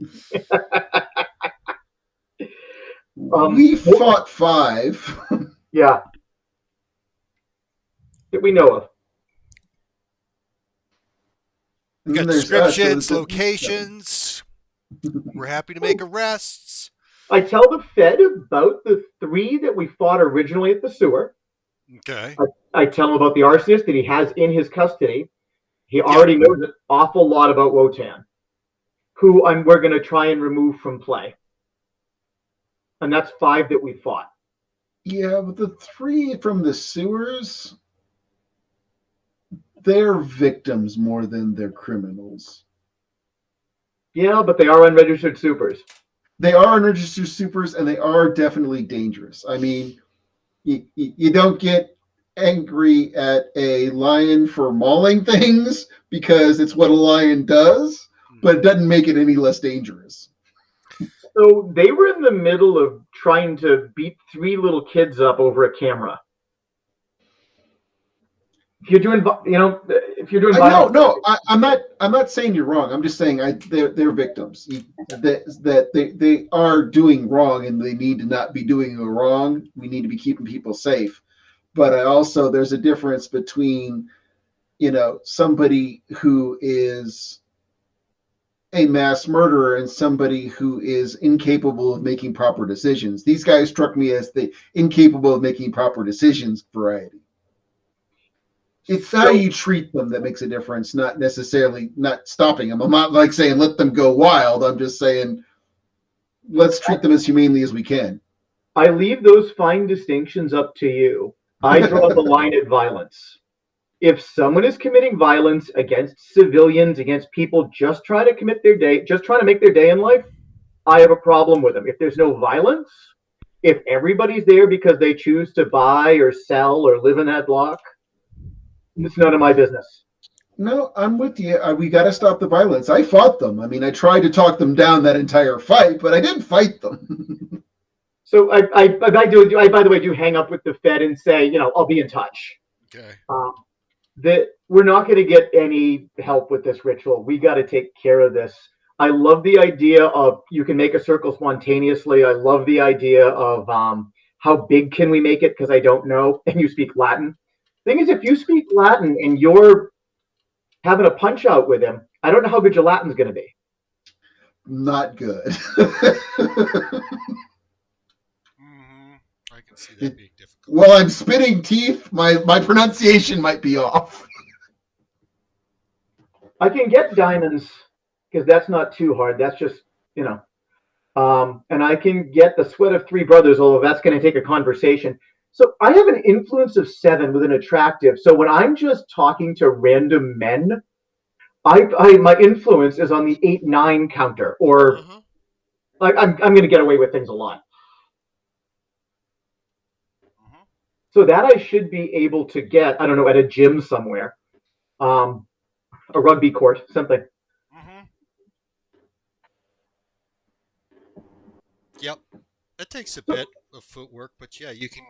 We fought 5. Yeah. That we know of. We got descriptions, locations. We're happy to make arrests. I tell the Fed about the 3 that we fought originally at the sewer. Okay. I tell him about the arsonist that he has in his custody. He already knows an awful lot about Wotan, who we're going to try and remove from play. And that's 5 that we fought. Yeah, but the 3 from the sewers, they're victims more than they're criminals. Yeah, but they are unregistered supers. They are unregistered supers, and they are definitely dangerous. I mean, you don't get angry at a lion for mauling things because it's what a lion does, but it doesn't make it any less dangerous. So they were in the middle of trying to beat 3 little kids up over a camera. if you're doing, if you're doing No, violence, no, I'm not saying you're wrong. I'm just saying they're victims. That they are doing wrong, and they need to not be doing wrong. We need to be keeping people safe. But there's a difference between, somebody who is a mass murderer and somebody who is incapable of making proper decisions. These guys struck me as the incapable of making proper decisions variety. It's how you treat them that makes a difference, not necessarily not stopping them. I'm not like saying let them go wild. I'm just saying let's treat them as humanely as we can. I leave those fine distinctions up to you. I draw the line at violence. If someone is committing violence against civilians, against people just trying to make their day in life, I have a problem with them. If there's no violence, if everybody's there because they choose to buy or sell or live in that block, it's none of my business. No, I'm with you. We got to stop the violence. I fought them. I mean, I tried to talk them down that entire fight, but I didn't fight them. So I by the way, do hang up with the Fed and say, I'll be in touch. Okay. That we're not going to get any help with this ritual. We got to take care of this. I love the idea of you can make a circle spontaneously. I love the idea of how big can we make it, because I don't know. And you speak Latin. Thing is, if you speak Latin and you're having a punch out with him, I don't know how good your Latin's going to be. Not good. I can see that being difficult. Well, I'm spitting teeth. My pronunciation might be off. I can get diamonds because that's not too hard. That's just, and I can get the sweat of three brothers, although that's going to take a conversation. So I have an influence of 7 with an attractive. So when I'm just talking to random men, my influence is on the 8-9 counter, or like I'm going to get away with things a lot. So that I should be able to get, I don't know, at a gym somewhere, a rugby court, something. Yep. It takes a bit of footwork, but yeah, you can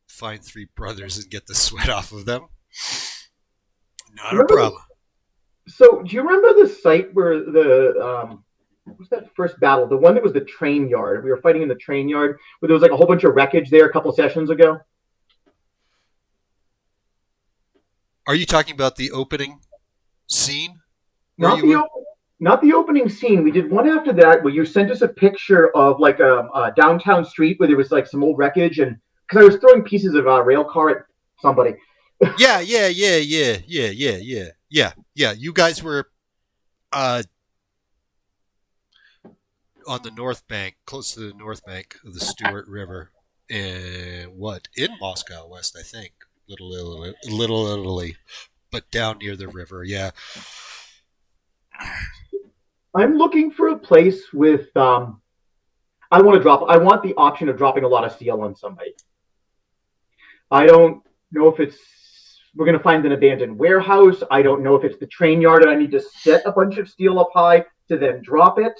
find 3 brothers and get the sweat off of them. Not a problem. So do you remember the site where what was that first battle? The one that was the train yard. We were fighting in the train yard where there was like a whole bunch of wreckage there a couple sessions ago. Are you talking about the opening scene? Not the opening scene. We did one after that where you sent us a picture of like a downtown street where there was like some old wreckage, and because I was throwing pieces of a rail car at somebody. Yeah. You guys were on the north bank, close to the north bank of the Stewart River, in Moscow West, I think. Little Italy, but down near the river. Yeah. I'm looking for a place with. I want the option of dropping a lot of steel on somebody. I don't know if we're going to find an abandoned warehouse. I don't know if it's the train yard and I need to set a bunch of steel up high to then drop it.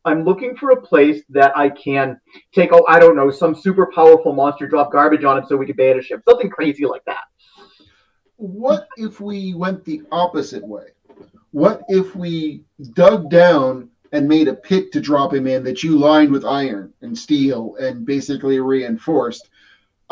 I'm looking for a place that I can take, I don't know, some super powerful monster, drop garbage on it so we can bait a ship. Something crazy like that. What if we went the opposite way? What if we dug down and made a pit to drop him in that you lined with iron and steel and basically reinforced?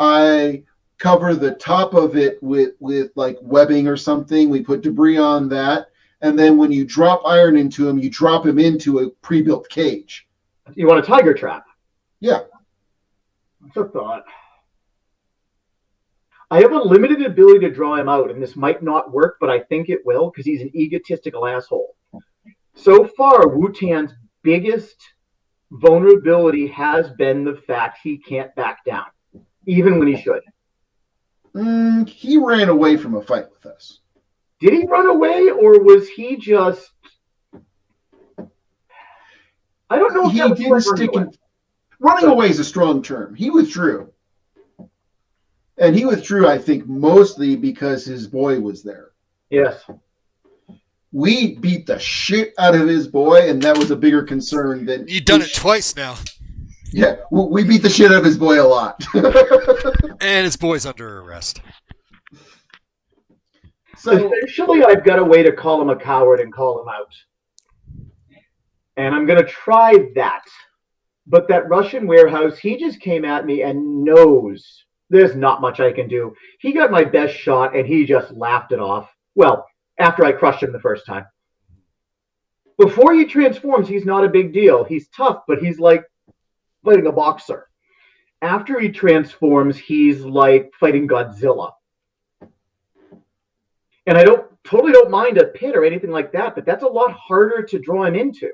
I cover the top of it with like webbing or something. We put debris on that. And then when you drop iron into him, you drop him into a pre-built cage. You want a tiger trap? Yeah. That's a thought. I have a limited ability to draw him out, and this might not work, but I think it will because he's an egotistical asshole. So far, Wu-Tan's biggest vulnerability has been the fact he can't back down, even when he should. He ran away from a fight with us. Did he run away, or was he just... I don't know if he that was didn't stick in... Running away is a strong term. He withdrew. And he withdrew, I think, mostly because his boy was there. Yes. We beat the shit out of his boy, and that was a bigger concern than... You've done it twice now. Yeah, we beat the shit out of his boy a lot. And his boy's under arrest. So essentially, I've got a way to call him a coward and call him out. And I'm going to try that. But that Russian warehouse, he just came at me and knows there's not much I can do. He got my best shot and he just laughed it off. Well, after I crushed him the first time. Before he transforms, he's not a big deal. He's tough, but he's like fighting a boxer. After he transforms, he's like fighting Godzilla. And I totally don't mind a pit or anything like that, but that's a lot harder to draw him into.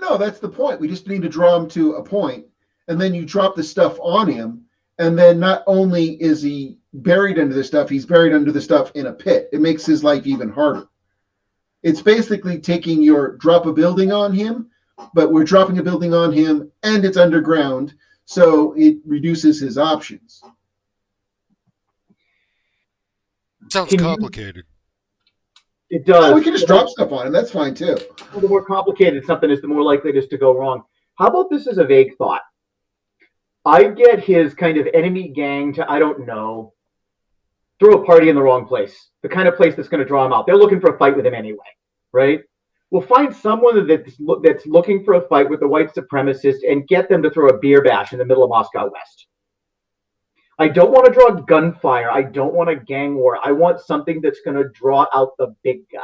no, that's the point. We just need to draw him to a point, and then you drop the stuff on him, and then not only is he buried under the stuff, he's buried under the stuff in a pit. It makes his life even harder. It's basically taking your drop a building on him, but we're dropping a building on him and it's underground, so it reduces his options. Sounds complicated. It does. Oh, we can just drop stuff on him. That's fine too. Well, the more complicated something is, the more likely it is to go wrong. How about this as a vague thought? I get his kind of enemy gang to, I don't know, throw a party in the wrong place. The kind of place that's going to draw him out. They're looking for a fight with him anyway, right? We'll find someone that's looking for a fight with the white supremacist and get them to throw a beer bash in the middle of Moscow West. I don't want to draw gunfire. I don't want a gang war. I want something that's going to draw out the big guy.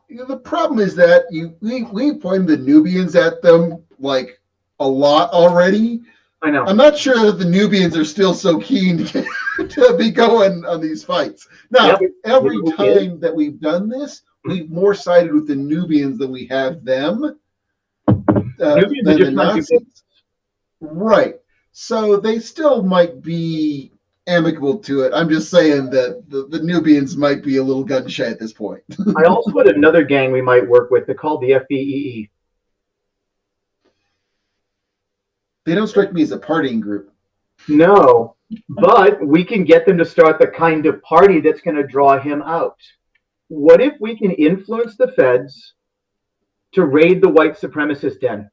The problem is that we pointed the Nubians at them like a lot already. I know. I'm not sure that the Nubians are still so keen to be going on these fights. Now, every time that we've done this, we've more sided with the Nubians than we have them. Nubians than are just the not Nazis. Right. So they still might be amicable to it. I'm just saying that the Nubians might be a little gun shy at this point. I also had another gang we might work with. They're called the FBEE. They don't strike me as a partying group. No, but we can get them to start the kind of party that's going to draw him out. What if we can influence the feds to raid the white supremacist den?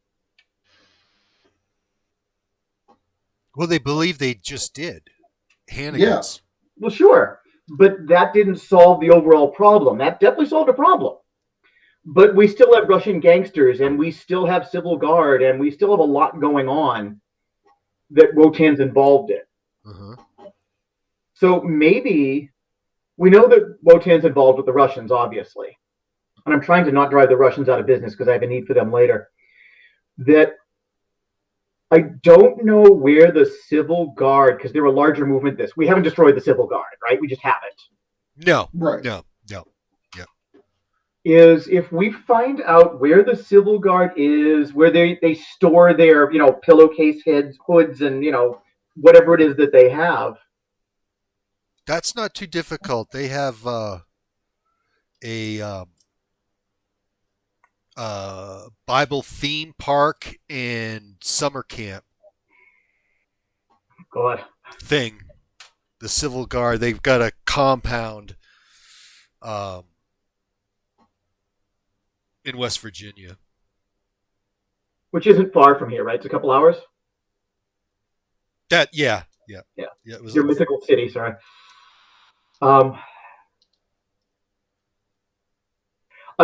Well, they believe they just did. Hannigan's. Yeah. Well, sure, but that didn't solve the overall problem. That definitely solved a problem. But we still have Russian gangsters, and we still have civil guard, and we still have a lot going on that Wotan's involved in. Uh-huh. So maybe we know that Wotan's involved with the Russians, obviously. And I'm trying to not drive the Russians out of business because I have a need for them later. That I don't know where the civil guard, because they're a larger movement. We haven't destroyed the civil guard, right? We just haven't. Right. No. Is if we find out where the civil guard is, where they store their, pillowcase hoods and, whatever it is that they have. That's not too difficult. They have a Bible theme park and summer camp thing. The Civil Guard, they've got a compound in West Virginia. Which isn't far from here, right? It's a couple hours? Yeah. It was Your mythical city, sorry. I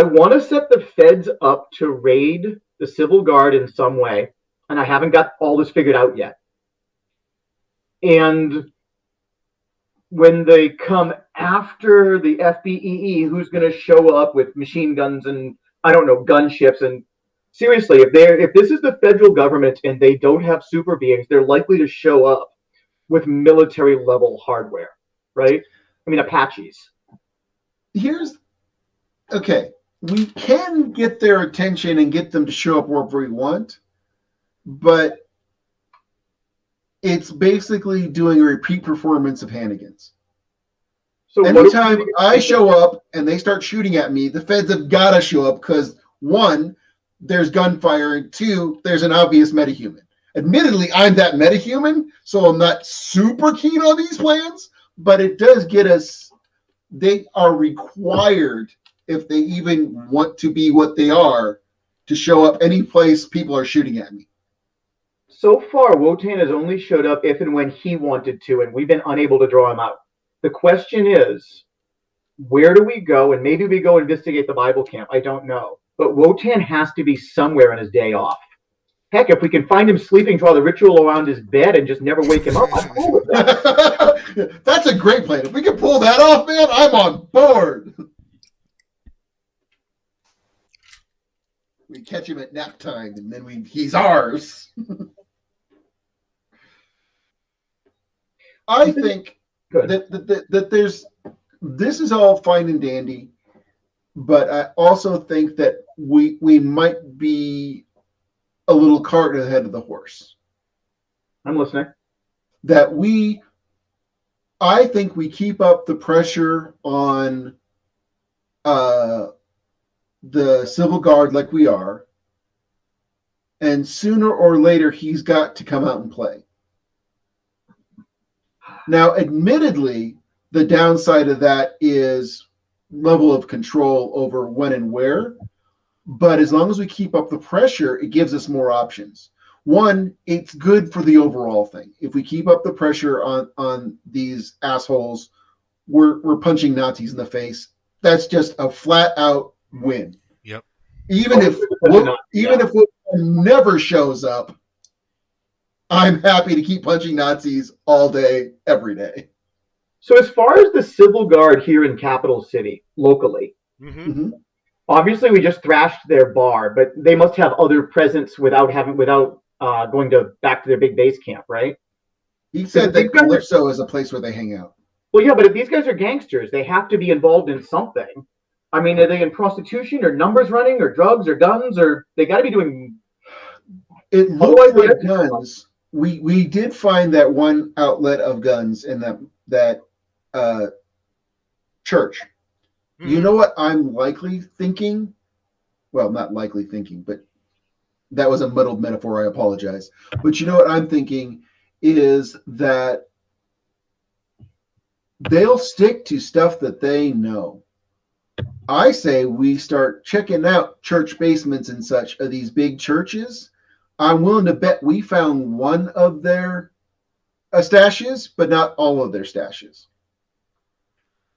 want to set the feds up to raid the civil guard in some way, and I haven't got all this figured out yet. And when they come after the FBEE, who's going to show up with machine guns and, I don't know, gunships? And seriously, if this is the federal government and they don't have super beings, they're likely to show up with military level hardware, right? I mean, Apaches. Okay, we can get their attention and get them to show up wherever we want, but it's basically doing a repeat performance of Hannigan's. So anytime I show up and they start shooting at me, the feds have got to show up because, one, there's gunfire, and two, there's an obvious metahuman. Admittedly, I'm that metahuman, so I'm not super keen on these plans, but it does get us. They are required, if they even want to be what they are, to show up any place people are shooting at me. So far, Wotan has only showed up if and when he wanted to, and we've been unable to draw him out. The question is, where do we go? And maybe we go investigate the Bible camp. I don't know. But Wotan has to be somewhere on his day off. Heck, if we can find him sleeping, draw the ritual around his bed, and just never wake him up, I'm cool with that. That's a great plan. If we can pull that off, man, I'm on board. We catch him at nap time, and then he's ours. I think that there's, this is all fine and dandy, but I also think that we might be a little cart ahead of the horse. I'm listening. I think we keep up the pressure on the civil guard like we are, and sooner or later he's got to come out and play. Now, admittedly, the downside of that is level of control over when and where, but as long as we keep up the pressure, it gives us more options. One, it's good for the overall thing. If we keep up the pressure on these assholes, we're punching Nazis in the face. That's just a flat out win. Yep. Even if Wotan never shows up, I'm happy to keep punching Nazis all day, every day. So as far as the civil guard here in Capital City, locally, obviously we just thrashed their bar, but they must have other presence without going back to their big base camp, right? He said that Calypso is a place where they hang out. Well, yeah, but if these guys are gangsters, they have to be involved in something. I mean, are they in prostitution or numbers running or drugs or guns, or they got to be doing? It looks like guns. We did find that one outlet of guns in that church. Mm-hmm. You know what I'm likely thinking? Well, not likely thinking, but that was a muddled metaphor. I apologize. But you know what I'm thinking is that they'll stick to stuff that they know. I say we start checking out church basements and such of these big churches. I'm willing to bet we found one of their stashes, but not all of their stashes.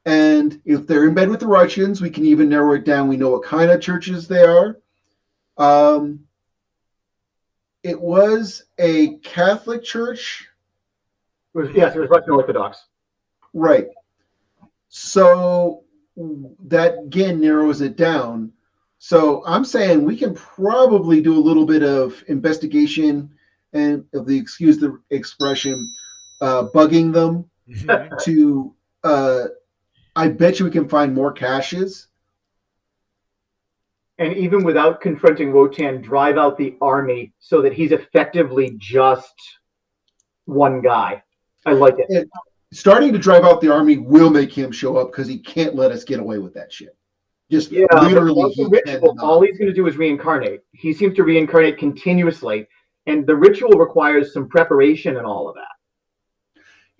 And if they're in bed with the Russians, we can even narrow it down. We know what kind of churches they are. It was a Catholic church. Yes, it was Russian Orthodox. Right. So that again narrows it down. So I'm saying we can probably do a little bit of investigation and, if the excuse the expression, bugging them to. I bet you we can find more caches. And even without confronting Wotan, drive out the army so that he's effectively just one guy. I like it. And starting to drive out the army will make him show up because he can't let us get away with that shit. Just literally, all he's going to do is reincarnate. He seems to reincarnate continuously, and the ritual requires some preparation and all of that.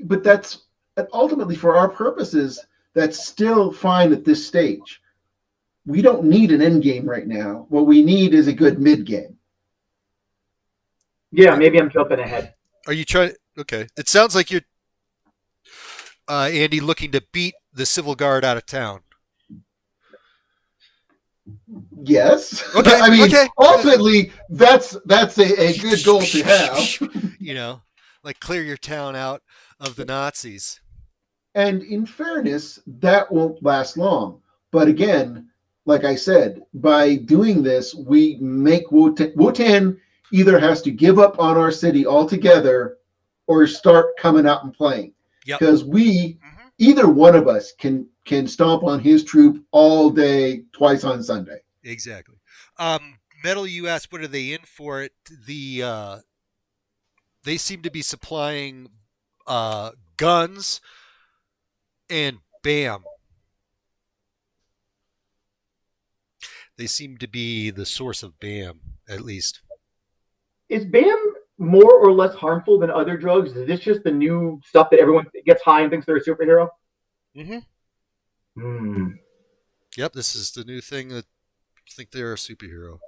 But that's ultimately, for our purposes, that's still fine at this stage. We don't need an end game right now. What we need is a good mid game. Yeah, maybe I'm jumping ahead. Are you trying? Okay, it sounds like you're, Andy, looking to beat the civil guard out of town. Yes. Okay. I mean, ultimately, that's a good goal to have. You know, like clear your town out of the Nazis. And in fairness, that won't last long. But again, like I said, by doing this, we make Wotan either has to give up on our city altogether or start coming out and playing. Because either one of us can stomp on his troop all day, twice on Sunday. Exactly. Metal, you asked, what are they in for it? They seem to be supplying guns and BAM. They seem to be the source of BAM, at least. Is BAM more or less harmful than other drugs? Is this just the new stuff that everyone gets high and thinks they're a superhero? Yep, this is the new thing that think they're a superhero.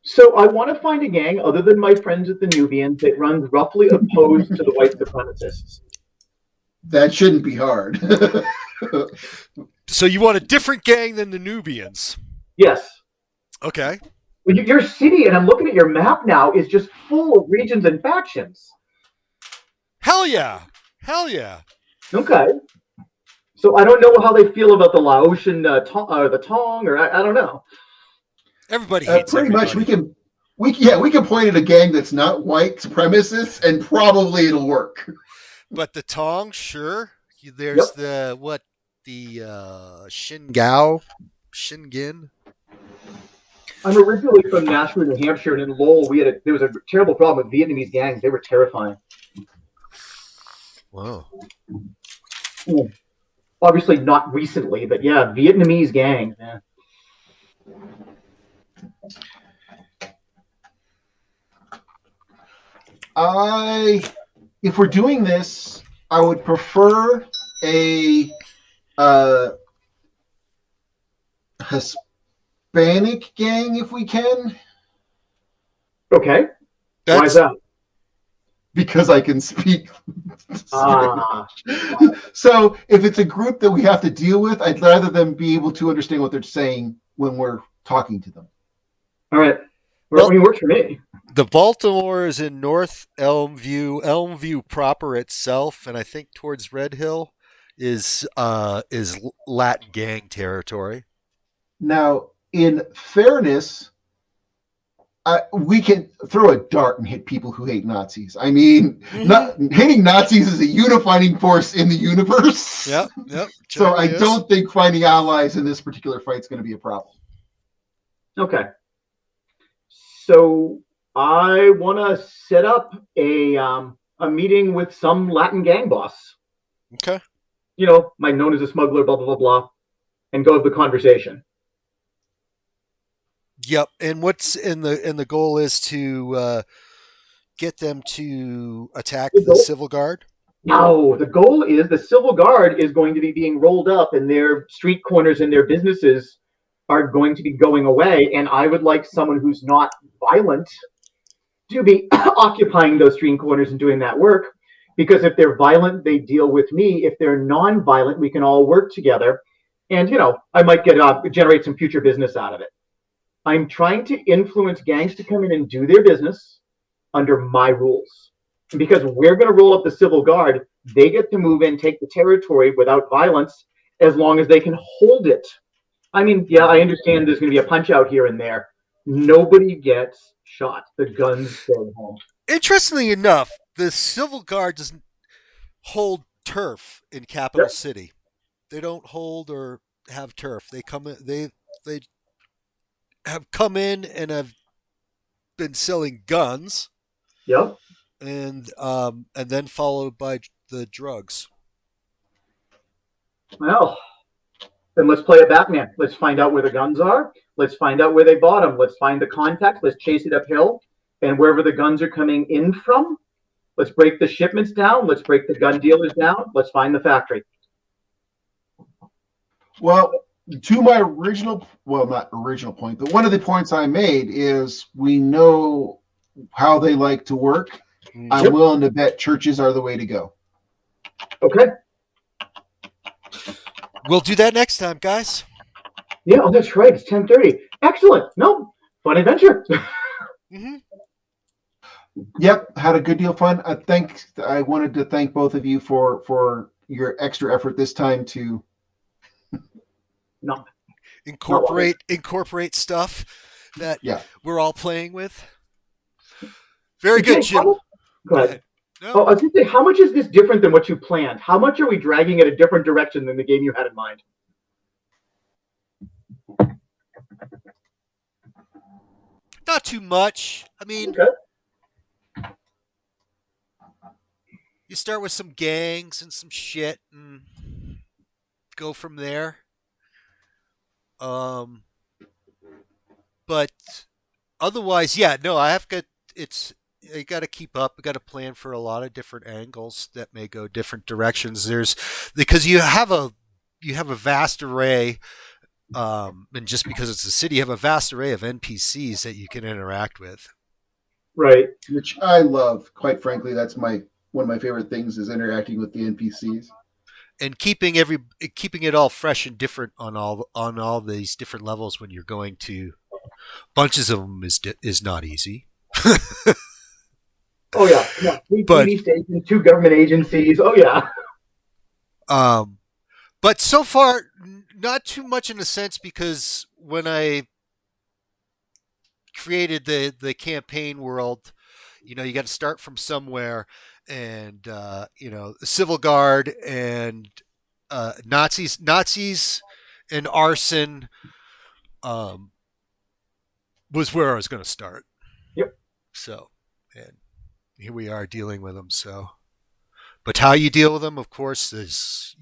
So I want to find a gang other than my friends at the Nubians that runs roughly opposed to the white supremacists. That shouldn't be hard. So you want a different gang than the Nubians? Yes. Okay. Well, your city, and I'm looking at your map now, is just full of regions and factions. Hell yeah. Hell yeah. Okay. So I don't know how they feel about the Laotian the Tong, or I don't know. Everybody hates pretty everybody. much we can point at a gang that's not white supremacists and probably it'll work. But the Tong, sure. There's the Shingin. I'm originally from Nashua, New Hampshire, and in Lowell, there was a terrible problem with Vietnamese gangs. They were terrifying. Wow. Obviously not recently, but yeah, Vietnamese gang. Yeah. If we're doing this, I would prefer a Hispanic gang if we can. Okay. Why is that? Because I can speak. So if it's a group that we have to deal with, I'd rather them be able to understand what they're saying when we're talking to them. All right. Well, it works for me. The Baltimore is in North Elmview. Elmview proper itself, and I think towards Red Hill is Latin gang territory. Now, in fairness, we can throw a dart and hit people who hate Nazis. I mean, hating Nazis is a unifying force in the universe. Yep. So I don't think finding allies in this particular fight is going to be a problem. Okay. So I want to set up a meeting with some Latin gang boss. Okay. Known as a smuggler, blah, blah, blah, blah, and go have the conversation. Yep, and the goal is to get them to attack the Civil Guard? No, the goal is the Civil Guard is going to be being rolled up, and their street corners and their businesses are going to be going away, and I would like someone who's not violent to be occupying those street corners and doing that work, because if they're violent, they deal with me. If they're non-violent, we can all work together, and, I might generate some future business out of it. I'm trying to influence gangs to come in and do their business under my rules. And because we're going to roll up the Civil Guard, they get to move in, take the territory without violence, as long as they can hold it. I mean, yeah, I understand there's going to be a punch out here and there. Nobody gets shot. The guns stay home. Interestingly enough, the Civil Guard doesn't hold turf in Capital City. They don't hold or have turf. They come in, they have come in and have been selling guns. Yep. And then followed by the drugs. Well, then let's play a Batman. Let's find out where the guns are. Let's find out where they bought them. Let's find the contacts. Let's chase it uphill. And wherever the guns are coming in from, let's break the shipments down. Let's break the gun dealers down. Let's find the factory. Well, to my not original point, but one of the points I made is we know how they like to work. Yep. I'm willing to bet churches are the way to go. Okay. We'll do that next time, guys. Yeah, that's right. It's 10:30. Excellent. No, fun adventure. Yep, had a good deal of fun. I wanted to thank both of you for your extra effort this time to incorporate stuff that we're all playing with. Very good, Jim. Go ahead. No. I was going to say, how much is this different than what you planned? How much are we dragging it a different direction than the game you had in mind? Not too much. I mean, you start with some gangs and some shit and go from there. But otherwise, I got to keep up. I got to plan for a lot of different angles that may go different directions. Because you have a vast array And just because it's a city, you have a vast array of NPCs that you can interact with. Right. Which I love. Quite frankly, that's one of my favorite things is interacting with the NPCs. And keeping it all fresh and different on all these different levels when you're going to bunches of them is not easy. Oh yeah, yeah. 3 But TV stations, 2 government agencies. Oh yeah. but so far not too much in a sense, because when I created the campaign world, you got to start from somewhere, and the civil guard and Nazis and arson was where I was going to start. Yep. So, and here we are dealing with them. So, but how you deal with them, of course, is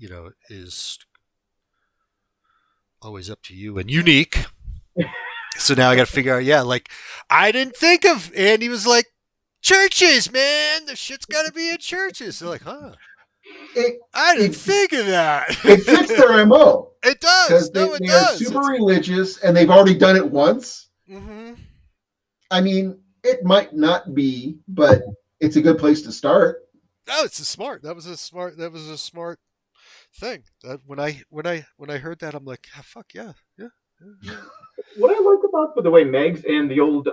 always up to you and unique. So now I got to figure out. Yeah, like I didn't think of, and he was like, churches, man, the shit's got to be in churches. They're like, huh? I didn't think of that. It fits their MO. It does. No, it they does. Are super religious, and they've already done it once. Mm-hmm. I mean, it might not be, but it's a good place to start. No, it's smart. That was a smart thing. When I heard that, I'm like, ah, fuck yeah. What I like about the way Megs and the old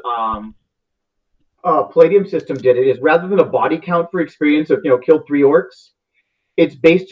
Palladium system did it is, rather than a body count for experience of killed 3 orcs, it's based